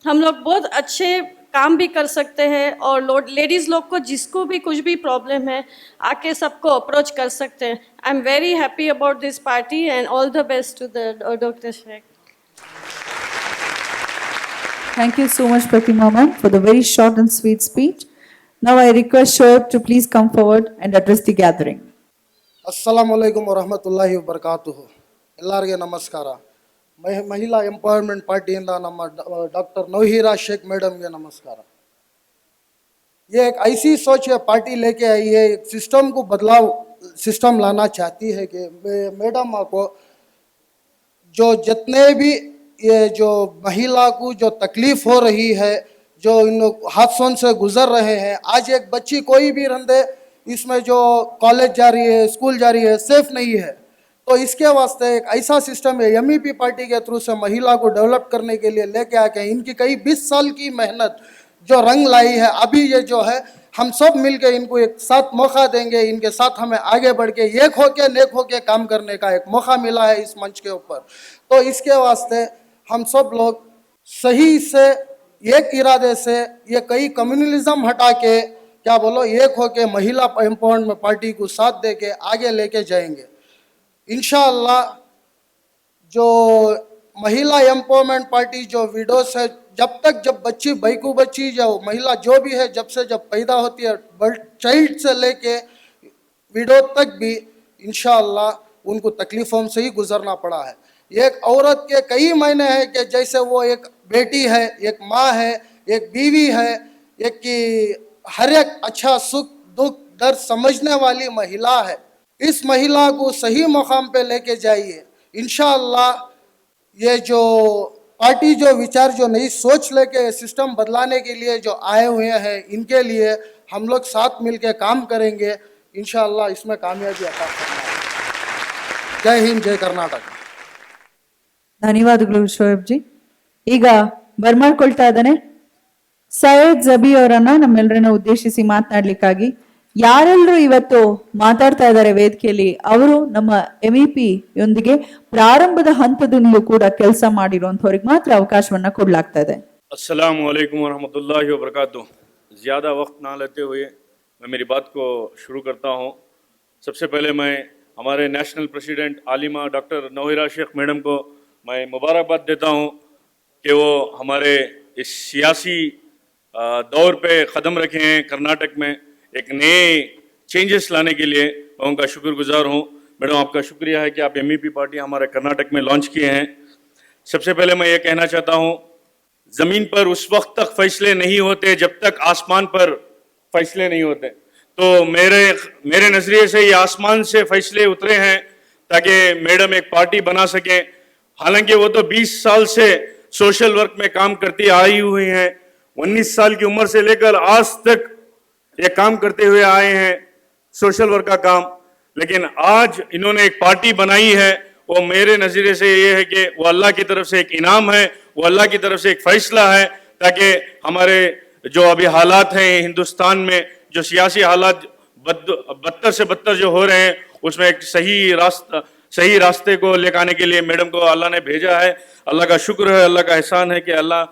हम लोग बहुत अच्छे काम भी कर सकते हैं और लेडीज़ लोग को जिसको भी कुछ भी प्रॉब्लम है आके सबको अप्रोच कर सकते हैं. I am very happy about this party and all the best to the doctor Sheikh. Thank you so much, Pratima ma'am, for the very short and sweet speech. Now I request Shoaib to please come forward and address the gathering. ಅಸ್ಸಲಾಮು ಅಲೈಕುಮ್ ವರಹಮತುಲ್ಲಾಹಿ ವಬರಕಾತುಹು. ಎಲ್ಲರಿಗೆ ನಮಸ್ಕಾರ. ಮಹಿಳಾ empowerment ಪಾರ್ಟಿಯಿಂದ ನಮ್ಮ doctor नौहीरा Sheikh madam के नमस्कार. ये एक ऐसी सोच है पार्टी लेके आई है, एक सिस्टम को बदलाव सिस्टम लाना चाहती है कि मैडम को जो जितने भी ये जो महिला को जो तकलीफ हो रही है, जो इन हादसों से गुजर रहे हैं, आज एक बच्ची कोई भी रंधे इसमें जो कॉलेज जा रही है, स्कूल जा रही है, सेफ नहीं है. तो इसके वास्ते एक ऐसा सिस्टम है MEP पार्टी के थ्रू से महिला को डेवलप करने के लिए लेके आके इनकी कई 20 साल की मेहनत जो रंग लाई है. अभी ये जो है हम सब मिलके इनको एक साथ मौका देंगे, इनके साथ हमें आगे बढ़ के एक होके नेक होके काम करने का एक मौका मिला है इस मंच के ऊपर. तो इसके वास्ते हम सब लोग सही से एक इरादे से ये कई कम्युनलिज्म हटा के क्या बोलो एक होके महिला एम्पावरमेंट पार्टी को साथ दे के आगे लेके जाएंगे. इंशाअल्लाह जो महिला एम्पावरमेंट पार्टी जो विडोस है, जब बच्ची बैकू बच्ची जो महिला जो भी है जब पैदा होती है चाइल्ड से लेके विडो तक भी इंशाअल्लाह उनको तकलीफों से ही गुजरना पड़ा है। एक औरत के कई महीने हैं कि जैसे वो एक बेटी है, एक माँ है, एक बीवी है, एक की हर एक अच्छा सुख दुख दर्द समझने वाली महिला है। इस महिला को सही मुकाम पे लेके जाइए। इंशाअल्लाह ये जो पार्टी जो विचार जो नई सोच लेके सिस्टम बदलाने के लिए जो आए हुए हैं, इनके लिए हम लोग साथ मिलके काम करेंगे। इंशाअल्लाह इसमें कामयाबी अता फरमाए। जय हिंद, जय कर्नाटक। ಧನ್ಯವಾದಗಳು ಶೋಯಬ್ ಜಿ. ಈಗ ಬರ್ಮಾಡ್ಕೊಳ್ತಾ ಇದ್ದಾನೆ ಸೈಯದ್ ಜಬಿ ಅವರನ್ನ ನಮ್ಮೆಲ್ಲರನ್ನ ಉದ್ದೇಶಿಸಿ ಮಾತನಾಡ್ಲಿಕ್ಕಾಗಿ. ಯಾರೆಲ್ಲರೂ ಇವತ್ತು ಮಾತಾಡ್ತಾ ಇದ್ದಾರೆ ವೇದಿಕೆಯಲ್ಲಿ ಅವರು ನಮ್ಮ MEP ಯೊಂದಿಗೆ ಪ್ರಾರಂಭದ ಹಂತದಿಂದಲೂ ಕೂಡ ಕೆಲಸ ಮಾಡಿರುವಂತವ್ರಿಗೆ ಮಾತ್ರ ಅವಕಾಶವನ್ನ ಕೊಡ್ಲಾಗ್ತಾ ಇದೆ. अस्सलाम वालेकुम वरहमतुल्लाहि वबरकातुह। ज़्यादा वक्त ना लेते हुए मैं मेरी बात को शुरू करता हूँ। सबसे पहले मैं हमारे नेशनल प्रेसिडेंट आलिमा डॉक्टर नौहिरा शेख मैडम को मैं मुबारकबाद देता हूँ कि वो हमारे इस सियासी दौर पे कदम रखे हैं कर्नाटक में एक नए चेंजेस लाने के लिए। मैं उनका शुक्रगुजार हूँ। मैडम आपका शुक्रिया है कि आप MEP पार्टी हमारे कर्नाटक में लॉन्च किए हैं। सबसे पहले मैं ये कहना चाहता हूँ, ज़मीन पर उस वक्त तक फैसले नहीं होते जब तक आसमान पर फैसले नहीं होते। तो मेरे नज़रिए से ये आसमान से फैसले उतरे हैं ताकि मैडम एक पार्टी बना सकें। हालांकि वो तो 20 साल से सोशल वर्क में काम करती आई हुई हैं, 19 साल की उम्र से लेकर आज तक ये काम करते हुए आए हैं सोशल वर्क का काम। लेकिन आज इन्होंने एक पार्टी बनाई है, वो मेरे नज़रिए से ये है कि वो अल्लाह की तरफ से एक इनाम है, वो अल्लाह की तरफ से एक फैसला है ताकि हमारे जो अभी हालात हैं हिंदुस्तान में, जो सियासी हालात बदतर से बदतर जो हो रहे हैं, उसमें एक सही रास्ते को लेकर आने के लिए मैडम को अल्लाह ने भेजा है। अल्लाह का शुक्र है, अल्लाह का एहसान है कि अल्लाह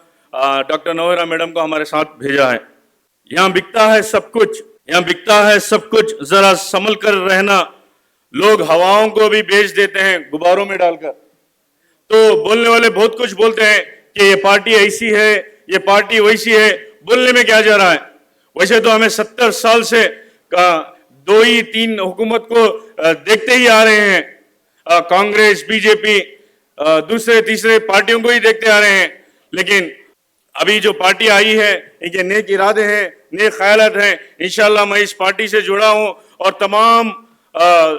डॉक्टर नौहिरा मैडम को हमारे साथ भेजा है। यहाँ बिकता है सब कुछ, यहाँ बिकता है सब कुछ, जरा संभल कर रहना। लोग हवाओं को भी बेच देते हैं गुब्बारों में डालकर। तो बोलने वाले बहुत कुछ बोलते हैं कि ये पार्टी ऐसी है, ये पार्टी वैसी है। बोलने में क्या जा रहा है? वैसे तो हमें 70 साल से 2-3 हुकूमत को देखते ही आ रहे हैं, कांग्रेस बीजेपी दूसरे तीसरे पार्टियों को ही देखते आ रहे हैं। लेकिन अभी जो पार्टी आई है इनके नेक इरादे हैं, नेक ख्यालात हैं। इंशाल्लाह मैं इस पार्टी से जुड़ा हूं और तमाम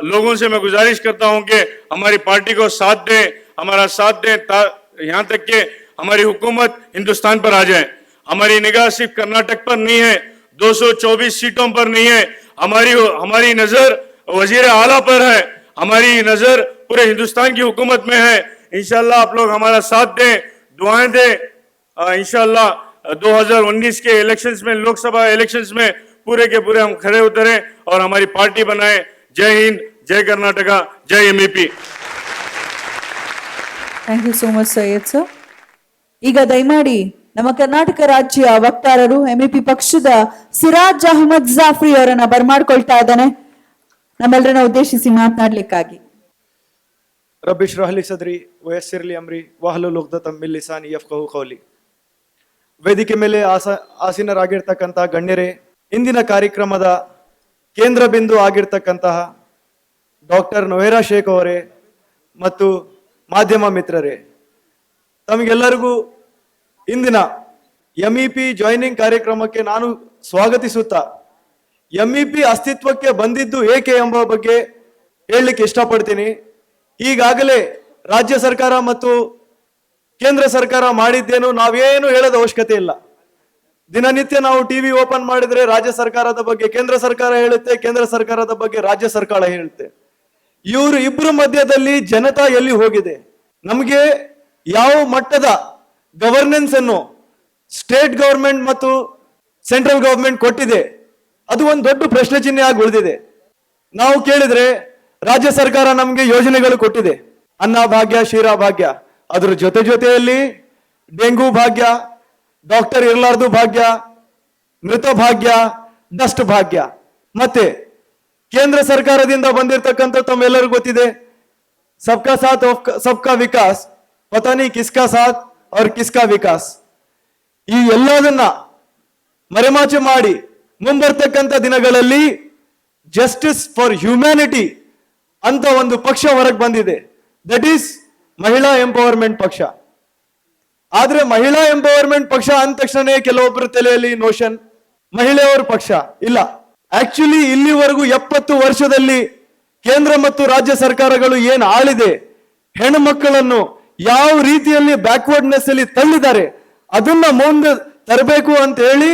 लोगों से मैं गुजारिश करता हूं कि हमारी पार्टी को साथ दें, हमारा साथ दें, यहाँ तक कि हमारी हुकूमत हिंदुस्तान पर आ जाए। हमारी निगाह सिर्फ कर्नाटक पर नहीं है, 224 सीटों पर नहीं है, हमारी नजर वजीर आला पर है, हमारी नजर पूरे हिंदुस्तान की हुकूमत में है। इंशाल्लाह आप लोग हमारा साथ दें, दुआएं दें। इंशाल्लाह 2019 के इलेक्शंस में, लोकसभा इलेक्शंस में पूरे के पूरे हम खड़े उतरे और हमारी पार्टी बनाए। जय हिंद, जय कर्नाटका, जय MEP। Thank you so much Syed sir. ಈಗ ದಯಮಾಡಿ ನಮ್ಮ ಕರ್ನಾಟಕ ರಾಜ್ಯ ವಕ್ತಾರರು MEP ಪಕ್ಷದ ಸಿರಾಜ್ ಅಹಮದ್ ಜಾಫ್ರಿ ಅವರನ್ನ ಬರ್ಮಾಡ್ಕೊಳ್ತಾ ಇದ್ದಾನೆ ನಮ್ಮೆಲ್ಲರನ್ನ ಉದ್ದೇಶಿಸಿ ಮಾತನಾಡ್ಲಿಕ್ಕಾಗಿ. ರಬ್ಬಿ ಇಶ್ರಹ್ ಲಿ ಸದ್ರಿ ವಯಸ್ಸಿರ್ ಲಿ ಅಮ್ರಿ ವಹ್ಲುಲ್ ಉಕ್ದತಂ ಮಿನ್ ಲಿಸಾನಿ ಯಫ್ಕಹು ಕೌಲಿ. ವೇದಿಕೆ ಮೇಲೆ ಆಸೀನರಾಗಿರ್ತಕ್ಕಂಥ ಗಣ್ಯರೇ, ಇಂದಿನ ಕಾರ್ಯಕ್ರಮದ ಕೇಂದ್ರ ಬಿಂದು ಆಗಿರ್ತಕ್ಕಂತಹ ಡಾಕ್ಟರ್ ನೌಹಿರಾ ಶೇಖ್ ಅವರೇ ಮತ್ತು ಮಾಧ್ಯಮ ಮಿತ್ರರೇ, ತಮಗೆಲ್ಲರಿಗೂ ಇಂದಿನ MEP ಜಾಯ್ನಿಂಗ್ ಕಾರ್ಯಕ್ರಮಕ್ಕೆ ನಾನು ಸ್ವಾಗತಿಸುತ್ತಾ MEP ಅಸ್ತಿತ್ವಕ್ಕೆ ಬಂದಿದ್ದು ಏಕೆ ಎಂಬ ಬಗ್ಗೆ ಹೇಳಲಿಕ್ಕೆ ಇಷ್ಟಪಡ್ತೀನಿ. ಈಗಾಗಲೇ ರಾಜ್ಯ ಸರ್ಕಾರ ಮತ್ತು ಕೇಂದ್ರ ಸರ್ಕಾರ ಮಾಡಿದ್ದೇನು ನಾವೇನು ಹೇಳೋದ ಅವಶ್ಯಕತೆ ಇಲ್ಲ. ದಿನನಿತ್ಯ ನಾವು TV ಓಪನ್ ಮಾಡಿದ್ರೆ ರಾಜ್ಯ ಸರ್ಕಾರದ ಬಗ್ಗೆ ಕೇಂದ್ರ ಸರ್ಕಾರ ಹೇಳುತ್ತೆ, ಕೇಂದ್ರ ಸರ್ಕಾರದ ಬಗ್ಗೆ ರಾಜ್ಯ ಸರ್ಕಾರ ಹೇಳುತ್ತೆ. ಇವರು ಇಬ್ಬರ ಮಧ್ಯದಲ್ಲಿ ಜನತಾ ಎಲ್ಲಿ ಹೋಗಿದೆ? ನಮಗೆ ಯಾವ ಮಟ್ಟದ ಗವರ್ನೆನ್ಸ್ ಅನ್ನು ಸ್ಟೇಟ್ ಗವರ್ಮೆಂಟ್ ಮತ್ತು ಸೆಂಟ್ರಲ್ ಗವರ್ಮೆಂಟ್ ಕೊಟ್ಟಿದೆ, ಅದು ಒಂದು ದೊಡ್ಡ ಪ್ರಶ್ನೆ ಚಿಹ್ನೆ ಆಗಿ ಉಳಿದಿದೆ. ನಾವು ಕೇಳಿದ್ರೆ ರಾಜ್ಯ ಸರ್ಕಾರ ನಮಗೆ ಯೋಜನೆಗಳು ಕೊಟ್ಟಿದೆ, ಅನ್ನ ಭಾಗ್ಯ, ಕ್ಷೀರ ಭಾಗ್ಯ. ಅದ್ರ ಜೊತೆಯಲ್ಲಿ ಡೆಂಗು ಭಾಗ್ಯ, ಡಾಕ್ಟರ್ ಇರಲಾರ್ದು ಭಾಗ್ಯ, ಮೃತ ಭಾಗ್ಯ, ಡಸ್ಟ್ ಭಾಗ್ಯ. ಮತ್ತೆ ಕೇಂದ್ರ ಸರ್ಕಾರದಿಂದ ಬಂದಿರತಕ್ಕಂಥ ತಮ್ಮೆಲ್ಲರಿಗೂ ಗೊತ್ತಿದೆ सबका साथ सबका विकास, पता नहीं किसका साथ और किसका ವಿಕಾಸ್. ಈ ಎಲ್ಲದನ್ನ ಮರೆಮಾಚು ಮಾಡಿ ಮುಂಬರ್ತಕ್ಕಂಥ ದಿನಗಳಲ್ಲಿ ಜಸ್ಟಿಸ್ ಫಾರ್ ಹ್ಯೂಮ್ಯಾನಿಟಿ ಅಂತ ಒಂದು ಪಕ್ಷ ಹೊರಗೆ ಬಂದಿದೆ. ದಟ್ ಈಸ್ ಮಹಿಳಾ ಎಂಪವರ್ಮೆಂಟ್ ಪಕ್ಷ. ಆದ್ರೆ ಮಹಿಳಾ ಎಂಪವರ್ಮೆಂಟ್ ಪಕ್ಷ ಅಂದ ತಕ್ಷಣ ಕೆಲವೊಬ್ಬರ ತಲೆಯಲ್ಲಿ ನೋಷನ್ ಮಹಿಳೆಯರ ಪಕ್ಷ ಇಲ್ಲ. ಆಕ್ಚುಲಿ ಇಲ್ಲಿವರೆಗೂ 70 ವರ್ಷದಲ್ಲಿ ಕೇಂದ್ರ ಮತ್ತು ರಾಜ್ಯ ಸರ್ಕಾರಗಳು ಏನು ಆಳಿದೆ, ಹೆಣ್ಣು ಮಕ್ಕಳನ್ನು ಯಾವ ರೀತಿಯಲ್ಲಿ ಬ್ಯಾಕ್ವರ್ಡ್ನೆಸ್ ಅಲ್ಲಿ ತಳ್ಳಿದ್ದಾರೆ ಅದನ್ನ ಮುಂದೆ ತರಬೇಕು ಅಂತ ಹೇಳಿ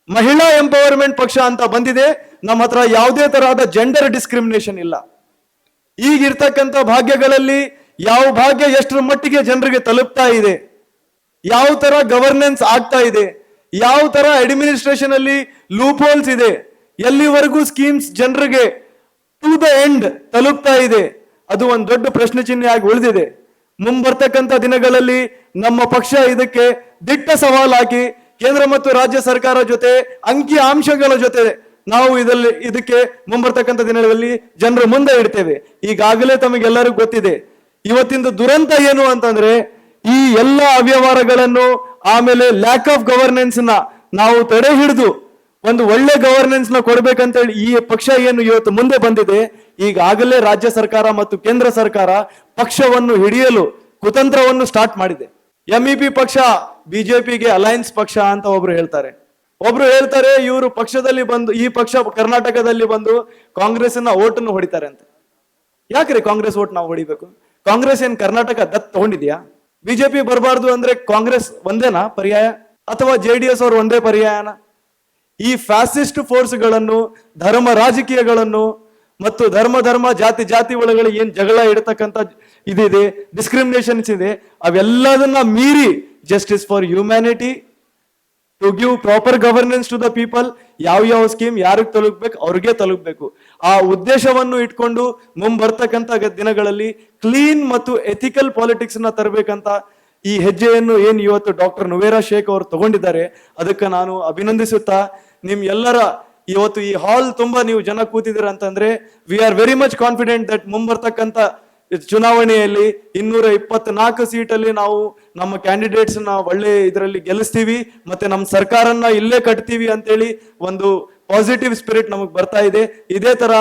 ಮಹಿಳಾ ಎಂಪವರ್ಮೆಂಟ್ ಪಕ್ಷ ಅಂತ ಬಂದಿದೆ. ನಮ್ಮ ಹತ್ರ ಯಾವುದೇ ತರಹದ ಜೆಂಡರ್ ಡಿಸ್ಕ್ರಿಮಿನೇಷನ್ ಇಲ್ಲ. ಈಗಿರ್ತಕ್ಕಂಥ ಭಾಗ್ಯಗಳಲ್ಲಿ ಯಾವ ಭಾಗ್ಯ ಎಷ್ಟರ ಮಟ್ಟಿಗೆ ಜನರಿಗೆ ತಲುಪ್ತಾ ಇದೆ, ಯಾವ ತರ ಗವರ್ನೆನ್ಸ್ ಆಗ್ತಾ ಇದೆ, ಯಾವ ತರ ಅಡ್ಮಿನಿಸ್ಟ್ರೇಷನ್ ಅಲ್ಲಿ ಲೂಪ್ ಹೋಲ್ಸ್ ಇದೆ, ಎಲ್ಲಿವರೆಗೂ ಸ್ಕೀಮ್ಸ್ ಜನರಿಗೆ ಟು ದ ಎಂಡ್ ತಲುಪ್ತಾ ಇದೆ, ಅದು ಒಂದು ದೊಡ್ಡ ಪ್ರಶ್ನೆ ಚಿಹ್ನೆ ಆಗಿ ಉಳಿದಿದೆ. ಮುಂಬರ್ತಕ್ಕಂಥ ದಿನಗಳಲ್ಲಿ ನಮ್ಮ ಪಕ್ಷ ಇದಕ್ಕೆ ದಿಟ್ಟ ಸವಾಲು ಹಾಕಿ ಕೇಂದ್ರ ಮತ್ತು ರಾಜ್ಯ ಸರ್ಕಾರ ಜೊತೆ ಅಂಕಿ ಅಂಶಗಳ ಜೊತೆ ನಾವು ಇದಕ್ಕೆ ಮುಂಬರ್ತಕ್ಕಂಥ ದಿನಗಳಲ್ಲಿ ಜನರ ಮುಂದೆ ಇಡ್ತೇವೆ. ಈಗಾಗಲೇ ತಮಗೆಲ್ಲರಿಗೂ ಗೊತ್ತಿದೆ ಇವತ್ತಿನ ದುರಂತ ಏನು ಅಂತಂದ್ರೆ ಈ ಎಲ್ಲ ಅವ್ಯವಹಾರಗಳನ್ನು ಆಮೇಲೆ ಲ್ಯಾಕ್ ಆಫ್ ಗವರ್ನೆನ್ಸ್ ನ ನಾವು ತಡೆ ಹಿಡಿದು ಒಂದು ಒಳ್ಳೆ ಗವರ್ನೆನ್ಸ್ ನ ಕೊಡ್ಬೇಕಂತ ಹೇಳಿ ಈ ಪಕ್ಷ ಏನು ಇವತ್ತು ಮುಂದೆ ಬಂದಿದೆ. ಈಗಾಗಲೇ ರಾಜ್ಯ ಸರ್ಕಾರ ಮತ್ತು ಕೇಂದ್ರ ಸರ್ಕಾರ ಪಕ್ಷವನ್ನು ಹಿಡಿಯಲು ಕುತಂತ್ರವನ್ನು ಸ್ಟಾರ್ಟ್ ಮಾಡಿದೆ. MEP ಪಕ್ಷ ಬಿಜೆಪಿಗೆ ಅಲಯನ್ಸ್ ಪಕ್ಷ ಅಂತ ಒಬ್ರು ಹೇಳ್ತಾರೆ ಇವರು ಪಕ್ಷದಲ್ಲಿ ಬಂದು ಈ ಪಕ್ಷ ಕರ್ನಾಟಕದಲ್ಲಿ ಬಂದು ಕಾಂಗ್ರೆಸ್ನ ಓಟನ್ನು ಹೊಡಿತಾರೆ ಅಂತ. ಯಾಕ್ರಿ ಕಾಂಗ್ರೆಸ್ ಓಟ್ ನಾವು ಹೊಡಿಬೇಕು? ಕಾಂಗ್ರೆಸ್ ಏನ್ ಕರ್ನಾಟಕ ದತ್ ತಗೊಂಡಿದ್ಯಾ? ಬಿಜೆಪಿ ಬರಬಾರ್ದು ಅಂದ್ರೆ ಕಾಂಗ್ರೆಸ್ ಒಂದೇನಾ ಪರ್ಯಾಯ ಅಥವಾ JDS ಅವರು ಒಂದೇ ಪರ್ಯಾಯನ? ಈ ಫ್ಯಾಸಿಸ್ಟ್ ಫೋರ್ಸ್ಗಳನ್ನು, ಧರ್ಮ ರಾಜಕೀಯಗಳನ್ನು ಮತ್ತು ಧರ್ಮ ಜಾತಿ ಒಳಗಡೆ ಏನ್ ಜಗಳ ಇಡತಕ್ಕಂಥ ಇದಿದೆ, ಡಿಸ್ಕ್ರಿಮಿನೇಷನ್ಸ್ ಇದೆ, ಅವೆಲ್ಲದನ್ನ ಮೀರಿ justice for humanity to give proper governance to the people, ಯಾವ ಸ್ಕೀಮ್ ಯಾರಿಗೆ ತಲುಪಬೇಕು ಅವ್ರಿಗೆ ತಲುಪಬೇಕು. ಆ ಉದ್ದೇಶವನ್ನು ಇಟ್ಕೊಂಡು ಮುಂಬರ್ತಕ್ಕಂಥ ದಿನಗಳಲ್ಲಿ ಕ್ಲೀನ್ ಮತ್ತು ಎಥಿಕಲ್ ಪಾಲಿಟಿಕ್ಸ್ ನ ತರಬೇಕಂತ ಈ ಹೆಜ್ಜೆಯನ್ನು ಏನು ಇವತ್ತು ಡಾಕ್ಟರ್ ನವೇರಾ ಶೇಖ್ ಅವರು ತಗೊಂಡಿದ್ದಾರೆ, ಅದಕ್ಕೆ ನಾನು ಅಭಿನಂದಿಸುತ್ತಾ ನಿಮ್ ಎಲ್ಲರ ಇವತ್ತು ಈ ಹಾಲ್ ತುಂಬಾ ನೀವು ಜನ ಕೂತಿದ್ದೀರ ಅಂತಂದ್ರೆ we are very much confident that ಮುಂಬರ್ತಕ್ಕಂಥ ಚುನಾವಣೆಯಲ್ಲಿ 224 ಸೀಟಲ್ಲಿ ನಾವು ನಮ್ಮ ಕ್ಯಾಂಡಿಡೇಟ್ಸ್ ನ ಒಳ್ಳೆ ಇದರಲ್ಲಿ ಗೆಲ್ಲಿಸ್ತೀವಿ ಮತ್ತೆ ನಮ್ಮ ಸರ್ಕಾರನ ಇಲ್ಲೇ ಕಟ್ತೀವಿ ಅಂತೇಳಿ ಒಂದು ಪಾಸಿಟಿವ್ ಸ್ಪಿರಿಟ್ ನಮಗ್ ಬರ್ತಾ ಇದೆ. ಇದೇ ತರ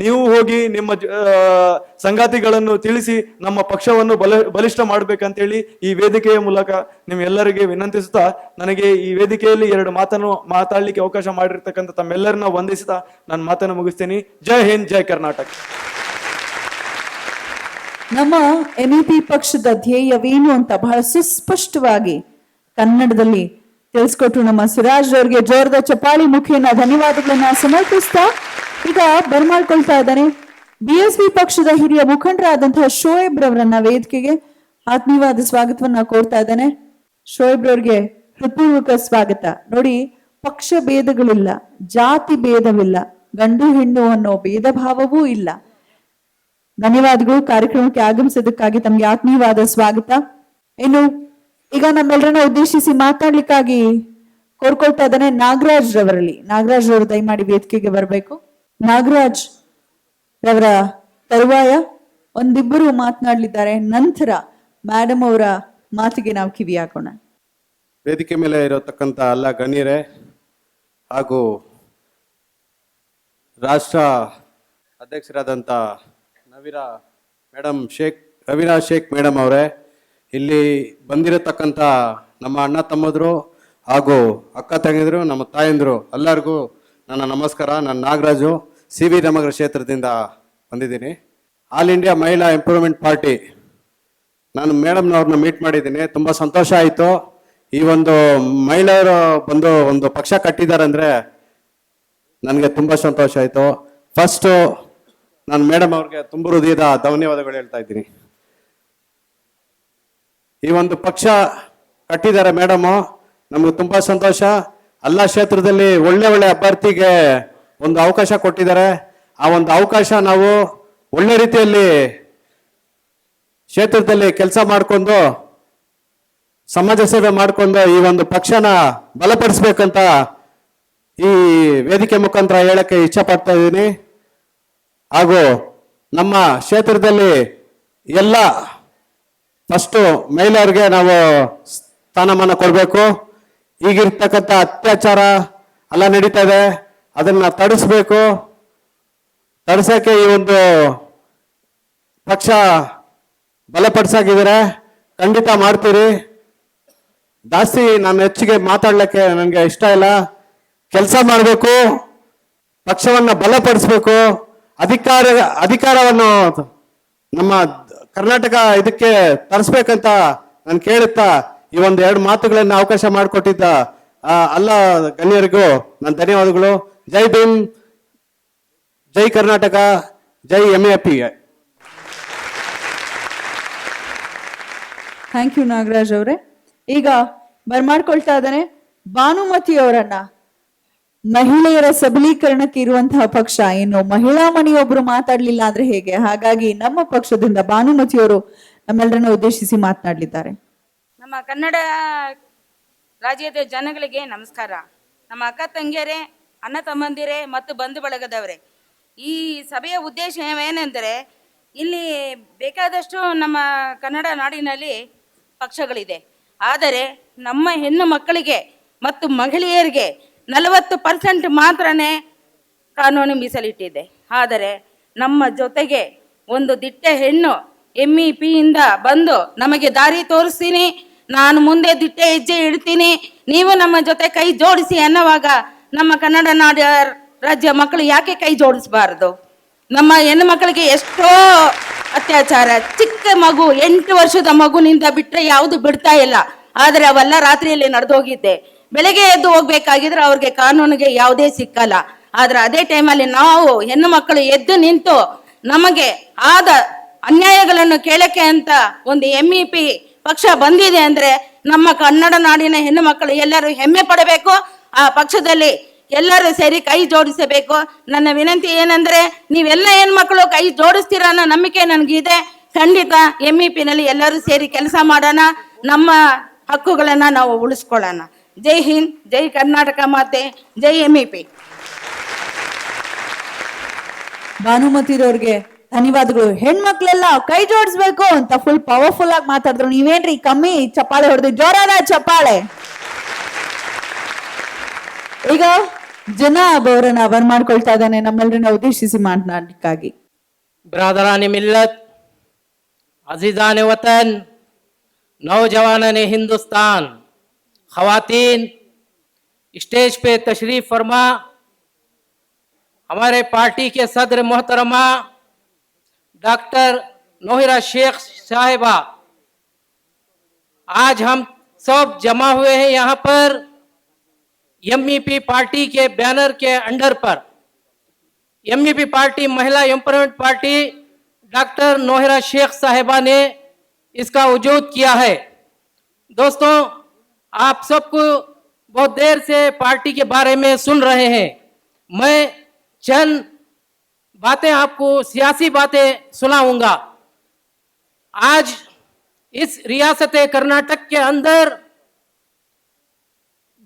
ನೀವು ಹೋಗಿ ನಿಮ್ಮ ಸಂಗಾತಿಗಳನ್ನು ತಿಳಿಸಿ ನಮ್ಮ ಪಕ್ಷವನ್ನು ಬಲಿಷ್ಠ ಮಾಡ್ಬೇಕಂತೇಳಿ ಈ ವೇದಿಕೆಯ ಮೂಲಕ ನಿಮ್ಮೆಲ್ಲರಿಗೆ ವಿನಂತಿಸುತ್ತಾ ನನಗೆ ಈ ವೇದಿಕೆಯಲ್ಲಿ 2 ಮಾತನ್ನು ಮಾತಾಡ್ಲಿಕ್ಕೆ ಅವಕಾಶ ಮಾಡಿರ್ತಕ್ಕಂಥ ತಮ್ಮೆಲ್ಲರನ್ನ ವಂದಿಸುತ್ತಾ ನಾನು ಮಾತನ್ನು ಮುಗಿಸ್ತೀನಿ. ಜೈ ಹಿಂದ್, ಜೈ ಕರ್ನಾಟಕ. ನಮ್ಮ MEP ಪಕ್ಷದ ಧ್ಯೇಯವೇನು ಅಂತ ಬಹಳ ಸುಸ್ಪಷ್ಟವಾಗಿ ಕನ್ನಡದಲ್ಲಿ ತಿಳಿಸ್ಕೊಟ್ರು ನಮ್ಮ ಸಿರಾಜ್ ಅವರಿಗೆ ಜೋರದ ಚಪ್ಪಾಳಿ ಮುಖೇನ ಧನ್ಯವಾದಗಳನ್ನ ಸಮರ್ಪಿಸ್ತಾ ಈಗ ಬರ್ಮಾಡ್ಕೊಳ್ತಾ ಇದ್ದಾನೆ BSP ಪಕ್ಷದ ಹಿರಿಯ ಮುಖಂಡರಾದಂತಹ ಶೋಯಬ್ ರವರನ್ನ ವೇದಿಕೆಗೆ ಆತ್ಮೀಯವಾದ ಸ್ವಾಗತವನ್ನ ಕೋರ್ತಾ ಇದ್ದಾನೆ. ಶೋಯಬ್ ರವ್ರಿಗೆ ಹೃತ್ಪೂರ್ವಕ ಸ್ವಾಗತ. ನೋಡಿ, ಪಕ್ಷ ಭೇದಗಳಿಲ್ಲ, ಜಾತಿ ಭೇದವಿಲ್ಲ, ಗಂಡು ಹೆಣ್ಣು ಅನ್ನೋ ಭೇದ ಭಾವವೂ ಇಲ್ಲ. ಧನ್ಯವಾದಗಳು ಕಾರ್ಯಕ್ರಮಕ್ಕೆ ಆಗಮಿಸೋದಕ್ಕಾಗಿ ತಮ್ಗೆ ಆತ್ಮೀಯವಾದ ಸ್ವಾಗತ. ಇನ್ನು ಈಗ ನಮ್ಮೆಲ್ಲರನ್ನ ಉದ್ದೇಶಿಸಿ ಮಾತಾಡ್ಲಿಕ್ಕಾಗಿ ಕೋರ್ಕೊಳ್ತಾ ಇದ್ದಾನೆ ನಾಗರಾಜ್ ರವರು ದಯಮಾಡಿ ವೇದಿಕೆಗೆ ಬರಬೇಕು. ನಾಗರಾಜ್ ರವರ ತರುವಾಯ ಒಂದಿಬ್ಬರು ಮಾತನಾಡ್ಲಿದ್ದಾರೆ, ನಂತರ ಮೇಡಮ್ ಅವರ ಮಾತಿಗೆ ನಾವು ಕಿವಿ ಹಾಕೋಣ. ವೇದಿಕೆ ಮೇಲೆ ಇರತಕ್ಕಂಥ ಎಲ್ಲ ಗಣ್ಯರೇ ಹಾಗೂ ರಾಷ್ಟ್ರ ಅಧ್ಯಕ್ಷರಾದಂಥ ರವೀನಾ ಶೇಖ್ ಮೇಡಮ್ ಅವರೇ, ಇಲ್ಲಿ ಬಂದಿರತಕ್ಕಂಥ ನಮ್ಮ ಅಣ್ಣ ತಮ್ಮದ್ರು ಹಾಗೂ ಅಕ್ಕ ತಂಗಿದ್ರು, ನಮ್ಮ ತಾಯಂದ್ರು ಎಲ್ಲರಿಗೂ ನನ್ನ ನಮಸ್ಕಾರ. ನಾನು ನಾಗರಾಜು, CV ನಗರ ಕ್ಷೇತ್ರದಿಂದ ಬಂದಿದ್ದೀನಿ. ಆಲ್ ಇಂಡಿಯಾ ಮಹಿಳಾ ಎಂಪ್ರೂವ್ಮೆಂಟ್ ಪಾರ್ಟಿ, ನಾನು ಮೇಡಮ್ನವ್ರನ್ನ ಮೀಟ್ ಮಾಡಿದ್ದೀನಿ, ತುಂಬ ಸಂತೋಷ ಆಯಿತು. ಈ ಒಂದು ಮಹಿಳೆಯರು ಬಂದು ಒಂದು ಪಕ್ಷ ಕಟ್ಟಿದ್ದಾರೆ ಅಂದರೆ ನನಗೆ ತುಂಬ ಸಂತೋಷ ಆಯಿತು. ಫಸ್ಟು ನಾನು ಮೇಡಮ್ ಅವ್ರಿಗೆ ತುಂಬ ಹೃದಯದ ಧನ್ಯವಾದಗಳು ಹೇಳ್ತಾ ಇದ್ದೀನಿ. ಈ ಒಂದು ಪಕ್ಷ ಕಟ್ಟಿದ್ದಾರೆ ಮೇಡಮು, ನಮ್ಗೆ ತುಂಬ ಸಂತೋಷ. ಎಲ್ಲ ಕ್ಷೇತ್ರದಲ್ಲಿ ಒಳ್ಳೆ ಅಭ್ಯರ್ಥಿಗೆ ಒಂದು ಅವಕಾಶ ಕೊಟ್ಟಿದ್ದಾರೆ. ಆ ಒಂದು ಅವಕಾಶ ನಾವು ಒಳ್ಳೆ ರೀತಿಯಲ್ಲಿ ಕ್ಷೇತ್ರದಲ್ಲಿ ಕೆಲಸ ಮಾಡಿಕೊಂಡು ಸಮಾಜ ಸೇವೆ ಮಾಡಿಕೊಂಡು ಈ ಒಂದು ಪಕ್ಷನ ಬಲಪಡಿಸ್ಬೇಕಂತ ಈ ವೇದಿಕೆ ಮುಖಾಂತರ ಹೇಳಕ್ಕೆ ಇಚ್ಛೆ ಪಡ್ತಾ ಇದ್ದೀನಿ. ಹಾಗೂ ನಮ್ಮ ಕ್ಷೇತ್ರದಲ್ಲಿ ಎಲ್ಲ ಫಸ್ಟು ಮಹಿಳೆಯರಿಗೆ ನಾವು ಸ್ಥಾನಮಾನ ಕೊಡಬೇಕು. ಈಗಿರ್ತಕ್ಕಂಥ ಅತ್ಯಾಚಾರ ಎಲ್ಲ ನಡೀತಾ ಇದೆ, ಅದನ್ನ ತಡಿಸ್ಬೇಕು. ತಡಿಸೋಕೆ ಈ ಒಂದು ಪಕ್ಷ ಬಲಪಡಿಸಾಕಿದ್ದಾರೆ, ಖಂಡಿತ ಮಾಡ್ತೀರಿ. ಜಾಸ್ತಿ ನಾನು ಹೆಚ್ಚಿಗೆ ಮಾತಾಡ್ಲಿಕ್ಕೆ ನನಗೆ ಇಷ್ಟ ಇಲ್ಲ. ಕೆಲಸ ಮಾಡಬೇಕು, ಪಕ್ಷವನ್ನ ಬಲಪಡಿಸ್ಬೇಕು, ಅಧಿಕಾರವನ್ನು ನಮ್ಮ ಕರ್ನಾಟಕ ಇದಕ್ಕೆ ತರಿಸ್ಬೇಕಂತ ನಾನು ಕೇಳುತ್ತಾ ಈ ಒಂದು 2 ಮಾತುಗಳನ್ನ ಅವಕಾಶ ಮಾಡಿಕೊಟ್ಟಿದ್ದ ಎಲ್ಲ ಗಣ್ಯರಿಗೂ ನನ್ನ ಧನ್ಯವಾದಗಳು. ಜೈ ಭೀಮ್, ಜೈ ಕರ್ನಾಟಕ, ಜೈ MAP. ಥ್ಯಾಂಕ್ ಯು ನಾಗರಾಜ್ ಅವರೇ. ಈಗ ಬರ್ಮಾಡ್ಕೊಳ್ತಾ ಇದ್ದಾನೆ ಭಾನುಮತಿ ಅವರನ್ನ. ಮಹಿಳೆಯರ ಸಬಲೀಕರಣಕ್ಕೆ ಇರುವಂತಹ ಪಕ್ಷ, ಇನ್ನು ಮಹಿಳಾ ಮಣಿಯೊಬ್ರು ಮಾತಾಡ್ಲಿಲ್ಲ ಅಂದ್ರೆ ಹೇಗೆ? ಹಾಗಾಗಿ ನಮ್ಮ ಪಕ್ಷದಿಂದ ಭಾನುಮತಿ ಅವರು ನಮ್ಮೆಲ್ಲರನ್ನ ಉದ್ದೇಶಿಸಿ ಮಾತನಾಡಲಿದ್ದಾರೆ. ನಮ್ಮ ಕನ್ನಡ ರಾಜ್ಯದ ಜನಗಳಿಗೆ ನಮಸ್ಕಾರ. ನಮ್ಮ ಅಕ್ಕ ತಂಗಿಯರೇ, ಅಣ್ಣ ತಮ್ಮಂದಿರೇ ಮತ್ತು ಬಂಧು ಬಳಗದವರೇ, ಈ ಸಭೆಯ ಉದ್ದೇಶ ಏನೆಂದರೆ, ಇಲ್ಲಿ ಬೇಕಾದಷ್ಟು ನಮ್ಮ ಕನ್ನಡ ನಾಡಿನಲ್ಲಿ ಪಕ್ಷಗಳಿದೆ. ಆದರೆ ನಮ್ಮ ಹೆಣ್ಣು ಮಕ್ಕಳಿಗೆ ಮತ್ತು ಮಹಿಳೆಯರಿಗೆ 40% ಮಾತ್ರನೇ ಕಾನೂನು ಮೀಸಲಿಟ್ಟಿದೆ. ಆದರೆ ನಮ್ಮ ಜೊತೆಗೆ ಒಂದು ದಿಟ್ಟ ಹೆಣ್ಣು MEPಯಿಂದ ಬಂದು ನಮಗೆ ದಾರಿ ತೋರಿಸ್ತೀನಿ, ನಾನು ಮುಂದೆ ದಿಟ್ಟ ಹೆಜ್ಜೆ ಇಡ್ತೀನಿ, ನೀವು ನಮ್ಮ ಜೊತೆ ಕೈ ಜೋಡಿಸಿ ಅನ್ನುವಾಗ ನಮ್ಮ ಕನ್ನಡ ನಾಡ ರಾಜ್ಯ ಮಕ್ಕಳು ಯಾಕೆ ಕೈ ಜೋಡಿಸಬಾರದು? ನಮ್ಮ ಹೆಣ್ಣು ಮಕ್ಕಳಿಗೆ ಎಷ್ಟೋ ಅತ್ಯಾಚಾರ, ಚಿಕ್ಕ ಮಗು 8 ವರ್ಷದ ಮಗುನಿಂದ ಬಿಟ್ಟರೆ ಯಾವುದು ಬಿಡ್ತಾ ಇಲ್ಲ. ಆದರೆ ಅವೆಲ್ಲ ರಾತ್ರಿಯಲ್ಲಿ ನಡೆದೋಗಿದ್ದೆ. ಬೆಳಗ್ಗೆ ಎದ್ದು ಹೋಗ್ಬೇಕಾಗಿದ್ರೆ ಅವ್ರಿಗೆ ಕಾನೂನಿಗೆ ಯಾವುದೇ ಸಿಕ್ಕಲ್ಲ. ಆದ್ರೆ ಅದೇ ಟೈಮಲ್ಲಿ ನಾವು ಹೆಣ್ಣು ಮಕ್ಕಳು ಎದ್ದು ನಿಂತು ನಮಗೆ ಆದ ಅನ್ಯಾಯಗಳನ್ನು ಕೇಳಕ್ಕೆ ಅಂತ ಒಂದು MEP ಪಕ್ಷ ಬಂದಿದೆ ಅಂದ್ರೆ ನಮ್ಮ ಕನ್ನಡ ನಾಡಿನ ಹೆಣ್ಣು ಮಕ್ಕಳು ಎಲ್ಲರೂ ಹೆಮ್ಮೆ ಪಡಬೇಕು. ಆ ಪಕ್ಷದಲ್ಲಿ ಎಲ್ಲರೂ ಸೇರಿ ಕೈ ಜೋಡಿಸಬೇಕು. ನನ್ನ ವಿನಂತಿ ಏನಂದ್ರೆ, ನೀವೆಲ್ಲ ಹೆಣ್ಮಕ್ಳು ಕೈ ಜೋಡಿಸ್ತೀರ ಅನ್ನೋ ನಂಬಿಕೆ ನನಗಿದೆ. ಖಂಡಿತ MEPನಲ್ಲಿ ಎಲ್ಲರೂ ಸೇರಿ ಕೆಲಸ ಮಾಡೋಣ, ನಮ್ಮ ಹಕ್ಕುಗಳನ್ನ ನಾವು ಉಳಿಸ್ಕೊಳ್ಳೋಣ. ಜೈ ಹಿಂದ್, ಜೈ ಕರ್ನಾಟಕ ಮಾತೆ, ಜೈ MEP. ಭಾನುಮತಿರವ್ರಿಗೆ ಧನ್ಯವಾದಗಳು. ಹೆಣ್ಮಕ್ಳೆಲ್ಲ ಕೈ ಜೋಡಿಸ್ಬೇಕು ಅಂತ ಫುಲ್ ಪವರ್ಫುಲ್ ಆಗಿ ಮಾತಾಡಿದ್ರು. ನೀವೇನ್ರಿ ಕಮ್ಮಿ ಚಪ್ಪಾಳೆ ಹೊಡೆದು? ಜೋರಾದ ಚಪ್ಪಾಳೆ. ಈಗ ಜನಾಬ್ ಅವರನ್ನ ಬರ್ಮಾಡ್ಕೊಳ್ತಾ ಇದ್ದಾನೆ ನಮ್ಮೆಲ್ಲರನ್ನ ಉದ್ದೇಶಿಸಿ ಮಾತನಾಡಲಿಕ್ಕಾಗಿ. ब्रादरान मिल्लत, अजीज़ान वतन, नौजवान हिंदुस्तान, ख़वातीन, स्टेज पे तशरीफ़ फरमा, हमारे पार्टी के सदर मोहतरमा डॉक्टर नौहिरा शेख साहिबा, आज हम सब जमा हुए हैं यहाँ पर MEP पार्टी के बैनर के अंडर पर। MEP पार्टी महिला empowerment party doctor Nowhera Sheikh साहिबा ने इसका वजूद किया है। दोस्तों, आप सबको बहुत देर से पार्टी के बारे में सुन रहे हैं। मैं चंद बातें आपको सियासी बातें सुनाऊंगा। आज इस रियासत कर्नाटक के अंदर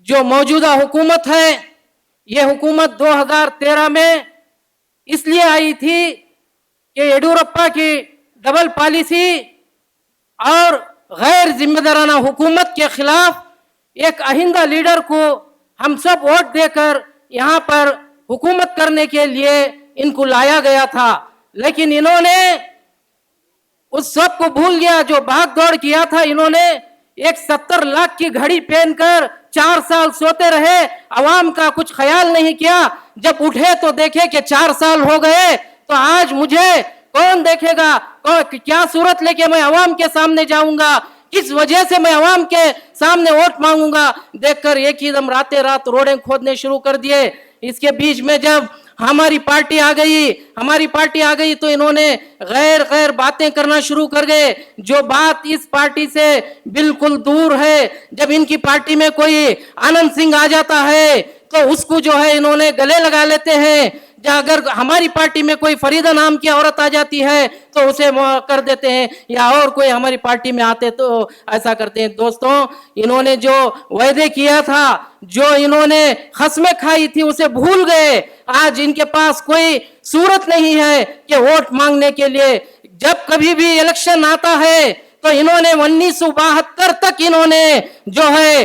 जो मौजूदा हुकूमत है, ये हुकूमत 2013 में इसलिए आई थी कि येडियुरप्पा की डबल पॉलिसी और गैर जिम्मेदाराना हुकूमत के खिलाफ एक अहिंदा लीडर को हम सब वोट देकर यहाँ पर हुकूमत करने के लिए इनको लाया गया था। लेकिन इन्होंने उस सब को भूल गया, जो भाग दौड़ किया था। इन्होंने एक 70 लाख की घड़ी पहनकर 4 साल सोते रहे, अवाम का कुछ ख्याल नहीं किया। जब उठे तो देखे कि 4 साल हो गए, तो आज मुझे कौन देखेगा? क्या सूरत लेके मैं अवाम के सामने जाऊंगा? किस वजह से मैं अवाम के सामने वोट मांगूंगा? देखकर एक ही दम रातें रात रोडें खोदने शुरू कर दिए। इसके बीच में जब हमारी पार्टी आ गई तो इन्होंने गैर बातें करना शुरू कर गए, जो बात इस पार्टी से बिल्कुल दूर है। जब इनकी पार्टी में कोई आनंद सिंह आ जाता है तो उसको जो है इन्होंने गले लगा लेते हैं। अगर हमारी पार्टी में कोई फरीदा नाम की औरत आ जाती है तो उसे कर देते हैं, या और कोई हमारी पार्टी में आते तो ऐसा करते हैं। दोस्तों, इन्होंने जो वायदे किया था, जो इन्होंने खस्में खाई थी, उसे भूल गए। आज इनके पास कोई सूरत नहीं है कि वोट मांगने के लिए जब कभी भी इलेक्शन आता है तो इन्होंने 1972 तक इन्होंने जो है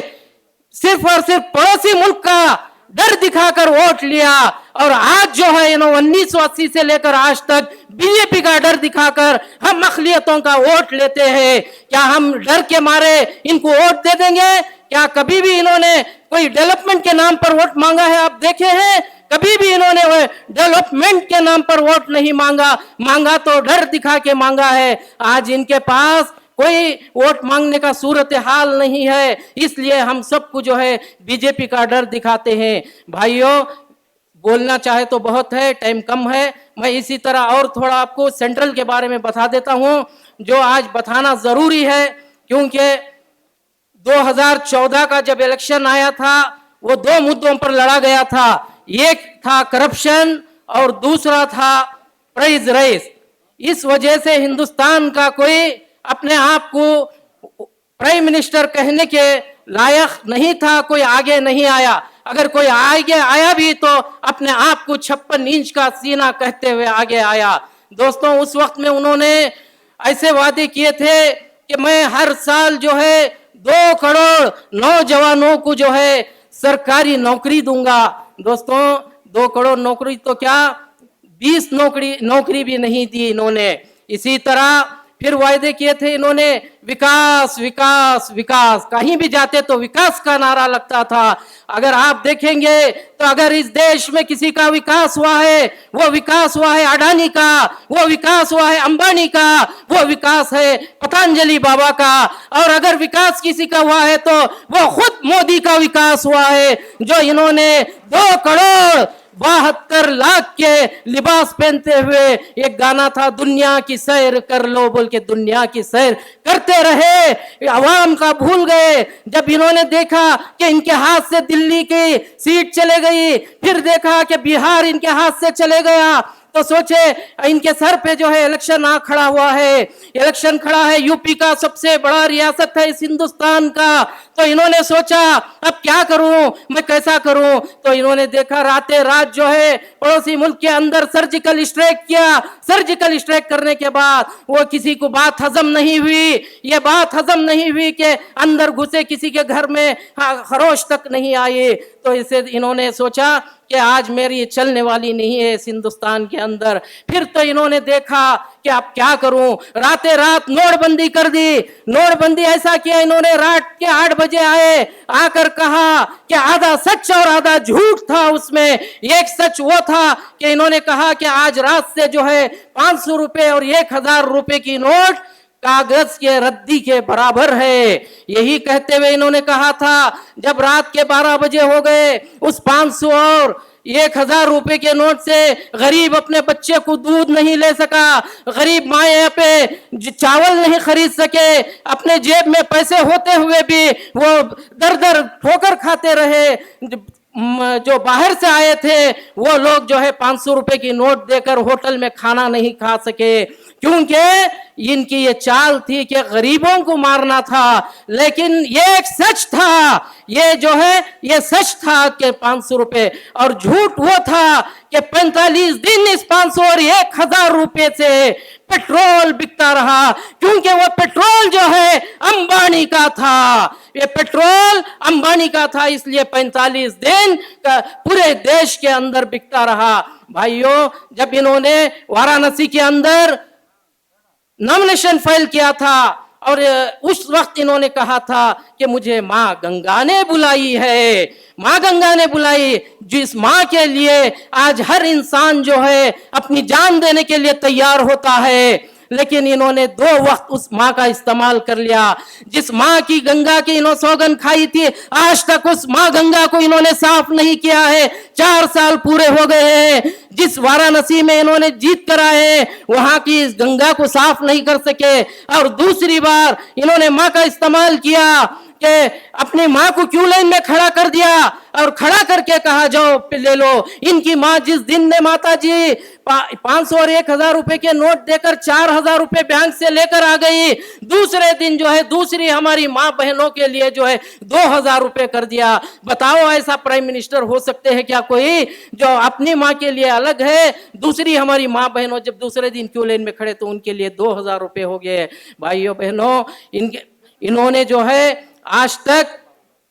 सिर्फ और सिर्फ पड़ोसी मुल्क का डर दिखाकर वोट लिया, और आज जो है इन्होंने 1980 से लेकर आज तक बीजेपी का डर दिखाकर हम अक़लियतों का वोट लेते हैं। क्या हम डर के मारे इनको वोट दे देंगे? क्या कभी भी इन्होंने कोई डेवलपमेंट के नाम पर वोट मांगा है? आप देखे हैं कभी भी इन्होंने डेवलपमेंट के नाम पर वोट नहीं मांगा तो डर दिखा के मांगा है। आज इनके पास कोई वोट मांगने का सूरत हाल नहीं है, इसलिए हम सबको जो है बीजेपी का डर दिखाते हैं। भाइयों, बोलना चाहे तो बहुत है, टाइम कम है। मैं इसी तरह और थोड़ा आपको सेंट्रल के बारे में बता देता हूं, जो आज बताना जरूरी है, क्योंकि 2014 का जब इलेक्शन आया था वो दो मुद्दों पर लड़ा गया था। एक था करप्शन और दूसरा था प्राइस रेस। इस वजह से हिंदुस्तान का कोई अपने आप को प्राइम मिनिस्टर कहने के लायक नहीं था, कोई आगे नहीं आया। अगर कोई आगे आया भी तो अपने आप को 56 इंच का सीना कहते हुए आगे आया। दोस्तों, उस वक्त में उन्होंने ऐसे वादे किए थे कि मैं हर साल जो है 2 करोड़ नौजवानों को जो है सरकारी नौकरी दूंगा। दोस्तों, 2 करोड़ नौकरी तो क्या 20 नौकरी भी नहीं दी इन्होंने। इसी तरह फिर वायदे किए थे इन्होंने विकास विकास विकास, कहीं भी जाते तो विकास का नारा लगता था। अगर आप देखेंगे तो अगर इस देश में किसी का विकास हुआ है, वो विकास हुआ है अडानी का, वो विकास हुआ है अंबानी का, वो विकास है पतंजलि बाबा का। और अगर विकास किसी का हुआ है तो वो खुद मोदी का विकास हुआ है, जो इन्होंने 2 करोड़ 72 लाख के लिबास पहनते हुए, एक गाना था दुनिया की सैर कर लो बोल के दुनिया की सैर करते रहे, आवाम का भूल गए। जब इन्होंने देखा कि इनके हाथ से दिल्ली की सीट चले गई, फिर देखा कि बिहार इनके हाथ से चले गया, तो सोचे इनके सर पे जो है इलेक्शन आ खड़ा हुआ है। इलेक्शन खड़ा है, यूपी का सबसे बड़ा रियासत है इस हिंदुस्तान का। तो इन्होंने सोचा अब क्या करूं, मैं कैसा करूं। तो इन्होंने देखा रातें रात जो है पड़ोसी मुल्क के अंदर सर्जिकल स्ट्राइक किया। सर्जिकल स्ट्राइक करने के बाद वो किसी को बात हजम नहीं हुई। ये बात हजम नहीं हुई कि अंदर घुसे किसी के घर में खरोश तक नहीं आई। तो इसे इन्होंने सोचा कि आज मेरी चलने वाली नहीं है इस हिंदुस्तान के अंदर। फिर तो इन्होंने देखा कि अब क्या करूं, रातें रात नोटबंदी कर दी। नोटबंदी ऐसा किया इन्होंने, रात के 8 बजे आए, आकर कहा कि आधा सच और आधा झूठ था उसमें। एक सच वो था कि इन्होंने कहा कि आज रात से जो है 500 रुपए और 1000 रुपए की नोट कागज के रद्दी के बराबर है। यही कहते हुए इन्होंने कहा था जब रात के 12 बजे हो गए, उस 500 और 1000 रुपए के नोट से गरीब अपने बच्चे को दूध नहीं ले सका, गरीब माए पे चावल नहीं खरीद सके, अपने जेब में पैसे होते हुए भी वो दर दर ठोकर खाते रहे। जो बाहर से आए थे वो लोग जो है 500 रुपए की नोट देकर होटल में खाना नहीं खा सके, क्योंकि इनकी ये चाल थी कि गरीबों को मारना था। लेकिन ये एक सच था, ये जो है ये सच था कि 500 रुपए, और झूठ वो था कि 45 दिन इस 500 और 1000 रुपए से पेट्रोल बिकता रहा, क्योंकि वो पेट्रोल जो है अंबानी का था। ये पेट्रोल अंबानी का था, इसलिए 45 दिन का पूरे देश के अंदर बिकता रहा। भाइयों, जब इन्होंने वाराणसी के अंदर नॉमिनेशन फाइल किया था और उस वक्त इन्होंने कहा था कि मुझे माँ गंगा ने बुलाई है, माँ गंगा ने बुलाई, जिस माँ के लिए आज हर इंसान जो है अपनी जान देने के लिए तैयार होता है। लेकिन इन्होंने 2 वक्त उस माँ का इस्तेमाल कर लिया। जिस माँ की गंगा की इन्होंने सौगंध खाई थी, आज तक उस माँ गंगा को इन्होंने साफ नहीं किया है। 4 साल पूरे हो गए हैं। जिस वाराणसी में इन्होंने जीत कर आए, वहां की इस गंगा को साफ नहीं कर सके। और दूसरी बार इन्होंने माँ का इस्तेमाल किया कि कि अपनी माँ को क्यों लाइन में खड़ा कर दिया और खड़ा करके कहा जाओ ले लो। इनकी माँ जिस दिन ने माता जी 500 और 1000 रुपए के नोट देकर 4000 रुपए बैंक से लेकर आ गई, दूसरे दिन जो है दूसरी हमारी माँ बहनों के लिए जो है 2000 रुपए कर दिया। बताओ ऐसा प्राइम मिनिस्टर हो सकते हैं क्या कोई, जो अपनी माँ के लिए अलग है, दूसरी हमारी माँ बहनों जब दूसरे दिन क्यों लाइन में खड़े तो उनके लिए 2000 रुपए हो गए। भाइयों बहनों, इन्होंने जो है आज तक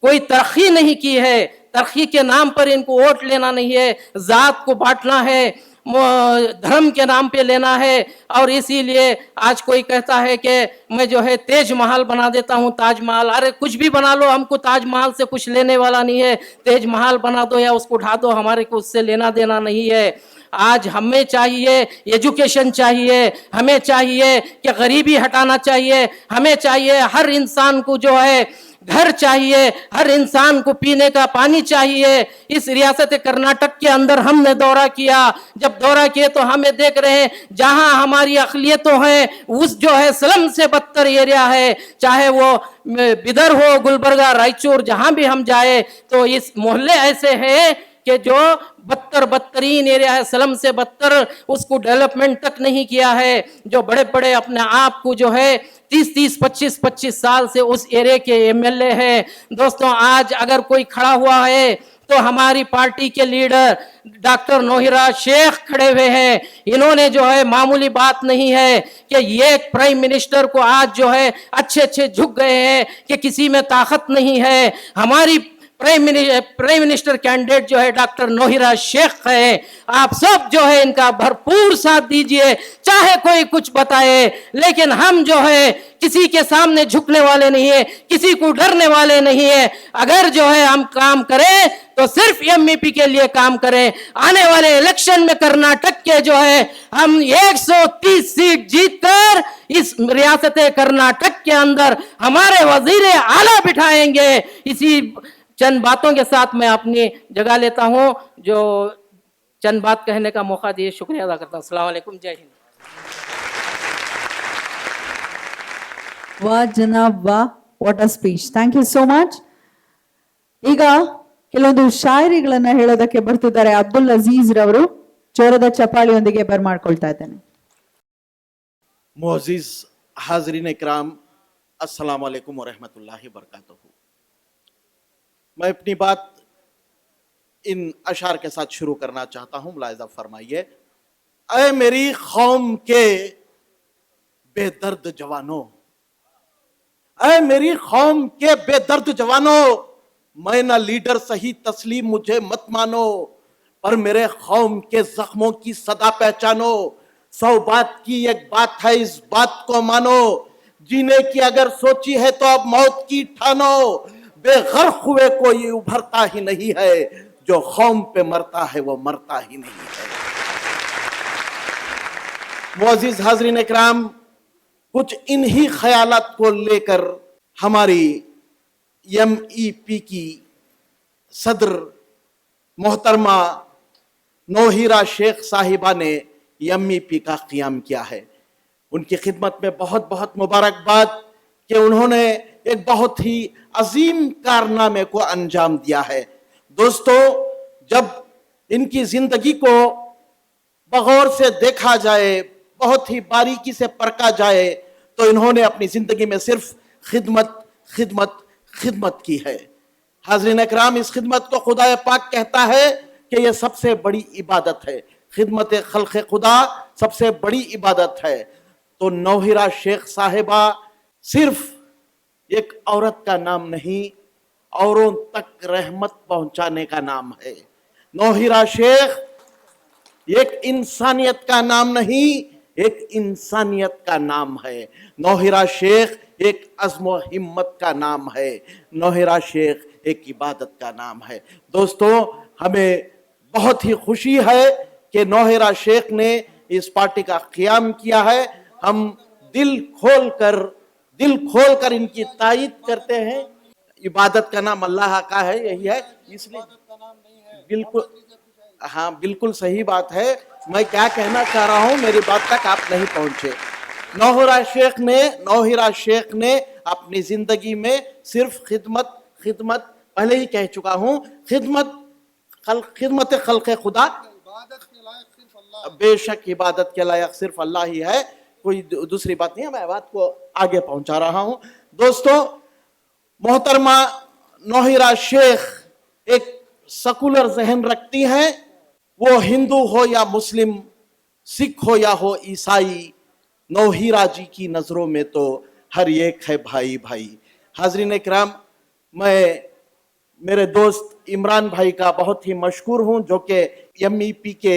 कोई तरक्की नहीं की है। तरक्की के नाम पर इनको वोट लेना नहीं है, जात को बांटना है, धर्म के नाम पे लेना है। और इसीलिए आज कोई कहता है कि मैं जो है तेज महल बना देता हूं, ताजमहल। अरे कुछ भी बना लो, हमको ताजमहल से कुछ लेने वाला नहीं है। तेज महल बना दो या उसको उठा दो, हमारे को उससे लेना देना नहीं है। आज हमें चाहिए एजुकेशन चाहिए, हमें चाहिए कि गरीबी हटाना चाहिए, हमें चाहिए हर इंसान को जो है घर चाहिए, हर इंसान को पीने का पानी चाहिए। इस रियासत कर्नाटक के अंदर हमने दौरा किया, जब दौरा किए तो हमें देख रहे हैं जहां हमारी अक़लियतों हैं उस जो है स्लम से बदतर एरिया है, चाहे वो बिदर हो, गुलबर्गा, रायचूर, जहां भी हम जाए तो इस मोहल्ले ऐसे हैं कि जो बदतरीन एरिया है, स्लम से बदतर, उसको डेवलपमेंट तक नहीं किया है। जो बड़े बड़े अपने आप को जो है 30-30, 25-25 साल से उस एरिया के एमएलए हैं। दोस्तों, आज अगर कोई खड़ा हुआ है तो हमारी पार्टी के लीडर डॉक्टर नौहिराज शेख खड़े हुए हैं। इन्होंने जो है मामूली बात नहीं है कि ये प्राइम मिनिस्टर को आज जो है अच्छे झुक गए हैं कि किसी में ताकत नहीं है। हमारी प्राइम मिनिस्टर कैंडिडेट जो है डॉक्टर नौहिराज शेख है। आप सब जो है इनका भरपूर साथ दीजिए, चाहे कोई कुछ बताए, लेकिन हम जो है किसी के सामने झुकने वाले नहीं है, किसी को डरने वाले नहीं है। अगर जो है हम काम करें तो सिर्फ एमईपी के लिए काम करें। आने वाले इलेक्शन में कर्नाटक के जो है हम 130 सीट जीतकर इस रियासत कर्नाटक के अंदर हमारे वजीर आला बिठाएंगे। इसी चंद बातों के साथ मैं अपनी जगह लेता हूं, जो चंद बात कहने का मौका दिए शुक्रिया अदा करता हूं। अस्सलाम वालेकुम, जय हिंद। ವಾಹ್ ಜನಾಬ್, ವಾಹ್, what a speech. Thank you so much. ಈಗ ಕೆಲವೊಂದು ಶಾಯರಿಗಳನ್ನ ಹೇಳೋದಕ್ಕೆ ಬರ್ತಿದ್ದಾರೆ ಅಬ್ದುಲ್ ಅಜೀಜ್ ರವರು. ಜೋರದ ಚಪಾಳಿಯೊಂದಿಗೆ ಬರ್ಮಾಡ್ಕೊಳ್ತಾ ಇದ್ದೇನೆ. मुअज़्ज़िज़ हाज़रीन इकराम, अस्सलाम वालेकुम व रहमतुल्लाहि व बरकातहू। मैं अपनी बात इन अशार के साथ शुरू करना चाहता हूं, मुलाहिज़ा फरमाइए। ऐ मेरी कौम के बेदर्द जवानों, ऐ मेरी कौम के बेदर्द जवानों, मैं ना लीडर सही तस्लीम मुझे मत मानो, पर मेरे कौम के जख्मों की सदा पहचानो। 100 बात की एक बात है, इस बात को मानो, जीने की अगर सोची है तो अब मौत की ठानो। बेगर्क हुए कोई उभरता ही नहीं है, जो कौम पे मरता है वो मरता ही नहीं है। मुअज़्ज़िज़ हाज़रीन इकराम, कुछ इन्हीं ख्यालात को लेकर हमारी एमईपी की सदर मोहतरमा नौहिरा शेख साहिबा ने एमईपी का क़याम किया है। उनकी खिदमत में बहुत बहुत मुबारकबाद कि उन्होंने एक बहुत ही अजीम कारनामे को अंजाम दिया है। दोस्तों, जब इनकी जिंदगी को बगौर से देखा जाए, बहुत ही बारीकी से परखा जाए, तो इन्होंने अपनी जिंदगी में सिर्फ खिदमत खिदमत खिदमत की है। हाज़रीन इकराम, इस खिदमत को खुदा पाक कहता है कि यह सबसे बड़ी इबादत है। खिदमत खल्क़ खुदा सबसे बड़ी इबादत है। तो नौहिरा शेख साहिबा सिर्फ एक औरत का नाम नहीं, औरों तक रहमत पहुंचाने का नाम है। नौहिरा शेख एक इंसानियत का नाम नहीं, एक इंसानियत का नाम है। नौहिरा शेख एक अज़्म व हिम्मत का नाम है। नौहिरा शेख एक इबादत का नाम है। दोस्तों, हमें बहुत ही खुशी है कि नौहिरा शेख ने इस पार्टी का क़याम किया है। हम दिल खोल कर इनकी तायीद करते हैं। इबादत का नाम अल्लाह का है, यही है, इसलिए बिल्कुल, हाँ बिल्कुल सही बात है। मैं क्या कहना चाह रहा हूं, मेरी बात तक आप नहीं पहुंचे। नौहिरा शेख ने अपनी जिंदगी में सिर्फ खिदमत खिदमत पहले ही कह चुका हूं, खिदमत खल्क़ खुदा, बेशक इबादत के लायक सिर्फ अल्लाह ही है, कोई दूसरी बात नहीं है। मैं बात को आगे पहुंचा रहा हूं। दोस्तों, मोहतरमा नौहिरा शेख एक सेकुलर जहन रखती हैं, वो हिंदू हो या मुस्लिम, सिख हो या हो ईसाई, नौहिरा जी की नजरों में तो हर एक है भाई भाई। हाजरीन इकराम, मैं मेरे दोस्त इमरान भाई का बहुत ही मशकूर हूं, जो कि MEP के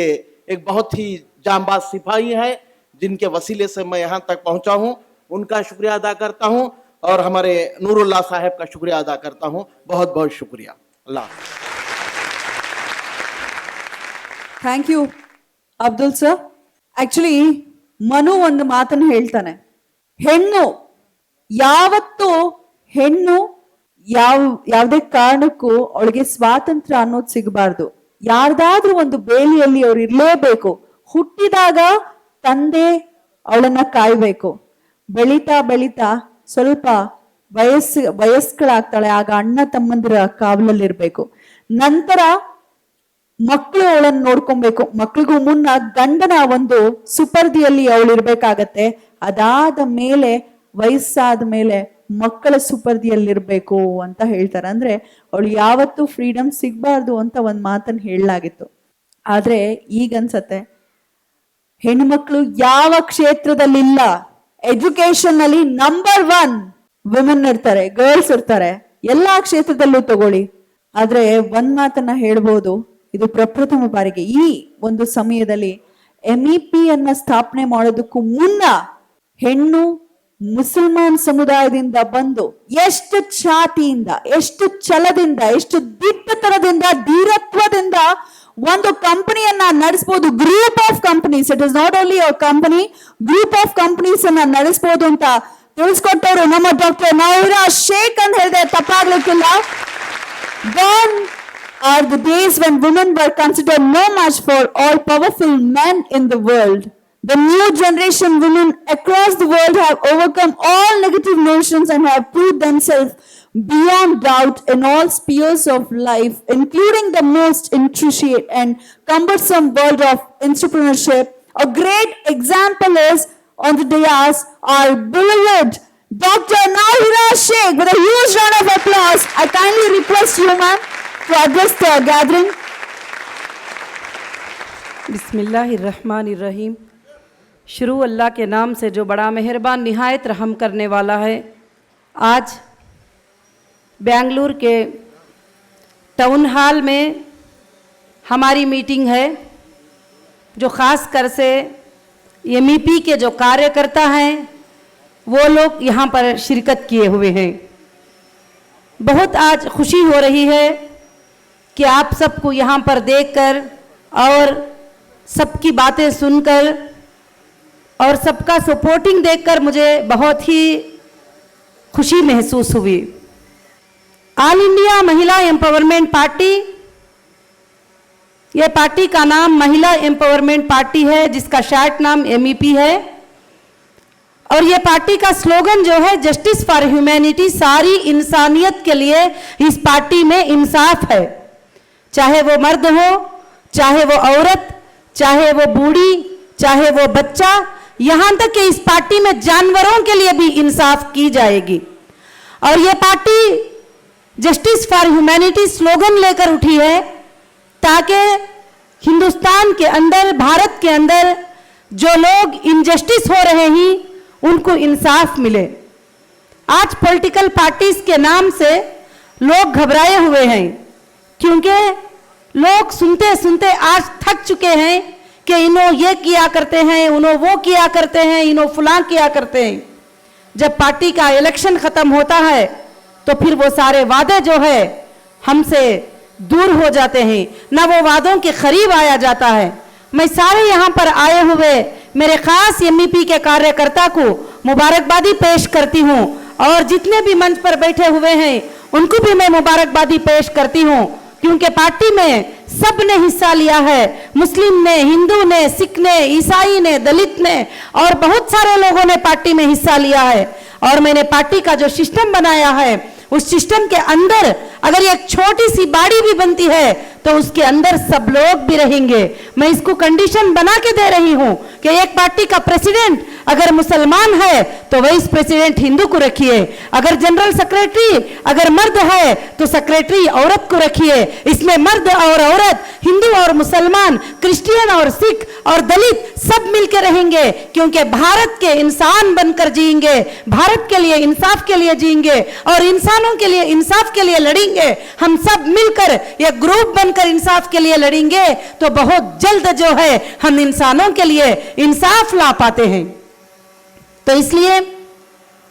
एक बहुत ही जांबाज सिपाही हैं, जिनके वसीले से मैं यहां तक पहुंचा हूं। उनका शुक्रिया अदा करता हूं और हमारे नूरुल्लाह साहब का शुक्रिया अदा करता हूं। बहुत बहुत शुक्रिया। Allah. Thank you Abdul sir. Actually Manu ಒಂದು ಮಾತನ್ನು ಹೇಳ್ತಾನೆ, ಹೆಣ್ಣು ಯಾವತ್ತೂ ಯಾವುದೇ ಕಾರಣಕ್ಕೂ ಅವಳಿಗೆ ಸ್ವಾತಂತ್ರ್ಯ ಅನ್ನೋದು ಸಿಗಬಾರ್ದು. ಯಾರ್ದಾದ್ರೂ ಒಂದು ಬೇಲಿಯಲ್ಲಿ ಅವ್ರು ಇರ್ಲೇಬೇಕು. ಹುಟ್ಟಿದಾಗ ತಂದೆ ಅವಳನ್ನ ಕಾಯ್ಬೇಕು. ಬೆಳೀತಾ ಬೆಳೀತಾ ಸ್ವಲ್ಪ ವಯಸ್ಕಳಾಗ್ತಾಳೆ, ಆಗ ಅಣ್ಣ ತಮ್ಮಂದಿರ ಕಾವಲಲ್ಲಿರ್ಬೇಕು. ನಂತರ ಮಕ್ಕಳು ಅವಳನ್ನು ನೋಡ್ಕೊಬೇಕು. ಮಕ್ಕಳಿಗೂ ಮುನ್ನ ಗಂಡನ ಒಂದು ಸುಪರ್ದಿಯಲ್ಲಿ ಅವಳು ಇರ್ಬೇಕಾಗತ್ತೆ. ಅದಾದ ಮೇಲೆ ವಯಸ್ಸಾದ ಮೇಲೆ ಮಕ್ಕಳ ಸುಪರ್ದಿಯಲ್ಲಿರ್ಬೇಕು ಅಂತ ಹೇಳ್ತಾರೆ. ಅಂದ್ರೆ ಅವಳು ಯಾವತ್ತೂ ಫ್ರೀಡಮ್ ಸಿಗ್ಬಾರ್ದು ಅಂತ ಒಂದ್ ಮಾತನ್ನ ಹೇಳಲಾಗಿತ್ತು. ಆದ್ರೆ ಈಗನ್ಸತ್ತೆ ಹೆಣ್ಮಕ್ಳು ಯಾವ ಕ್ಷೇತ್ರದಲ್ಲಿಲ್ಲ, ಎಜುಕೇಶನ್ ಅಲ್ಲಿ ನಂಬರ್ 1 ವಿಮೆನ್ ಇರ್ತಾರೆ, ಗರ್ಲ್ಸ್ ಇರ್ತಾರೆ, ಎಲ್ಲಾ ಕ್ಷೇತ್ರದಲ್ಲೂ ತಗೊಳ್ಳಿ. ಆದ್ರೆ ಒಂದ್ ಮಾತನ್ನ ಹೇಳ್ಬೋದು, ಇದು ಪ್ರಪ್ರಥಮ ಬಾರಿಗೆ ಈ ಒಂದು ಸಮಯದಲ್ಲಿ MEP ಅನ್ನ ಸ್ಥಾಪನೆ ಮಾಡೋದಕ್ಕೂ ಮುನ್ನ ಹೆಣ್ಣು ಮುಸಲ್ಮಾನ್ ಸಮುದಾಯದಿಂದ ಬಂದು ಎಷ್ಟು ಛಾತಿಯಿಂದ, ಎಷ್ಟು ಛಲದಿಂದ, ಎಷ್ಟು ದಿಟ್ಟತನದಿಂದ, ಧೀರತ್ವದಿಂದ ಒಂದು ಕಂಪನಿಯನ್ನ ನಡೆಸಬಹುದು. Group of companies, it is not only a company, group of companies ಅನ್ನ ನಡೆಸಬಹುದು ಅಂತ ತಿಳಿಸ್ಕೊಟ್ಟವರು ನಮ್ಮ ಡಾಕ್ಟರ್ ನೌಹಿರಾ ಶೇಖ್ ಅಂತ ಹೇಳಿದ್ರೆ ತಪ್ಪಾಗ್ಲಿಕ್ಕಿಲ್ಲ. Gone are the days when women were considered no match for all powerful men in the world. The new generation women across the world have overcome all negative notions and have proved themselves beyond doubt in all spheres of life, including the most intricate and cumbersome world of entrepreneurship. A great example is on the dais our beloved Dr. Nauhira Sheikh. With a huge round of applause, I kindly request you, ma'am, to address the gathering. बिस्मिल्लाहिर्रहमानिर्रहीम। शुरू अल्लाह के नाम से जो बड़ा मेहरबान निहायत रहम करने वाला है। आज बेंगलुरु के टाउन हॉल में हमारी मीटिंग है, जो ख़ास कर से MEP के जो कार्यकर्ता हैं वो लोग यहाँ पर शिरकत किए हुए हैं। बहुत आज खुशी हो रही है कि आप सबको यहाँ पर देखकर और सबकी बातें सुनकर और सबका सपोर्टिंग देखकर मुझे बहुत ही खुशी महसूस हुई। ऑल इंडिया महिला एम्पावरमेंट पार्टी, ये पार्टी का नाम महिला एम्पावरमेंट पार्टी है, जिसका शार्ट नाम MEP है। और ये पार्टी का स्लोगन जो है जस्टिस फॉर ह्यूमैनिटी, सारी इंसानियत के लिए इस पार्टी में इंसाफ है। चाहे वो मर्द हो, चाहे वो औरत, चाहे वो बूढ़ी, चाहे वो बच्चा, यहां तक कि इस पार्टी में जानवरों के लिए भी इंसाफ की जाएगी। और ये party justice for humanity slogan लेकर उठी है ताकि हिंदुस्तान के अंदर, भारत के अंदर जो लोग इनजस्टिस हो रहे हैं उनको इंसाफ मिले। आज पॉलिटिकल पार्टीज के नाम से लोग घबराए हुए हैं, क्योंकि लोग सुनते सुनते आज थक चुके हैं कि इन्हों ये किया करते हैं, उन्हों वो किया करते हैं, इन्हों फलां किया करते हैं। जब पार्टी का इलेक्शन खत्म होता है तो फिर वो सारे वादे जो है हमसे दूर हो जाते हैं, ना वो वादों के करीब आया जाता है। मैं सारे यहाँ पर आए हुए मेरे खास MEP के कार्यकर्ता को मुबारकबादी पेश करती हूँ, और जितने भी मंच पर बैठे हुए हैं उनको भी मैं मुबारकबादी पेश करती हूँ, क्योंकि पार्टी में सब ने हिस्सा लिया है। मुस्लिम ने, हिंदू ने, सिख ने, ईसाई ने, दलित ने और बहुत सारे लोगों ने पार्टी में हिस्सा लिया है। और मैंने पार्टी का जो सिस्टम बनाया है उस सिस्टम के अंदर अगर एक छोटी सी बाड़ी भी बनती है तो उसके अंदर सब लोग भी रहेंगे। मैं इसको कंडीशन बना के दे रही हूं कि एक पार्टी का प्रेसिडेंट अगर मुसलमान है तो वाइस प्रेसिडेंट हिंदू को रखिए, अगर जनरल सेक्रेटरी अगर मर्द है तो सेक्रेटरी औरत को रखिए। इसमें मर्द और औरत, हिंदू और मुसलमान, क्रिश्चियन और सिख और दलित सब मिलकर रहेंगे, क्योंकि भारत के इंसान बनकर जिएंगे, भारत के लिए इंसाफ के लिए जिएंगे और इंसानों के लिए इंसाफ के लिए लड़ेंगे। हम सब मिलकर एक ग्रुप बनकर इंसाफ के लिए लड़ेंगे तो बहुत जल्द जो है हम इंसानों के लिए इंसाफ ला पाते हैं। तो इसलिए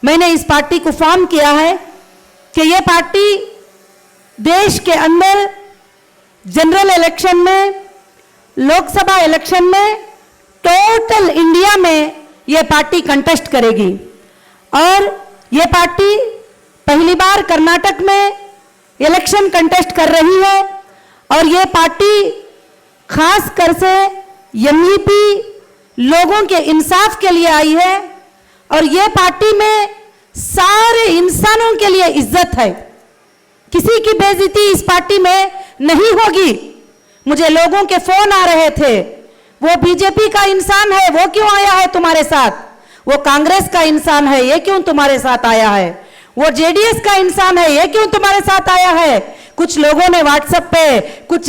मैंने इस पार्टी को फॉर्म किया है कि यह पार्टी देश के अंदर जनरल इलेक्शन में, लोकसभा इलेक्शन में, टोटल इंडिया में यह पार्टी कंटेस्ट करेगी। और यह पार्टी पहली बार कर्नाटक में इलेक्शन कंटेस्ट कर रही है और यह पार्टी खास कर से एमईपी लोगों के इंसाफ के लिए आई है और यह पार्टी में सारे इंसानों के लिए इज्जत है। किसी की बेइज्जती इस पार्टी में नहीं होगी। मुझे लोगों के फोन आ रहे थे, वो बीजेपी का इंसान है वो क्यों आया है तुम्हारे साथ, वो कांग्रेस का इंसान है ये क्यों तुम्हारे साथ आया है, वो जेडीएस का इंसान है ये क्यों तुम्हारे साथ आया है। कुछ लोगों ने व्हाट्सएप पे कुछ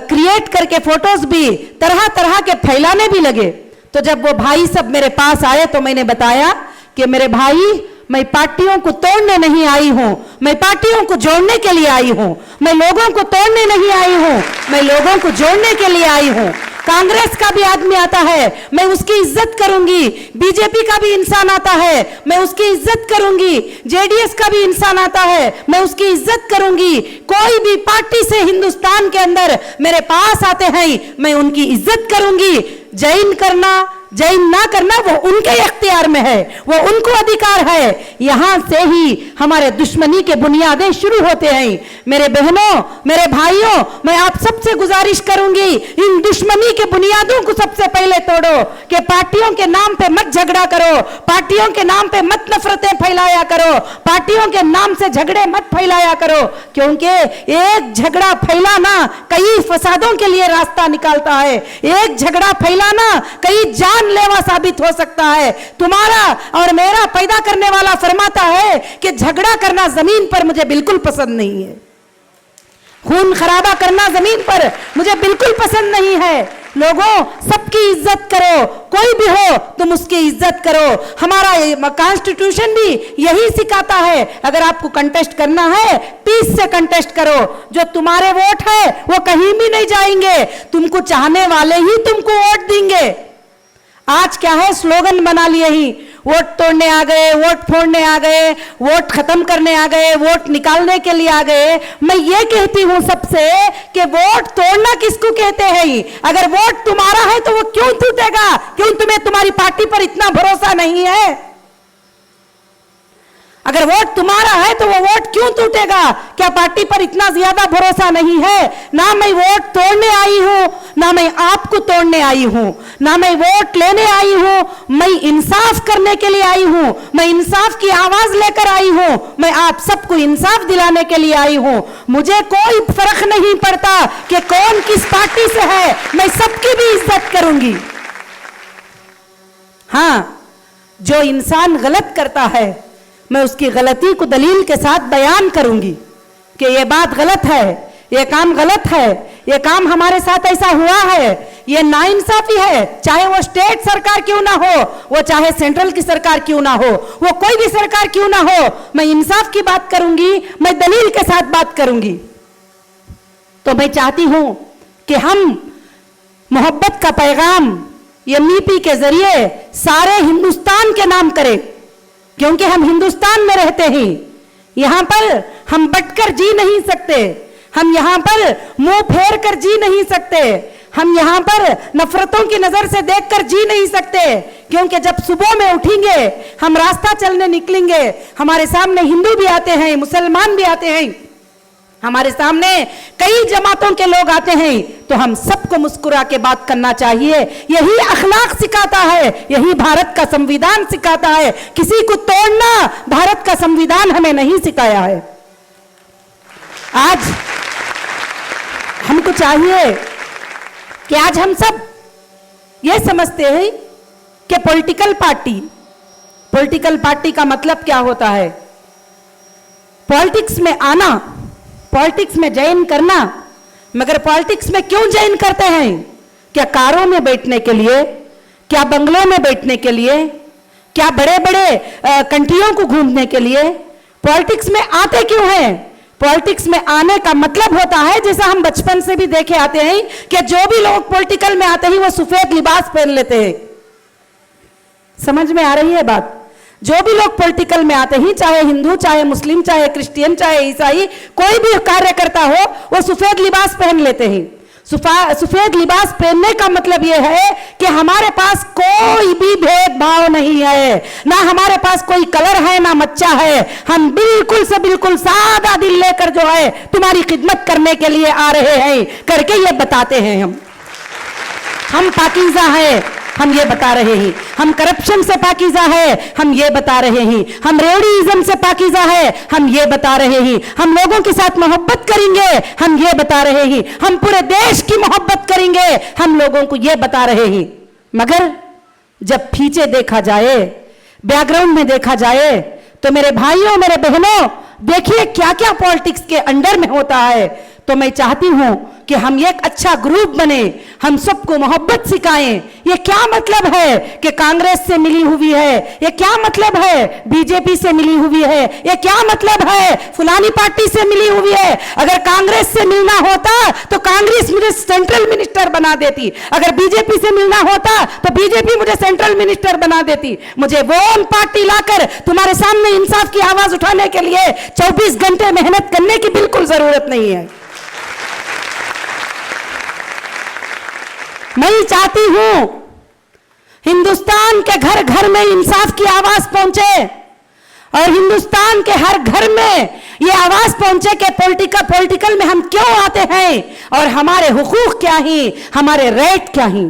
क्रिएट करके फोटोज भी तरह तरह के फैलाने भी लगे। तो जब वो भाई सब मेरे पास आए तो मैंने बताया कि मेरे भाई, मैं पार्टियों को तोड़ने नहीं आई हूं, मैं पार्टियों को जोड़ने के लिए आई हूं। मैं लोगों को तोड़ने नहीं आई हूं, मैं लोगों को जोड़ने के लिए आई हूं। कांग्रेस का भी आदमी आता है मैं उसकी इज्जत करूंगी, बीजेपी का भी इंसान आता है मैं उसकी इज्जत करूंगी, जेडीएस का भी इंसान आता है मैं उसकी इज्जत करूंगी। कोई भी पार्टी से हिंदुस्तान के अंदर मेरे पास आते हैं मैं उनकी इज्जत करूंगी। जैन करना जैन ना करना वो उनके इख्तियार में है, वो उनको अधिकार है। यहां से ही हमारे दुश्मनी के बुनियादें शुरू होते हैं। मेरे बहनों, मेरे भाइयों, मैं आप सबसे गुजारिश करूंगी इन दुश्मनी के बुनियादों को सबसे पहले तोड़ो कि पार्टियों के नाम पे मत झगड़ा करो, पार्टियों के नाम पे मत नफरतें फैलाया करो, पार्टियों के नाम से झगड़े मत फैलाया करो, क्योंकि एक झगड़ा फैलाना कई फसादों के लिए रास्ता निकालता है। एक झगड़ा फैलाना कई जानलेवा साबित हो सकता है। तुम्हारा और मेरा पैदा करने वाला फरमाता है कि झगड़ा करना जमीन पर मुझे बिल्कुल पसंद नहीं है, खून खराबा करना जमीन पर मुझे बिल्कुल पसंद नहीं है। लोगों, सबकी इज्जत करो, कोई भी हो तुम उसकी इज्जत करो। हमारा कॉन्स्टिट्यूशन भी यही सिखाता है। अगर आपको कंटेस्ट करना है पीस से कंटेस्ट करो, जो तुम्हारे वोट है वो कहीं भी नहीं जाएंगे, तुमको चाहने वाले ही तुमको वोट देंगे। आज क्या है, स्लोगन बना लिए ही, वोट तोड़ने आ गए, वोट फोड़ने आ गए, वोट खत्म करने आ गए, वोट निकालने के लिए आ गए। मैं ये कहती हूं सबसे कि वोट तोड़ना किसको कहते हैं? अगर वोट तुम्हारा है तो वो क्यों टूटेगा? क्यों तुम्हें तुम्हारी पार्टी पर इतना भरोसा नहीं है? अगर वोट तुम्हारा है तो वो वोट क्यों टूटेगा? क्या पार्टी पर इतना ज्यादा भरोसा नहीं है? ना मैं वोट तोड़ने आई हूं, ना मैं आपको तोड़ने आई हूं, ना मैं वोट लेने आई हूं, मैं इंसाफ करने के लिए आई हूं, मैं इंसाफ की आवाज लेकर आई हूं, मैं आप सबको इंसाफ दिलाने के लिए आई हूं। मुझे कोई फर्क नहीं पड़ता कि कौन किस पार्टी से है, मैं सबकी भी इज्जत करूंगी। हां, जो इंसान गलत करता है मैं उसकी गलती को दलील के साथ बयान करूंगी कि ये बात गलत है, ये काम गलत है, ये काम हमारे साथ ऐसा हुआ है, ये नाइंसाफी है। चाहे वो स्टेट सरकार क्यों ना हो, वो चाहे सेंट्रल की सरकार क्यों ना हो, वो कोई भी सरकार क्यों ना हो, मैं इंसाफ की बात करूंगी, मैं दलील के साथ बात करूंगी। तो मैं चाहती हूं कि हम मोहब्बत का पैगाम एमईपी के जरिए सारे हिंदुस्तान के नाम करें, क्योंकि हम हिंदुस्तान में रहते हैं। यहां पर हम बटकर जी नहीं सकते, हम यहां पर मुंह फेर कर जी नहीं सकते, हम यहां पर नफरतों की नजर से देखकर जी नहीं सकते, क्योंकि जब सुबह में उठेंगे, हम रास्ता चलने निकलेंगे, हमारे सामने हिंदू भी आते हैं, मुसलमान भी आते हैं, हमारे सामने कई जमातों के लोग आते हैं तो हम सबको मुस्कुरा के बात करना चाहिए। यही अखलाक सिखाता है, यही भारत का संविधान सिखाता है। किसी को तोड़ना भारत का संविधान हमें नहीं सिखाया है। आज हमको चाहिए कि आज हम सब ये समझते हैं कि पॉलिटिकल पार्टी का मतलब क्या होता है। पॉलिटिक्स में आना, पॉलिटिक्स में ज्वाइन करना, मगर पॉलिटिक्स में क्यों ज्वाइन करते हैं? क्या कारों में बैठने के लिए, क्या बंगलों में बैठने के लिए, क्या बड़े बड़े कंट्रियों को घूमने के लिए? पॉलिटिक्स में आते क्यों हैं? पॉलिटिक्स में आने का मतलब होता है, जैसा हम बचपन से भी देखे आते हैं कि जो भी लोग पॉलिटिकल में आते हैं वो सफेद लिबास पहन लेते हैं। समझ में आ रही है बात? जो भी लोग पॉलिटिकल में आते हैं, चाहे हिंदू, चाहे मुस्लिम, चाहे क्रिश्चियन, चाहे ईसाई, कोई भी कार्यकर्ता हो, वो सफेद लिबास पहन लेते हैं। सफेद लिबास पहनने का मतलब यह है कि हमारे पास कोई भी भेदभाव नहीं है, ना हमारे पास कोई कलर है, ना मच्चा है। हम बिल्कुल से बिल्कुल सादा दिल लेकर जो है तुम्हारी खिदमत करने के लिए आ रहे हैं करके ये बताते हैं। हम पाकीज़ा है, हम ये बता रहे हैं। हम करप्शन से पाकीज़ा है, हम ये बता रहे हैं। हम रेवड़ीज़म से पाकीज़ा है, हम ये बता रहे हैं। हम लोगों के साथ मोहब्बत करेंगे, हम ये बता रहे हैं। हम पूरे देश की मोहब्बत करेंगे, हम लोगों को ये बता रहे हैं। मगर जब पीछे देखा जाए, बैकग्राउंड में देखा जाए, तो मेरे भाइयों, मेरे बहनों, देखिए क्या क्या पॉलिटिक्स के अंडर में होता है। तो मैं चाहती हूं कि हम एक अच्छा ग्रुप बने, हम सबको मोहब्बत सिखाएं। ये क्या मतलब है कि कांग्रेस से मिली हुई है? ये क्या मतलब है बीजेपी से मिली हुई है? ये क्या मतलब है फुलानी पार्टी से मिली हुई है? अगर कांग्रेस से मिलना होता तो कांग्रेस मुझे सेंट्रल मिनिस्टर बना देती। अगर बीजेपी से मिलना होता तो बीजेपी मुझे सेंट्रल मिनिस्टर बना देती। मुझे वो पार्टी लाकर तुम्हारे सामने इंसाफ की आवाज उठाने के लिए 24 घंटे मेहनत करने की बिल्कुल जरूरत नहीं है। मैं चाहती हूं हिंदुस्तान के घर घर में इंसाफ की आवाज पहुंचे और हिंदुस्तान के हर घर में ये आवाज पहुंचे कि पॉलिटिकल में हम क्यों आते हैं और हमारे हुकूक क्या ही, हमारे राइट क्या ही।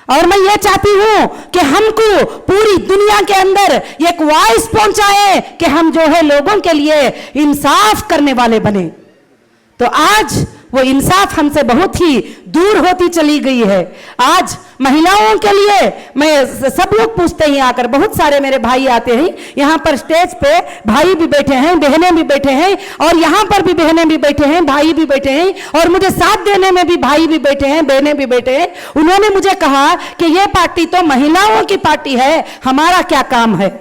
और मैं ये चाहती हूं कि हमको पूरी दुनिया के अंदर एक वॉइस पहुंचाए कि हम जो है लोगों के लिए इंसाफ करने वाले बने। तो आज वो इंसाफ हमसे बहुत ही दूर होती चली गई है। आज महिलाओं के लिए मैं सब लोग पूछते हैं आकर, बहुत सारे मेरे भाई आते हैं यहाँ पर स्टेज पे, भाई भी बैठे हैं, बहनें भी बैठे हैं, और यहाँ पर भी बहनें भी बैठे हैं, भाई भी बैठे हैं, और मुझे साथ देने में भी भाई भी बैठे हैं, बहनें भी बैठे हैं। उन्होंने मुझे कहा कि ये पार्टी तो महिलाओं की पार्टी है, हमारा क्या काम है?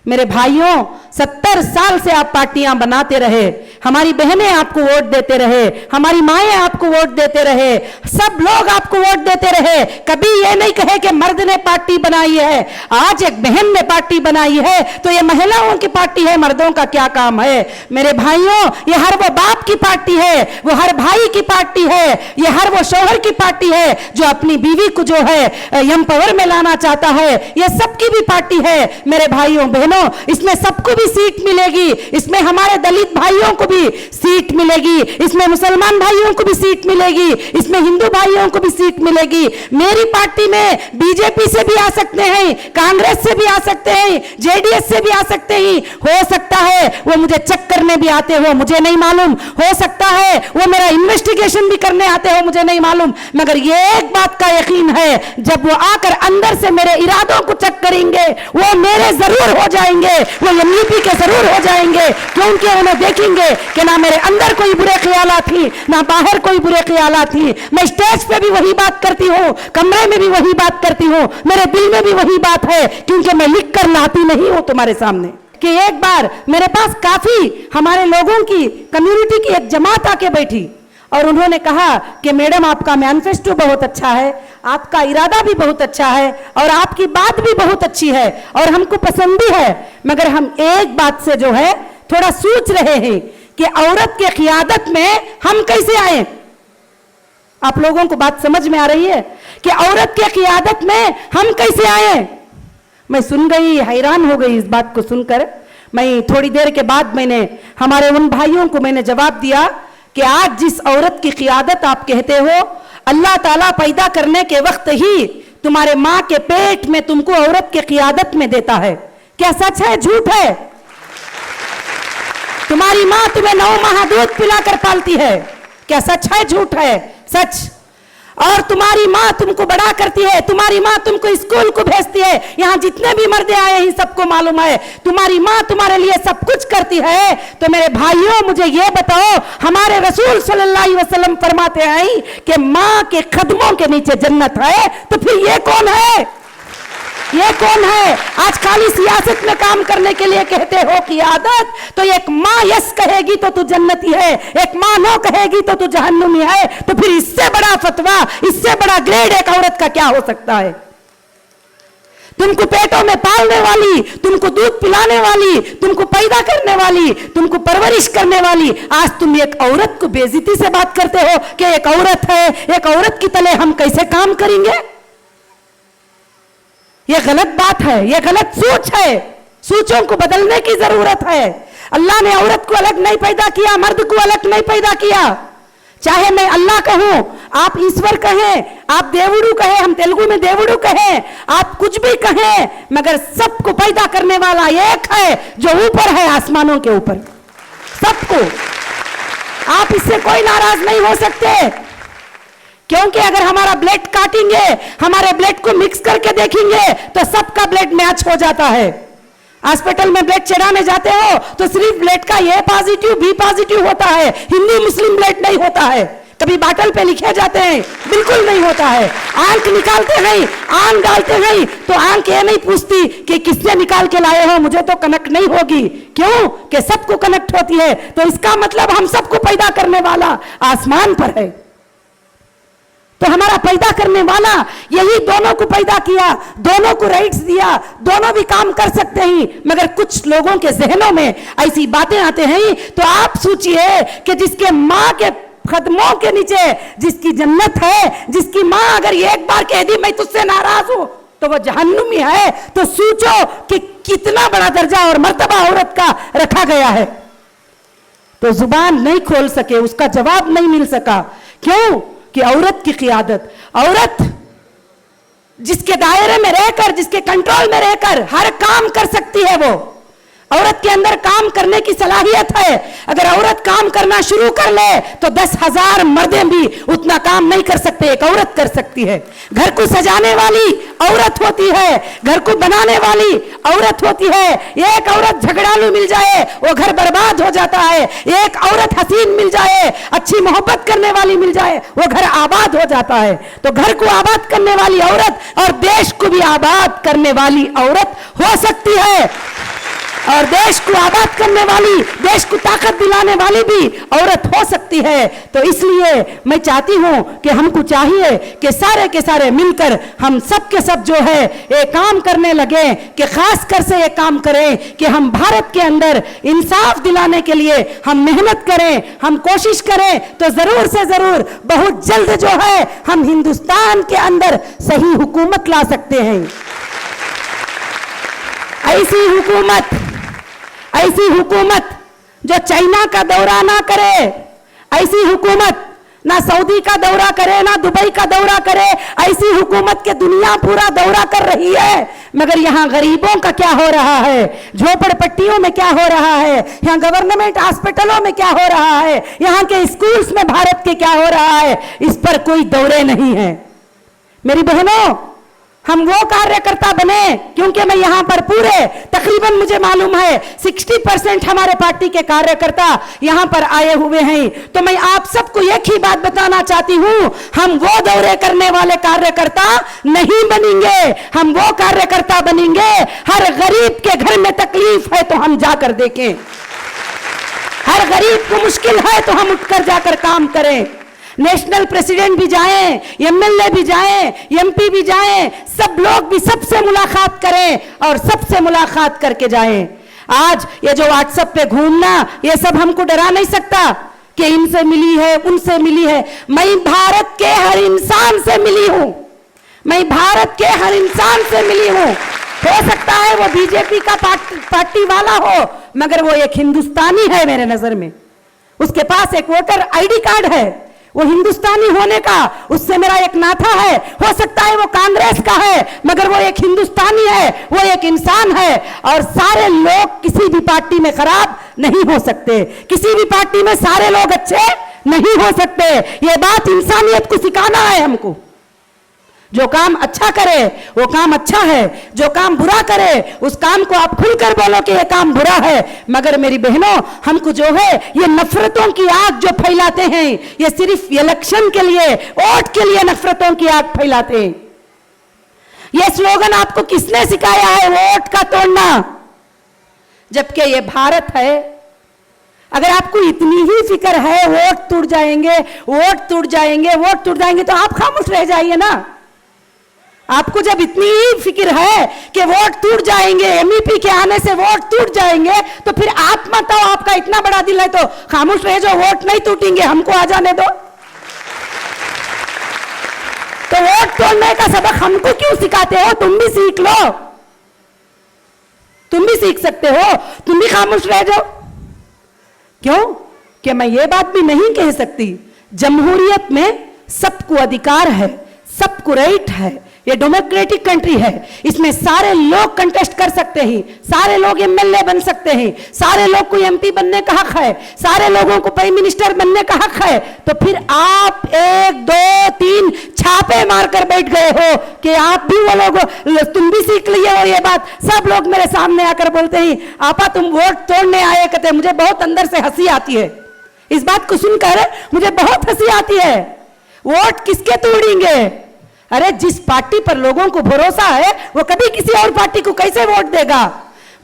मेरे भाइयों, 70 साल से आप पार्टियां बनाते रहे, हमारी बहनें आपको वोट देते रहे, हमारी माएं आपको वोट देते रहे, सब लोग आपको वोट देते रहे। कभी ये नहीं कहे कि मर्द ने पार्टी बनाई है। आज एक बहन ने पार्टी बनाई है तो ये महिलाओं की पार्टी है, मर्दों का क्या काम है? मेरे भाइयों, ये हर वो बाप की पार्टी है, वो हर भाई की पार्टी है, ये हर वो शौहर की पार्टी है जो अपनी बीवी को जो है एम्पावर में लाना चाहता है। ये सबकी भी पार्टी है मेरे भाइयों बहनों। इसमें सबको भी सीट मिलेगी, इसमें हमारे दलित भाइयों को भी सीट मिलेगी, इसमें मुसलमान भाइयों को भी सीट मिलेगी, इसमें हिंदू भाइयों को भी सीट मिलेगी। मेरी पार्टी में बीजेपी से भी आ सकते हैं, कांग्रेस से भी आ सकते हैं, जेडीएस से भी आ सकते हैं। हो सकता है वो मुझे चेक करने भी आते हो, मुझे नहीं मालूम। हो सकता है वो मेरा इन्वेस्टिगेशन भी करने आते हो, मुझे नहीं मालूम। मगर ये एक बात का यकीन है, जब वो आकर अंदर से मेरे इरादों को चेक करेंगे, वो मेरे जरूर हो जाएंगे, वो एमयूपी के जरूर हो जाएंगे, क्योंकि उन्हें देखेंगे कि ना मेरे अंदर कोई बुरे ख्यालात थी, ना बाहर कोई बुरे ख्यालात थी। मैं स्टेज पे भी वही बात करती हूँ, कमरे में भी वही बात करती हूँ, मेरे दिल में भी वही बात है, क्योंकि मैं लिख कर लाती नहीं हूँ तुम्हारे सामने। कि एक बार मेरे पास काफी हमारे लोगों की कम्युनिटी की एक जमात आके बैठी और उन्होंने कहा कि मैडम आपका मैनिफेस्टो बहुत अच्छा है, आपका इरादा भी बहुत अच्छा है और आपकी बात भी बहुत अच्छी है और हमको पसंद भी है। मगर हम एक बात से जो है थोड़ा सोच रहे हैं कि औरत के क़ियादत में हम कैसे आए। आप लोगों को बात समझ में आ रही है कि औरत के क़ियादत में हम कैसे आए? मैं सुन गई, हैरान हो गई इस बात को सुनकर। मैं थोड़ी देर के बाद मैंने हमारे उन भाइयों को मैंने जवाब दिया कि आज जिस औरत की क़ियादत आप कहते हो, अल्लाह ताला पैदा करने के वक्त ही तुम्हारे माँ के पेट में तुमको औरत के क़ियादत में देता है। क्या सच है झूठ है? तुम्हारी माँ तुम्हें 9 माह दूध पिलाकर पालती है। क्या सच है झूठ है? सच। और तुम्हारी माँ तुमको बड़ा करती है, तुम्हारी माँ तुमको स्कूल को भेजती है। यहाँ जितने भी मर्दे आए हैं सबको मालूम है तुम्हारी माँ तुम्हारे लिए सब कुछ करती है। तो मेरे भाइयों मुझे ये बताओ, हमारे रसूल सल्लल्लाहु अलैहि वसल्लम फरमाते हैं कि माँ के कदमों के नीचे जन्नत है, तो फिर ये कौन है? ये कौन है? आज खाली सियासत में काम करने के लिए कहते हो क़ियादत, तो एक माँ यस कहेगी तो तू जन्नती है, एक माँ नो कहेगी तो तू जहन्नुमी है। तो फिर इससे बड़ा फतवा, इससे बड़ा ग्रेड एक औरत का क्या हो सकता है? तुमको पेटों में पालने वाली, तुमको दूध पिलाने वाली, तुमको पैदा करने वाली, तुमको परवरिश करने वाली, आज तुम एक औरत को बेइज्जती से बात करते हो कि एक औरत है, एक औरत की तले हम कैसे काम करेंगे? ये गलत बात है, ये गलत सोच है। सोचों को बदलने की जरूरत है। अल्लाह ने औरत को अलग नहीं पैदा किया, मर्द को अलग नहीं पैदा किया। चाहे मैं अल्लाह कहूं, आप ईश्वर कहें, आप देवुडू कहें, हम तेलुगु में देवुडू कहें, आप कुछ भी कहें, मगर सबको पैदा करने वाला एक है जो ऊपर है, आसमानों के ऊपर, सबको। आप इससे कोई नाराज नहीं हो सकते, क्योंकि अगर हमारा ब्लड काटेंगे, हमारे ब्लड को मिक्स करके देखेंगे तो सबका ब्लड मैच हो जाता है। हॉस्पिटल में ब्लड चढ़ाने जाते हो तो सिर्फ ब्लड का ए पॉजिटिव बी पॉजिटिव होता है, हिंदू मुस्लिम ब्लड नहीं होता है। कभी बाटल पे लिखे जाते हैं, बिल्कुल नहीं होता है। आंख निकालते हैं, आंख डालते हैं, तो आंख ये नहीं पूछती कि किसने निकाल के लाए हो, मुझे तो कनेक्ट नहीं होगी। क्यों? कि सबको कनेक्ट होती है। तो इसका मतलब हम सबको पैदा करने वाला आसमान पर है। तो हमारा पैदा करने वाला यही दोनों को पैदा किया, दोनों को राइट्स दिया, दोनों भी काम कर सकते हैं। मगर कुछ लोगों के जहनों में ऐसी बातें आते हैं। तो आप सोचिए कि जिसके माँ के कदमों के नीचे जिसकी जन्नत है, जिसकी माँ अगर एक बार कह दी मैं तुझसे नाराज हूं तो वो जहन्नुमी है, तो सोचो कि कितना बड़ा दर्जा और मर्तबा औरत का रखा गया है। तो जुबान नहीं खोल सके, उसका जवाब नहीं मिल सका। क्यों? कि औरत की क़ियादत, औरत जिसके दायरे में रहकर, जिसके कंट्रोल में रहकर हर काम कर सकती है, वो औरत के अंदर काम करने की सलाहियत है। अगर औरत काम करना शुरू कर ले तो 10,000 मर्दे भी उतना काम नहीं कर सकते, एक औरत कर सकती है। घर को सजाने वाली औरत होती है, घर को बनाने वाली औरत होती है। एक औरत झगड़ालू मिल जाए वो घर बर्बाद हो जाता है। एक औरत हसीन मिल जाए, अच्छी मोहब्बत करने वाली मिल जाए, वो घर आबाद हो जाता है। तो घर को आबाद करने वाली औरत और देश को भी आबाद करने वाली औरत हो सकती है, और देश को आबाद करने वाली, देश को ताकत दिलाने वाली भी औरत हो सकती है। तो इसलिए मैं चाहती हूं कि हमको चाहिए कि सारे के सारे मिलकर हम सब के सब जो है ये काम करने लगे, कि खास कर से ये काम करें कि हम भारत के अंदर इंसाफ दिलाने के लिए हम मेहनत करें, हम कोशिश करें, तो जरूर से जरूर बहुत जल्द जो है हम हिंदुस्तान के अंदर सही हुकूमत ला सकते हैं। ऐसी हुकूमत जो चाइना का दौरा ना करे, ऐसी हुकूमत ना सऊदी का दौरा करे, ना दुबई का दौरा करे, ऐसी हुकूमत के दुनिया पूरा दौरा कर रही है। मगर यहाँ गरीबों का क्या हो रहा है, झोपड़पट्टियों में क्या हो रहा है, यहाँ गवर्नमेंट हॉस्पिटलों में क्या हो रहा है, यहाँ के स्कूल्स में भारत के क्या हो रहा है, इस पर कोई दौरे नहीं है। मेरी बहनों, हम वो कार्यकर्ता बने, क्योंकि मैं यहाँ पर पूरे तकरीबन मुझे मालूम है 60% हमारे पार्टी के कार्यकर्ता यहाँ पर आए हुए हैं। तो मैं आप सबको एक ही बात बताना चाहती हूँ, हम वो दौरे करने वाले कार्यकर्ता नहीं बनेंगे, हम वो कार्यकर्ता बनेंगे हर गरीब के घर में तकलीफ है तो हम जाकर देखें, हर गरीब को मुश्किल है तो हम उठकर जाकर काम करें। नेशनल प्रेसिडेंट भी जाएं, एमएलए भी जाएं, एमपी भी जाएं, सब लोग भी सबसे मुलाकात करें और सबसे मुलाकात करके जाएं। आज ये जो व्हाट्सएप पे घूमना, ये सब हमको डरा नहीं सकता कि इनसे मिली है, उनसे मिली है। मैं भारत के हर इंसान से मिली हूं, मैं भारत के हर इंसान से मिली हूं। हो सकता है वो बीजेपी का पार्टी वाला हो, मगर वो एक हिंदुस्तानी है मेरे नजर में। उसके पास एक वोटर आईडी कार्ड है, वो हिंदुस्तानी होने का उससे मेरा एक नाता है। हो सकता है वो कांग्रेस का है, मगर वो एक हिंदुस्तानी है, वो एक इंसान है। और सारे लोग किसी भी पार्टी में खराब नहीं हो सकते, किसी भी पार्टी में सारे लोग अच्छे नहीं हो सकते। ये बात इंसानियत को सिखाना है हमको। जो काम अच्छा करे वो काम अच्छा है, जो काम बुरा करे उस काम को आप खुलकर बोलो कि ये काम बुरा है। मगर मेरी बहनों, हमको जो है ये नफरतों की आग जो फैलाते हैं, ये सिर्फ इलेक्शन के लिए, वोट के लिए नफरतों की आग फैलाते हैं। ये स्लोगन आपको किसने सिखाया है, वोट का तोड़ना? जबकि ये भारत है। अगर आपको इतनी ही फिक्र है वोट टूट जाएंगे, वोट टूट जाएंगे, वोट टूट जाएंगे, तो आप खामोश रह जाइए ना। आपको जब इतनी ही फिक्र है कि वोट टूट जाएंगे, एमईपी के आने से वोट टूट जाएंगे, तो फिर आप बताओ, आपका इतना बड़ा दिल है तो खामोश रह जाओ, वोट नहीं टूटेंगे, हमको आ जाने दो। तो वोट तोड़ने का सबक हमको क्यों सिखाते हो? तुम भी सीख लो, तुम भी सीख सकते हो, तुम भी खामोश रह जाओ। क्यों? कि मैं ये बात भी नहीं कह सकती, जमहूरियत में सबको अधिकार है, सबको राइट है, ये डेमोक्रेटिक कंट्री है, इसमें सारे लोग कंटेस्ट कर सकते हैं, सारे लोग एमएलए बन सकते हैं, सारे लोग को एमपी बनने का हक है, सारे लोगों को प्राइम मिनिस्टर बनने का हक है। तो फिर आप 1 2 3 छापे मारकर बैठ गए हो कि आप भी वो लोग, तुम भी सीख लिए। और ये बात सब लोग मेरे सामने आकर बोलते हैं, आपा तुम वोट तोड़ने आए कहते। मुझे बहुत अंदर से हंसी आती है, इस बात को सुनकर मुझे बहुत हंसी आती है। वोट किसके तोड़ेंगे? अरे जिस पार्टी पर लोगों को भरोसा है वो कभी किसी और पार्टी को कैसे वोट देगा?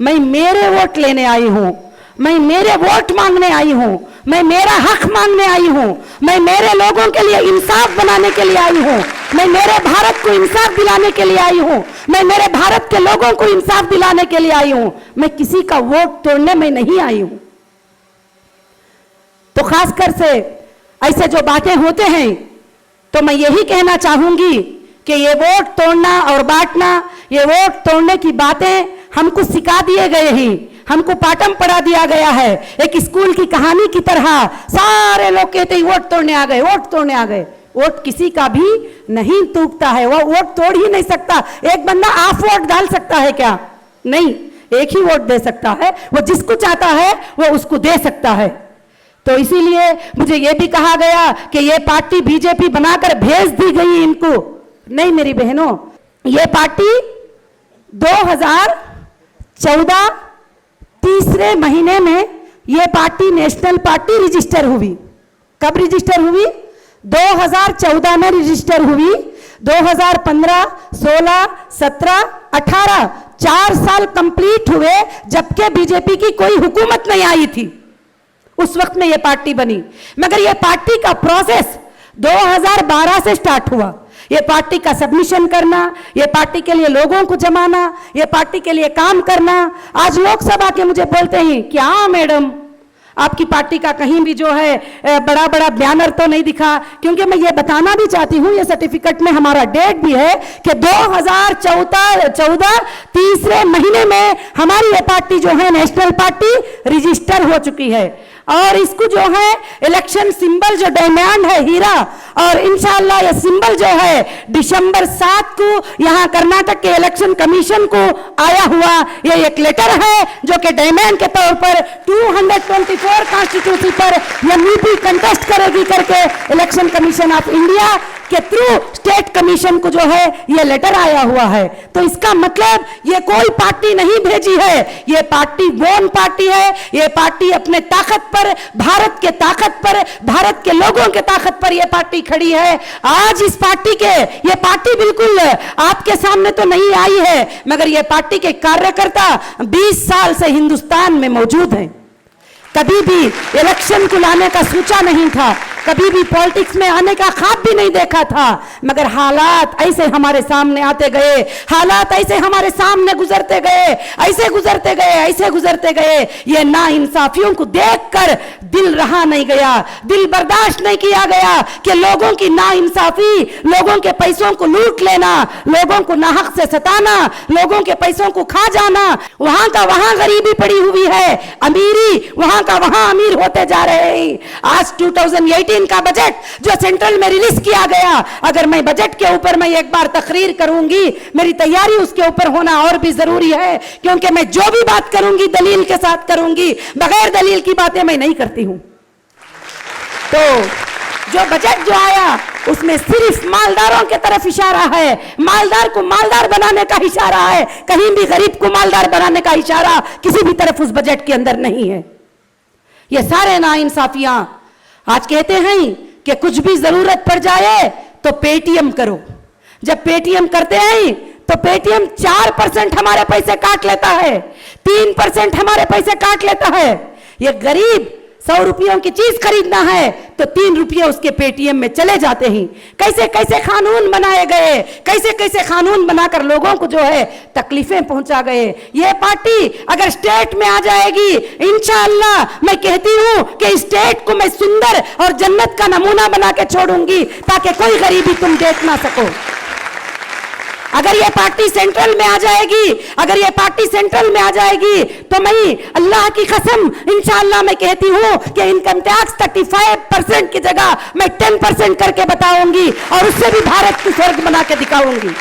मैं मेरे वोट लेने आई हूं, मैं मेरे वोट मांगने आई हूं, मैं मेरा हक मांगने आई हूं, मैं मेरे लोगों के लिए इंसाफ बनाने के लिए आई हूं, मैं मेरे भारत को इंसाफ दिलाने के लिए आई हूं, मैं मेरे भारत के लोगों को इंसाफ दिलाने के लिए आई हूं। मैं किसी का वोट तोड़ने में नहीं आई हूं। तो खासकर से ऐसे जो बातें होते हैं, तो मैं यही कहना चाहूंगी कि ये वोट तोड़ना और बांटना, ये वोट तोड़ने की बातें हमको सिखा दिए गए हैं, हमको पाठम पढ़ा दिया गया है। एक स्कूल की कहानी की तरह सारे लोग कहते हैं वोट तोड़ने आ गए, वोट तोड़ने आ गए। वोट किसी का भी नहीं टूटता है, वो वोट तोड़ ही नहीं सकता। एक बंदा आप वोट डाल सकता है क्या? नहीं, एक ही वोट दे सकता है, वो जिसको चाहता है वो उसको दे सकता है। तो इसीलिए मुझे यह भी कहा गया कि ये पार्टी बीजेपी बनाकर भेज दी गई इनको। नहीं मेरी बहनों, ये पार्टी 2014 तीसरे महीने में ये पार्टी नेशनल पार्टी रजिस्टर हुई। कब रजिस्टर हुई? 2014 में रजिस्टर हुई। 2015, 16, 17, 18 4 साल कंप्लीट हुए, जबकि बीजेपी की कोई हुकूमत नहीं आई थी। उस वक्त में यह पार्टी बनी। मगर यह पार्टी का प्रोसेस 2012 से स्टार्ट हुआ। यह पार्टी का सबमिशन करना, यह पार्टी के लिए लोगों को जमाना, यह पार्टी के लिए काम करना। आज लोकसभा के मुझे बोलते हैं क्या मैडम आपकी पार्टी का कहीं भी जो है बड़ा बड़ा बैनर तो नहीं दिखा? क्योंकि मैं ये बताना भी चाहती हूँ, ये सर्टिफिकेट में हमारा डेट भी है कि 2014 तीसरे महीने में हमारी ये पार्टी जो है नेशनल पार्टी रजिस्टर हो चुकी है। और इसको जो है इलेक्शन सिंबल जो डायमंड है, हीरा, और इंशाल्लाह ये सिंबल जो है दिसंबर 7 को यहाँ कर्नाटक के इलेक्शन कमीशन को आया हुआ ये एक लेटर है जो कि डायमंड के तौर पर 224 कॉन्स्टिट्यूंसी पर एमईपी कंटेस्ट करेगी करके इलेक्शन कमीशन ऑफ इंडिया के थ्रू स्टेट कमीशन को जो है ये लेटर आया हुआ है। तो इसका मतलब ये कोई पार्टी नहीं भेजी है, ये पार्टी वोन पार्टी है। ये पार्टी अपने ताकत पर, भारत के ताकत पर, भारत के लोगों के ताकत पर ये पार्टी खड़ी है। आज इस पार्टी के, ये पार्टी बिल्कुल आपके सामने तो नहीं आई है, मगर ये पार्टी के कार्यकर्ता 20 साल से हिंदुस्तान में मौजूद हैं। कभी भी इलेक्शन को लाने का सोचा नहीं था, कभी भी पॉलिटिक्स में आने का ख्वाब भी नहीं देखा था, मगर हालात ऐसे हमारे सामने आते गए, हालात ऐसे हमारे सामने गुजरते गए, ऐसे गुजरते गए, ऐसे गुजरते गए। ये नाइंसाफियों को देखकर दिल रहा नहीं गया, दिल बर्दाश्त नहीं किया गया कि लोगों की नाइंसाफी, लोगों के पैसों को लूट लेना, लोगों को नाहक से सताना, लोगों के पैसों को खा जाना। वहां का वहां गरीबी पड़ी हुई है, अमीरी वहां का वहां अमीर होते जा रहे हैं। आज 2018 का बजट जो सेंट्रल में रिलीज किया गया, अगर मैं बजट के ऊपर मैं एक बार तकरीर करूंगी, मेरी तैयारी उसके ऊपर होना और भी जरूरी है, क्योंकि मैं जो भी बात करूंगी दलील के साथ करूंगी, बगैर दलील की बातें मैं नहीं करती हूं। तो जो बजट जो आया उसमें सिर्फ मालदारों की तरफ इशारा है, मालदार को मालदार बनाने का इशारा है, कहीं भी गरीब को मालदार बनाने का इशारा किसी भी तरफ उस बजट के अंदर नहीं है। ये सारे नाइंसाफियां आज कहते हैं कि कुछ भी जरूरत पड़ जाए तो पेटीएम करो। जब पेटीएम करते हैं तो पेटीएम 4% हमारे पैसे काट लेता है, 3% हमारे पैसे काट लेता है। ये गरीब 100 रुपयों की चीज खरीदना है तो 3 रुपये उसके पेटीएम में चले जाते हैं। कैसे कैसे कानून बनाए गए, कैसे कैसे कानून बनाकर लोगों को जो है तकलीफें पहुंचा गए। ये पार्टी अगर स्टेट में आ जाएगी, इंशाअल्लाह मैं कहती हूं कि स्टेट को मैं सुंदर और जन्नत का नमूना बना के छोड़ूंगी, ताकि कोई गरीबी तुम देख ना सको। अगर ये पार्टी सेंट्रल में आ जाएगी, अगर ये पार्टी सेंट्रल में आ जाएगी तो मैं अल्लाह की कसम इंशाअल्लाह मैं कहती हूं कि इनकम टैक्स 35% की जगह मैं 10% करके बताऊंगी और उससे भी भारत को स्वर्ग बना के दिखाऊंगी।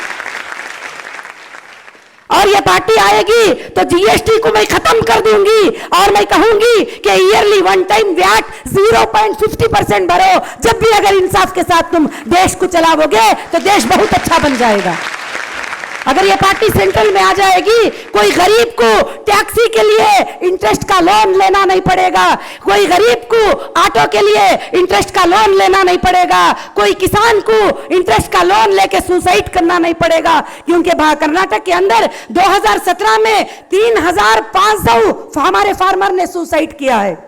और ये पार्टी आएगी तो जीएसटी को मैं खत्म कर दूंगी और मैं कहूंगी कि ईयरली वन टाइम वैट 0.50% भरो। जब भी अगर इंसाफ के साथ तुम देश को चलाओगे तो देश बहुत अच्छा बन जाएगा। अगर ये पार्टी सेंट्रल में आ जाएगी, कोई गरीब को टैक्सी के लिए इंटरेस्ट का लोन लेना नहीं पड़ेगा, कोई गरीब को ऑटो के लिए इंटरेस्ट का लोन लेना नहीं पड़ेगा, कोई किसान को इंटरेस्ट का लोन लेके सुसाइड करना नहीं पड़ेगा। क्योंकि कर्नाटक के अंदर 2017 में 3,500 हमारे फार्मर ने सुसाइड किया है,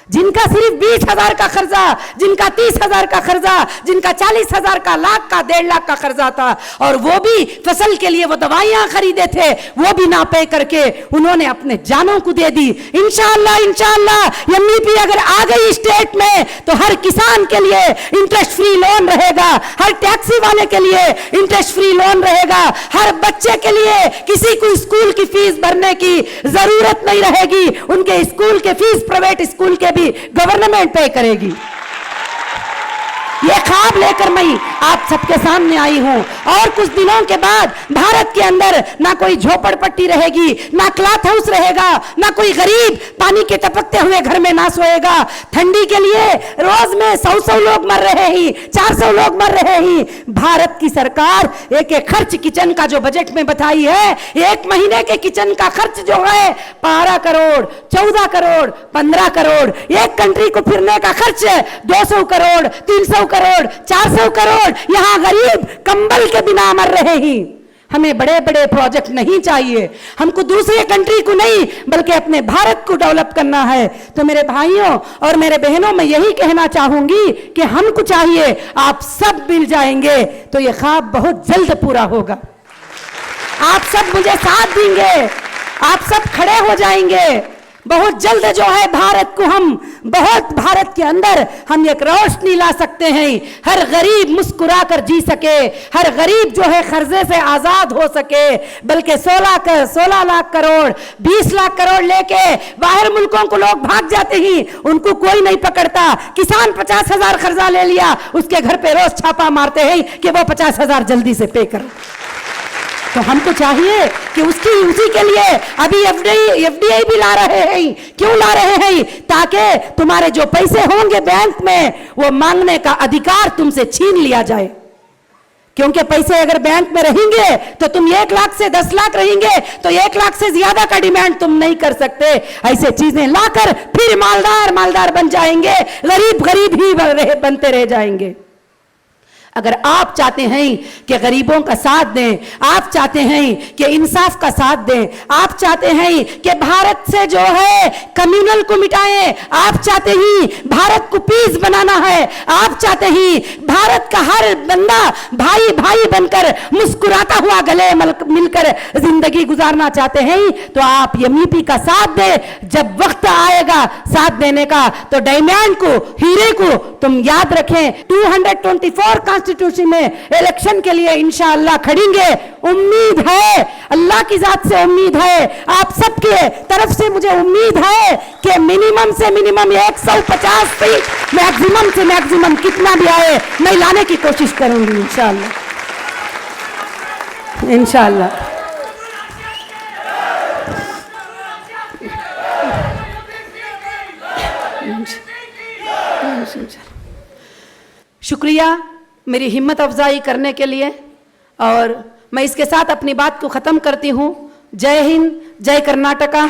जिनका सिर्फ 20,000 का खर्चा, जिनका 30,000 का खर्चा, जिनका 40,000 का, लाख का, 1.5 लाख का खर्चा था, और वो भी फसल के लिए वो दवाइयां खरीदे थे, वो भी ना पे करके उन्होंने अपने जानों को दे दी। इंशाअल्लाह इंशाअल्लाह एमईपी अगर आ गई स्टेट में तो हर किसान के लिए इंटरेस्ट फ्री लोन रहेगा, हर टैक्सी वाले के लिए इंटरेस्ट फ्री लोन रहेगा, हर बच्चे के लिए किसी को स्कूल की फीस भरने की जरूरत नहीं रहेगी, उनके स्कूल के फीस प्राइवेट स्कूल के गवर्नमेंट पे करेगी। ये ख्वाब लेकर मैं आप सबके सामने आई हूं। और कुछ दिनों के बाद भारत के अंदर ना कोई झोपड़पट्टी रहेगी, ना क्लॉथ हाउस रहेगा, ना कोई गरीब पानी के टपकते हुए घर में ना सोएगा। ठंडी के लिए रोज में 100 लोग मर रहे हैं, 400 लोग मर रहे हैं। भारत की सरकार एक खर्च किचन का जो बजट में बताई है, 1 महीने के किचन का खर्च जो है 12 करोड़, 14 करोड़, 15 करोड़। एक कंट्री को फिरने का खर्च 200 करोड़, 300 करोड़, 400 करोड़। यहां गरीब कंबल के बिना मर रहे हैं। हमें बड़े बड़े प्रोजेक्ट नहीं चाहिए, हमको दूसरे कंट्री को नहीं बल्कि अपने भारत को डेवलप करना है। तो मेरे भाइयों और मेरे बहनों मैं यही कहना चाहूंगी कि हमको चाहिए, आप सब मिल जाएंगे तो ये ख्वाब बहुत जल्द पूरा होगा। आप सब मुझे साथ देंगे, आप सब खड़े हो जाएंगे, बहुत जल्द जो है भारत को हम बहुत भारत के अंदर हम एक रोशनी ला सकते हैं। हर गरीब मुस्कुरा कर जी सके, हर गरीब जो है कर्जे से आजाद हो सके। बल्कि 16 लाख करोड़, 20 लाख करोड़ लेके बाहर मुल्कों को लोग भाग जाते हैं, उनको कोई नहीं पकड़ता। किसान 50,000 कर्जा ले लिया, उसके घर पे रोज छापा मारते हैं कि वो 50,000 जल्दी से पे करो। तो हमको चाहिए कि उसी के लिए अभी एफडीआई भी ला रहे हैं। क्यों ला रहे हैं? ताकि तुम्हारे जो पैसे होंगे बैंक में वो मांगने का अधिकार तुमसे छीन लिया जाए। क्योंकि पैसे अगर बैंक में रहेंगे तो तुम 1 लाख से 10 लाख रहेंगे तो 1 लाख से ज्यादा का डिमांड तुम नहीं कर सकते। ऐसे चीजें लाकर फिर मालदार बन जाएंगे, गरीब ही बनते रह जाएंगे। अगर आप चाहते हैं कि गरीबों का साथ दें, आप चाहते हैं कि इंसाफ का साथ दें, आप चाहते हैं कि भारत से जो है कम्युनल को मिटाएं, आप चाहते हैं भारत को पीस बनाना है, आप चाहते हैं भारत का हर बंदा भाई भाई बनकर मुस्कुराता हुआ गले मिलकर जिंदगी गुजारना चाहते हैं, तो आप एमईपी का साथ दें। जब वक्त आएगा साथ देने का तो डायमंड को, हीरे को तुम याद रखें। 224 कॉन्स्टिट्यूशन में इलेक्शन के लिए इंशाअल्लाह खड़ेंगे। उम्मीद है, अल्लाह की जात से उम्मीद है, आप सबके तरफ से मुझे उम्मीद है कि मिनिमम से मिनिमम 150 सीट, मैक्सिमम से मैक्सिमम कितना भी आए मैं लाने की कोशिश करूंगी इंशाअल्लाह, इंशाअल्लाह। शुक्रिया मेरी हिम्मत अफजाई करने के लिए, और मैं इसके साथ अपनी बात को ख़त्म करती हूँ। जय हिंद, जय कर्नाटका।